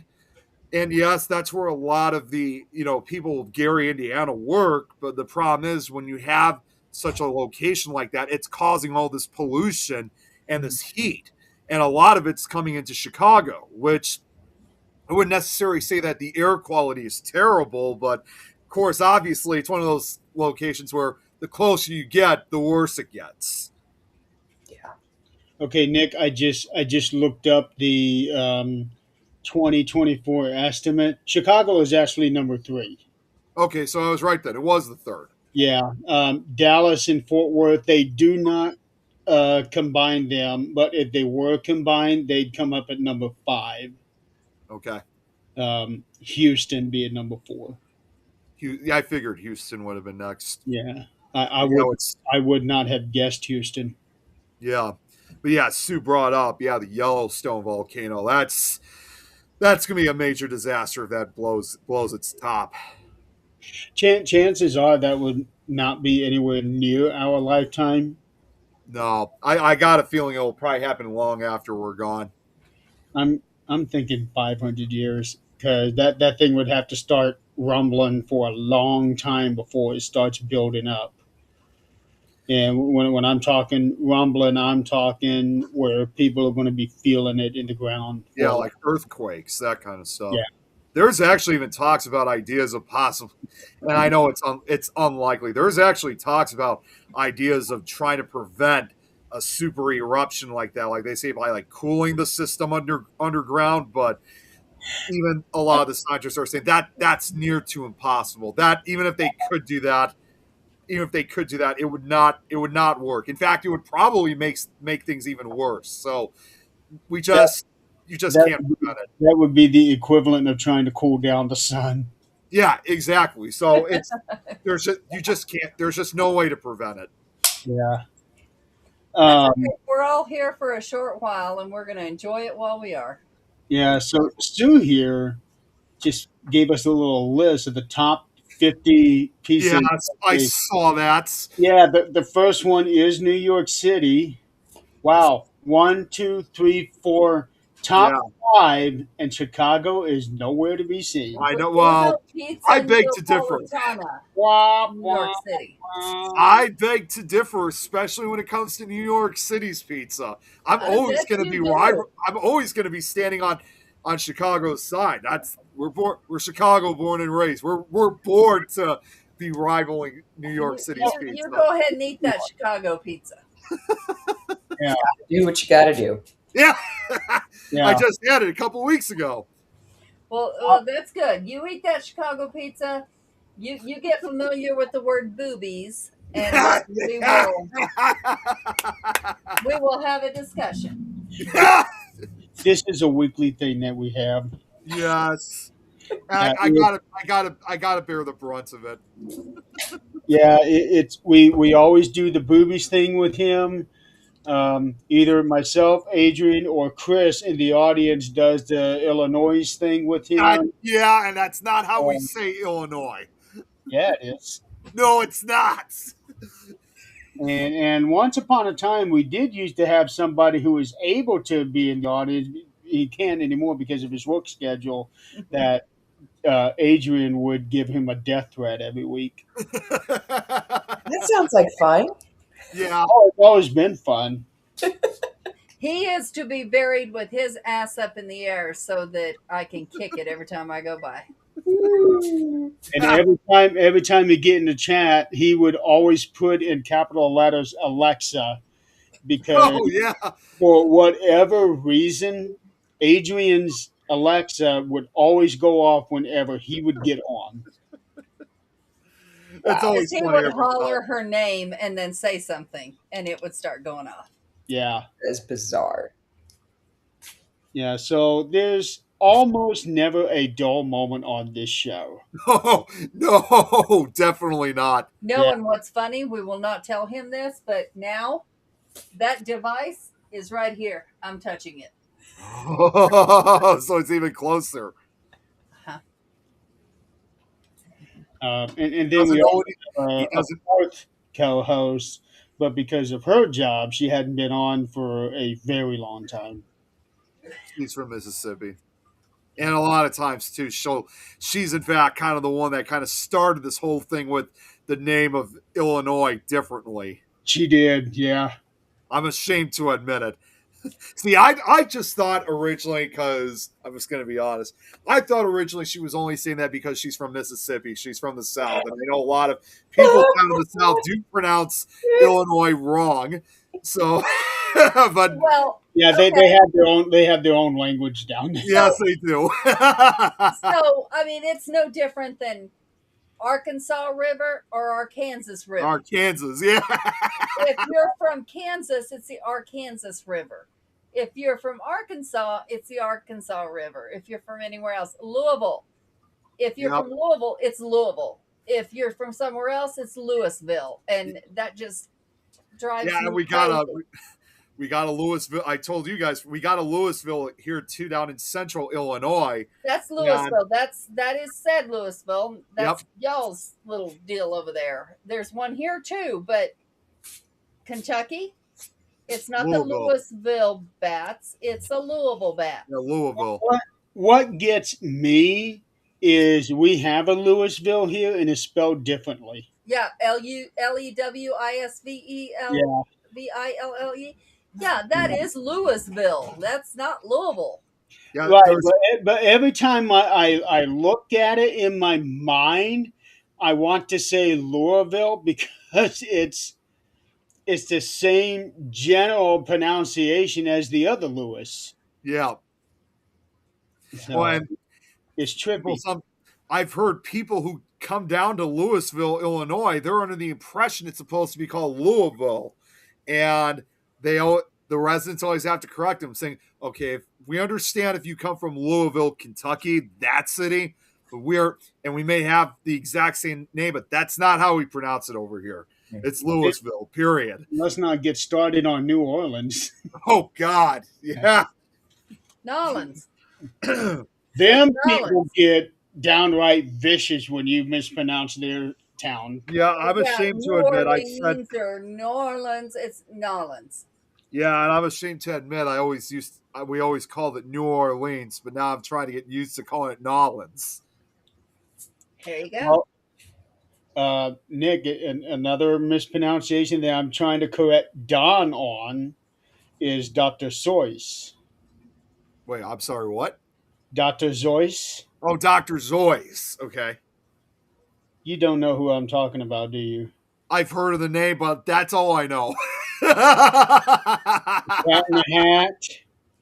S3: And yes, that's where a lot of the, people of Gary, Indiana work. But the problem is when you have such a location like that, it's causing all this pollution and this heat. And a lot of it's coming into Chicago, which I wouldn't necessarily say that the air quality is terrible, but of course, obviously, it's one of those locations where the closer you get, the worse it gets.
S2: Yeah.
S1: Okay, Nick, I just looked up the 2024 estimate. Chicago is actually number three.
S3: Okay, so I was right then. It was the third.
S1: Yeah, Dallas and Fort Worth, they do not combine them, but if they were combined, they'd come up at number five.
S3: Okay.
S1: Houston being number four.
S3: Yeah, I figured Houston would have been next.
S1: Yeah, I
S3: But,
S1: would
S3: it's,
S1: I would not have guessed Houston.
S3: yeah. But yeah, Sue brought up, yeah, the Yellowstone volcano. That's gonna be a major disaster if that blows its top.
S1: Chances are that would not be anywhere near our lifetime.
S3: No, I got a feeling it will probably happen long after we're gone.
S1: I'm thinking 500 years because that thing would have to start rumbling for a long time before it starts building up. And when I'm talking rumbling, I'm talking where people are going to be feeling it in the ground
S3: Yeah,
S1: for
S3: like earthquakes, that kind of stuff.
S1: yeah.
S3: There's actually even talks about ideas of possible, and I know it's unlikely. There's actually talks about ideas of trying to prevent a super eruption like that, like they say by like cooling the system underground. But even a lot of the scientists are saying that that's near to impossible. That even if they could do that, it would not work. In fact, it would probably make things even worse. So we
S1: That
S3: just you just
S1: that
S3: can't prevent it.
S1: that would be the equivalent of trying to cool down the sun.
S3: Yeah, exactly. So you just can't. There's just no way to prevent it.
S1: Yeah.
S4: That's
S1: Um,
S4: okay. We're all here for a short while, and we're going to enjoy it while we are.
S1: yeah. So Stu here just gave us a little list of the top 50 pieces.
S3: Yes, I saw that.
S1: Yeah, the first one is New York City. Wow. One, two, three, four. Top
S3: Yeah,
S1: five, and Chicago is nowhere to be seen.
S3: I know.
S4: What
S3: Well,
S4: about pizza
S3: I beg to differ.
S4: Neapolitana,
S1: Wah,
S4: New
S1: wah,
S4: York City?
S1: wah.
S3: I beg to differ, especially when it comes to New York City's pizza. I'm
S4: I
S3: always
S4: bet
S3: going to
S4: you
S3: be
S4: do.
S3: I'm always going to be standing on Chicago's side. We're Chicago born and raised. We're born to be rivaling New York
S4: You,
S3: City's
S4: you,
S3: pizza.
S4: you go ahead and eat that Chicago pizza.
S1: Yeah,
S2: Do what you got to do.
S3: Yeah, I
S1: yeah.
S3: just had it a couple weeks ago.
S4: Well, that's good. You eat that Chicago pizza. You get familiar with the word boobies, and we will have a discussion.
S1: This is a weekly thing that we have.
S3: Yes.
S1: Uh,
S3: I gotta bear the brunt of it.
S1: yeah, it's we always do the boobies thing with him. Either myself, Adrian, or Chris in the audience does the Illinois thing with him.
S3: Yeah, and that's not how we
S1: Um,
S3: say Illinois.
S1: yeah, it is.
S3: No, it's not.
S1: And once upon a time, we did used to have somebody who was able to be in the audience. He can't anymore because of his work schedule. That Adrian would give him a death threat every week.
S2: That sounds like fun.
S3: Yeah.
S1: Oh, it's always been fun.
S4: He is to be buried with his ass up in the air so that I can kick it every time I go by.
S1: And every time you get in the chat, he would always put in capital letters Alexa, because
S3: Oh yeah,
S1: for whatever reason, Adrian's Alexa would always go off whenever he would get on.
S3: it's
S2: Wow,
S4: Because
S3: always
S4: he
S3: funny
S4: would
S3: every time.
S4: holler her name and then say something, and it would start going off.
S1: Yeah.
S2: that's bizarre.
S1: Yeah. So there's almost never a dull moment on this show.
S3: No, no, definitely not.
S4: No,
S1: Yeah.
S4: and what's funny, we will not tell him this, but now that device is right here. I'm touching it.
S3: So it's even closer.
S4: Huh.
S1: And then
S3: Doesn't
S1: we
S3: know
S1: also
S3: what he
S1: have a
S3: doesn't.
S1: fourth co host, but because of her job, she hadn't been on for a very long time.
S3: He's from Mississippi. And a lot of times too, she's in fact kind of the one that kind of started this whole thing with the name of Illinois differently.
S1: She did, yeah.
S3: I'm ashamed to admit it. See, I just thought originally, because I'm just going to be honest, I thought originally she was only saying that because she's from Mississippi. She's from the South. And I know a lot of people down in the South do pronounce Illinois wrong. So, but
S4: Well,
S1: Yeah, they,
S4: okay.
S1: they have their own language down there.
S3: yes, they do.
S4: So, I mean, it's no different than Arkansas River or Arkansas River.
S3: Arkansas, yeah.
S4: If you're from Kansas, it's the Arkansas River. If you're from Arkansas, it's the Arkansas River. If you're from anywhere else, Louisville. If you're
S3: Yep.
S4: from Louisville, it's Louisville. If you're from somewhere else, it's Louisville. And that just drives
S3: Yeah,
S4: me
S3: we got
S4: crazy.
S3: we got a Louisville. I told you guys we got a Louisville here too, down in central Illinois.
S4: That's Louisville. That is said Louisville. That's
S3: Yep.
S4: y'all's little deal over there. There's one here too, but Kentucky, it's not the
S3: Louisville.
S4: Louisville bats. It's a Louisville bat.
S3: Yeah, Louisville.
S1: What gets me is we have a Louisville here and it's spelled differently.
S4: Yeah, Louisville. Yeah, that is Louisville. That's not Louisville.
S3: Yeah,
S1: Right,
S3: there's
S1: but every time I look at it in my mind, I want to say Louisville because it's the same general pronunciation as the other Lewis.
S3: yeah.
S1: So
S3: Well, and
S1: it's
S3: people,
S1: trippy.
S3: I've heard people who come down to Louisville, Illinois, they're under the impression it's supposed to be called Louisville, and the residents always have to correct them, saying, "Okay, if we understand if you come from Louisville, Kentucky, that city, but we may have the exact same name, but that's not how we pronounce it over here. It's Louisville. Period."
S1: Let's not get started on New Orleans.
S3: Oh God, yeah.
S4: Nolans.
S1: Them
S4: Nolans.
S1: people get downright vicious when you mispronounce their town.
S3: Yeah, I'm
S4: Yeah,
S3: ashamed
S4: New
S3: to admit I said,
S4: Orleans or New Orleans. It's Nolans.
S3: yeah, and I'm ashamed to admit we always called it New Orleans, but now I'm trying to get used to calling it Nolans.
S4: There you go.
S1: Well, Nick, another mispronunciation that I'm trying to correct Don on is Dr. Seuss.
S3: Wait, I'm sorry, what?
S1: Dr. Seuss?
S3: Oh, Dr. Zoyce. Okay.
S1: You don't know who I'm talking about, do you?
S3: I've heard of the name, but that's all I know.
S1: Cat in the Hat,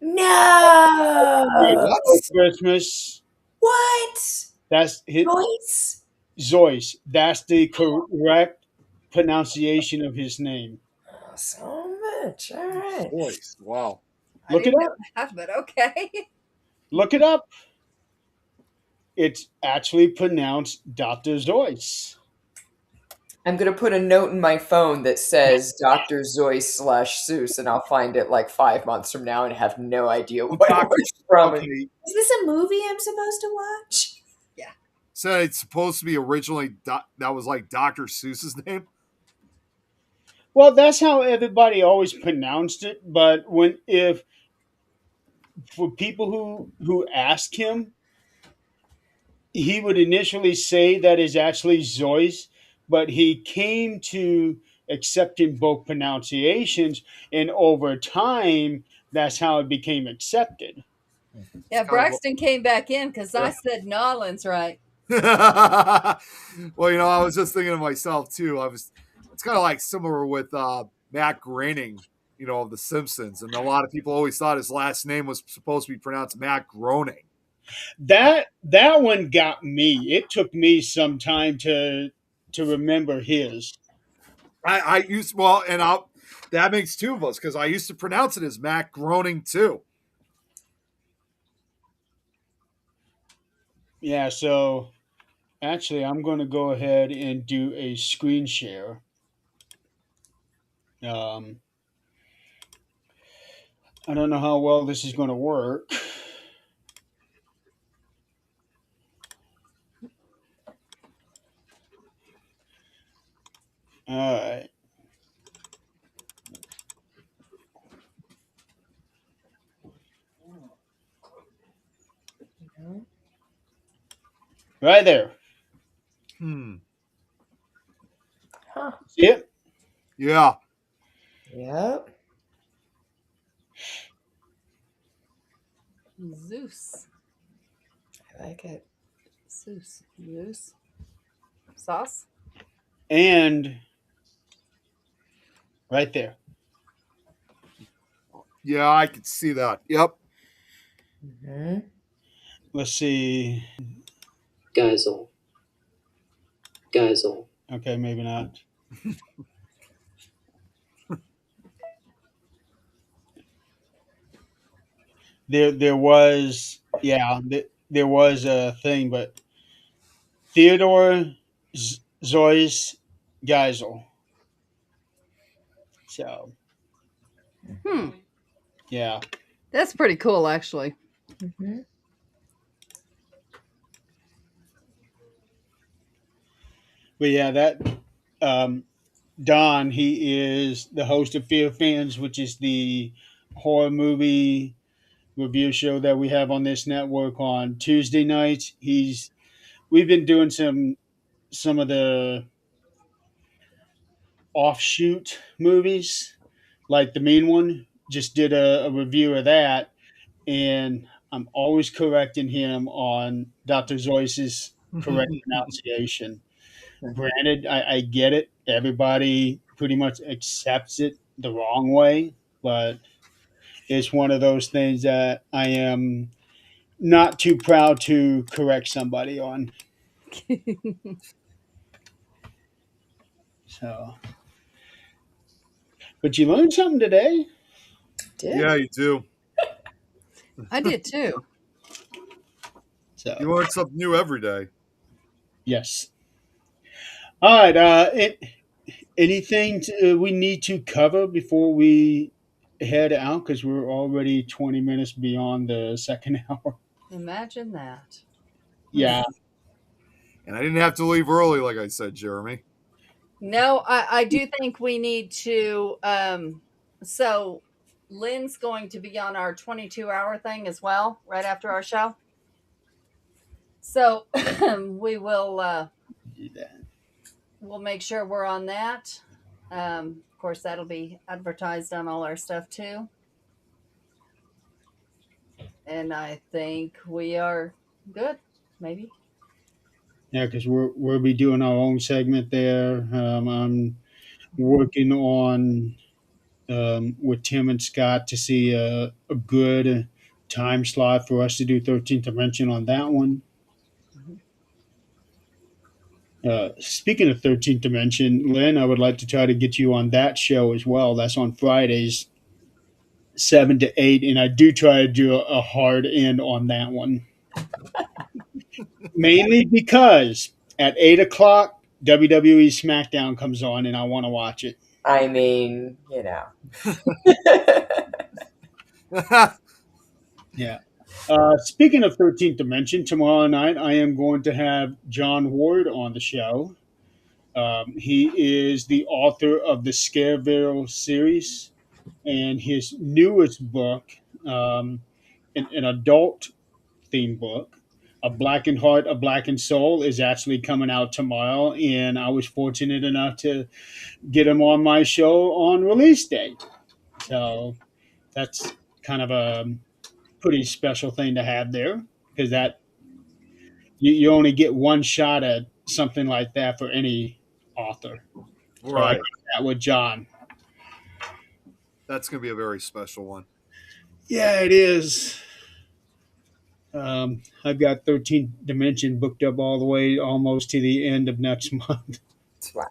S2: No!
S3: What?
S1: Christmas.
S2: What?
S1: That's his,
S2: Joyce?
S1: Zoyce. That's the correct pronunciation of his name.
S2: So much. All right.
S3: Voice. Wow.
S4: I
S1: Look it
S4: didn't
S1: up.
S4: know that, but okay.
S1: Look it up. It's actually pronounced Dr. Zoyce.
S2: I'm going to put a note in my phone that says Dr. Zoyce / Seuss, and I'll find it like 5 months from now and have no idea what it
S3: Dr.
S2: was from.
S3: Okay.
S2: Is this a movie I'm supposed to watch?
S3: So it's supposed to be originally that was like Dr. Seuss's name.
S1: Well, that's how everybody always pronounced it. But if for people who ask him, he would initially say that is actually Zoyce, but he came to accepting both pronunciations, and over time, that's how it became accepted.
S4: Yeah,
S3: Kind of
S4: Braxton came back in because I said Nolans right.
S3: Well, I was just thinking to myself too. It's kind of like similar with Matt Groening. of The Simpsons, and a lot of people always thought his last name was supposed to be pronounced Matt Groening.
S1: That one got me. It took me some time to remember his.
S3: I used well, and I'll that makes two of us because I used to pronounce it as Matt Groening too.
S1: Yeah, so actually I'm going to go ahead and do a screen share. Um, I don't know how well this is going to work. All right. Right there.
S2: Huh.
S1: See it?
S3: Yeah.
S2: Yep.
S4: Zeus.
S2: I like it.
S4: Zeus. Sauce.
S1: And right there.
S3: Yeah, I could see that. Yep.
S2: Hmm.
S1: Let's see.
S6: Geisel.
S1: Okay, maybe not. There was there was a thing, but Theodore Zois Geisel. So
S4: Hmm.
S1: yeah,
S4: That's pretty cool, actually.
S2: Hmm.
S1: but yeah, that Don, he is the host of Fear Fans, which is the horror movie review show that we have on this network on Tuesday nights. We've been doing some of the offshoot movies, like the Mean One. Just did a review of that, and I'm always correcting him on Dr. Zois's correct pronunciation. Granted, I get it. Everybody pretty much accepts it the wrong way, but it's one of those things that I am not too proud to correct somebody on. So, but you learned something today.
S2: Did.
S3: Yeah, you do.
S4: I did too.
S3: You
S1: So,
S3: learn something new every day.
S1: yes. All right. Anything we need to cover before we head out? Because we're already 20 minutes beyond the second hour.
S4: Imagine that.
S1: Yeah.
S3: And I didn't have to leave early, like I said, Jeremy.
S4: No, I do think we need to. So Lynn's going to be on our 22-hour thing as well, right after our show. So we will
S1: Do that.
S4: we'll make sure we're on that. Of course, that'll be advertised on all our stuff too. And I think we are good. Maybe.
S1: Yeah, because we'll be doing our own segment there. I'm working on with Tim and Scott to see a good time slot for us to do 13th Dimension on that one.
S4: Mhm.
S1: Speaking of 13th Dimension, Lynn, I would like to try to get you on that show as well. That's on Fridays, 7 to 8. And I do try to do a hard end on that one. Mainly because at 8 o'clock, WWE SmackDown comes on and I want to watch it.
S2: I mean, you know.
S1: Yeah. Speaking of 13th Dimension, tomorrow night I am going to have John Ward on the show. He is the author of the Scareville series, and his newest book, an adult themed book, A Blackened Heart, A Blackened Soul, is actually coming out tomorrow. And I was fortunate enough to get him on my show on release day. So that's kind of a pretty special thing to have there because that you only get one shot at something like that for any author. So I got
S3: Right.
S1: that with John.
S3: That's going to be a very special one.
S1: Yeah, it is. I've got 13th Dimension booked up all the way almost to the end of next month.
S2: Wow.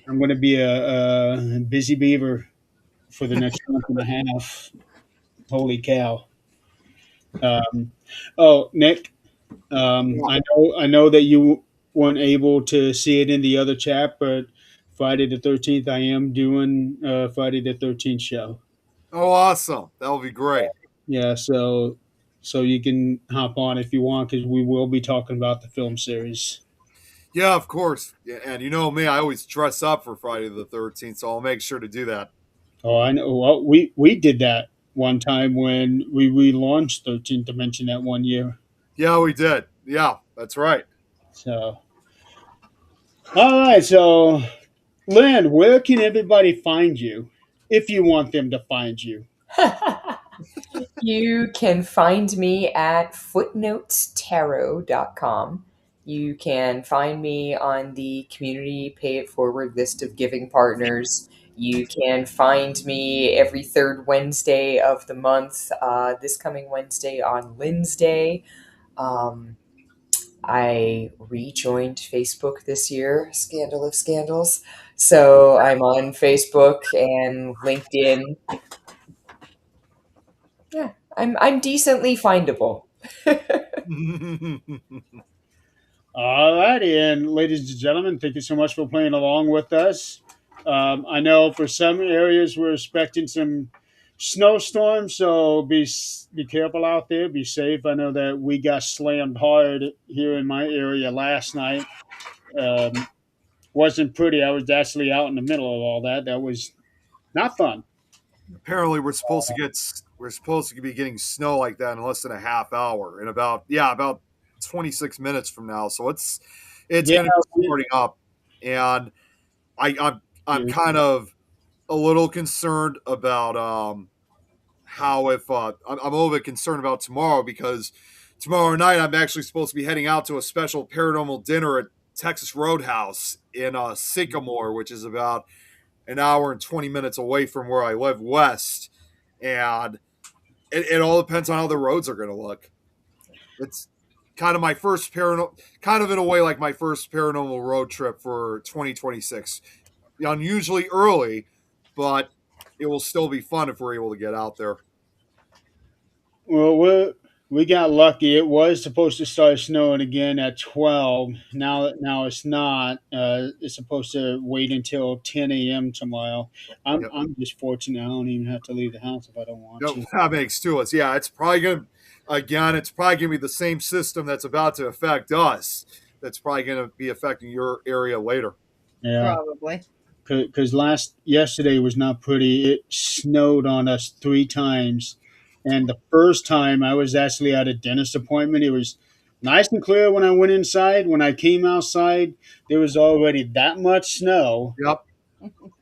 S1: I'm going to be a busy beaver for the next month and a half. Holy cow! Um, oh, Nick,
S3: Yeah.
S1: I know that you weren't able to see it in the other chat, but Friday the 13th, I am doing Friday the 13th show.
S3: Oh, awesome. That'll be great.
S1: Yeah, so you can hop on if you want because we will be talking about the film series.
S3: Yeah, of course. Yeah, and you know me, I always dress up for Friday the 13th, so I'll make sure to do that.
S1: Oh, I know. Well, we did that one time when we relaunched 13th Dimension that one year.
S3: Yeah, we did. Yeah, that's right.
S1: So, all right. So, Lynn, where can everybody find you if you want them to find you?
S2: You can find me at footnotestarot.com. You can find me on the community pay it forward list of giving partners. You can find me every third Wednesday of the month, this coming Wednesday on Lynn's Day. Um, I rejoined Facebook this year, scandal of scandals. So I'm on Facebook and LinkedIn. Yeah, I'm decently findable.
S1: All righty, and ladies and gentlemen, thank you so much for playing along with us. I know for some areas we're expecting some snowstorms, so be careful out there. Be safe. I know that we got slammed hard here in my area last night. Um, wasn't pretty. I was actually out in the middle of all that. That was not fun.
S3: Apparently, we're supposed to be getting snow like that in less than a half hour, in about 26 minutes from now. So it's
S1: Yeah,
S3: going to be starting up, and I'm kind of a little concerned about how if I'm a little bit concerned about tomorrow because tomorrow night I'm actually supposed to be heading out to a special paranormal dinner at Texas Roadhouse in Sycamore, which is about an hour and 20 minutes away from where I live west. And it all depends on how the roads are going to look. It's kind of my first kind of in a way like my first paranormal road trip for 2026. Unusually early, but it will still be fun if we're able to get out there.
S1: well, we got lucky. It was supposed to start snowing again at 12. Now it's not. It's supposed to wait until 10 a.m. tomorrow. I'm
S3: Yep.
S1: I'm just fortunate. I don't even have to leave the house if I don't want
S3: Yep,
S1: to.
S3: that makes to us. Yeah, it's probably going to be the same system that's about to affect us. That's probably going to be affecting your area later.
S1: Yeah,
S4: Probably.
S1: because yesterday was not pretty. It snowed on us 3 times, and the first time I was actually at a dentist appointment. It was nice and clear when I went inside. When I came outside, there was already that much snow.
S3: Yep.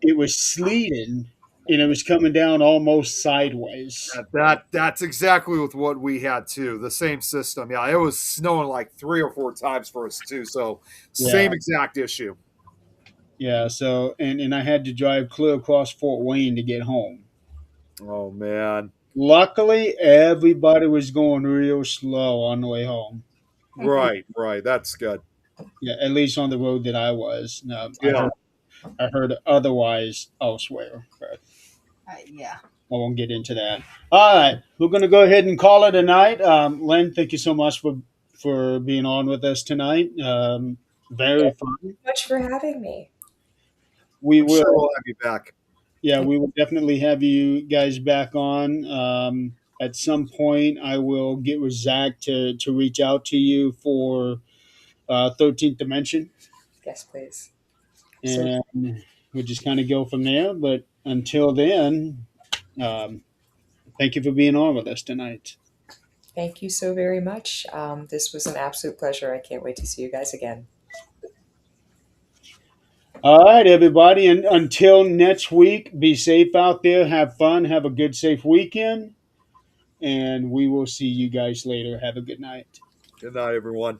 S1: It was sleeting, and it was coming down almost sideways.
S3: That's exactly with what we had too. The same system. Yeah, it was snowing like 3 or 4 times for us too. So
S1: Yeah,
S3: same exact issue.
S1: yeah. So and I had to drive clear across Fort Wayne to get home.
S3: Oh man.
S1: Luckily, everybody was going real slow on the way home.
S3: Right, right. That's good.
S1: Yeah, at least on the road that I was.
S3: Yeah.
S1: I heard otherwise elsewhere, but
S4: Yeah.
S1: I won't get into that. All right, we're going to go ahead and call it a night. Len, thank you so much for being on with us tonight. Very
S2: Thank
S1: fun.
S2: you so much for having me.
S1: We
S3: I'm sure
S1: will,
S3: we'll have you back.
S1: yeah, we will definitely have you guys back on. At some point, I will get with Zach to reach out to you for 13th Dimension,
S2: Yes, please. So
S1: and we'll just kind of go from there. But until then, um, thank you for being on with us tonight.
S2: thank you so very much. This was an absolute pleasure. I can't wait to see you guys again.
S1: All right, everybody. And until next week, be safe out there. Have fun. Have a good, safe weekend. And we will see you guys later. Have a good night.
S3: Good night, everyone.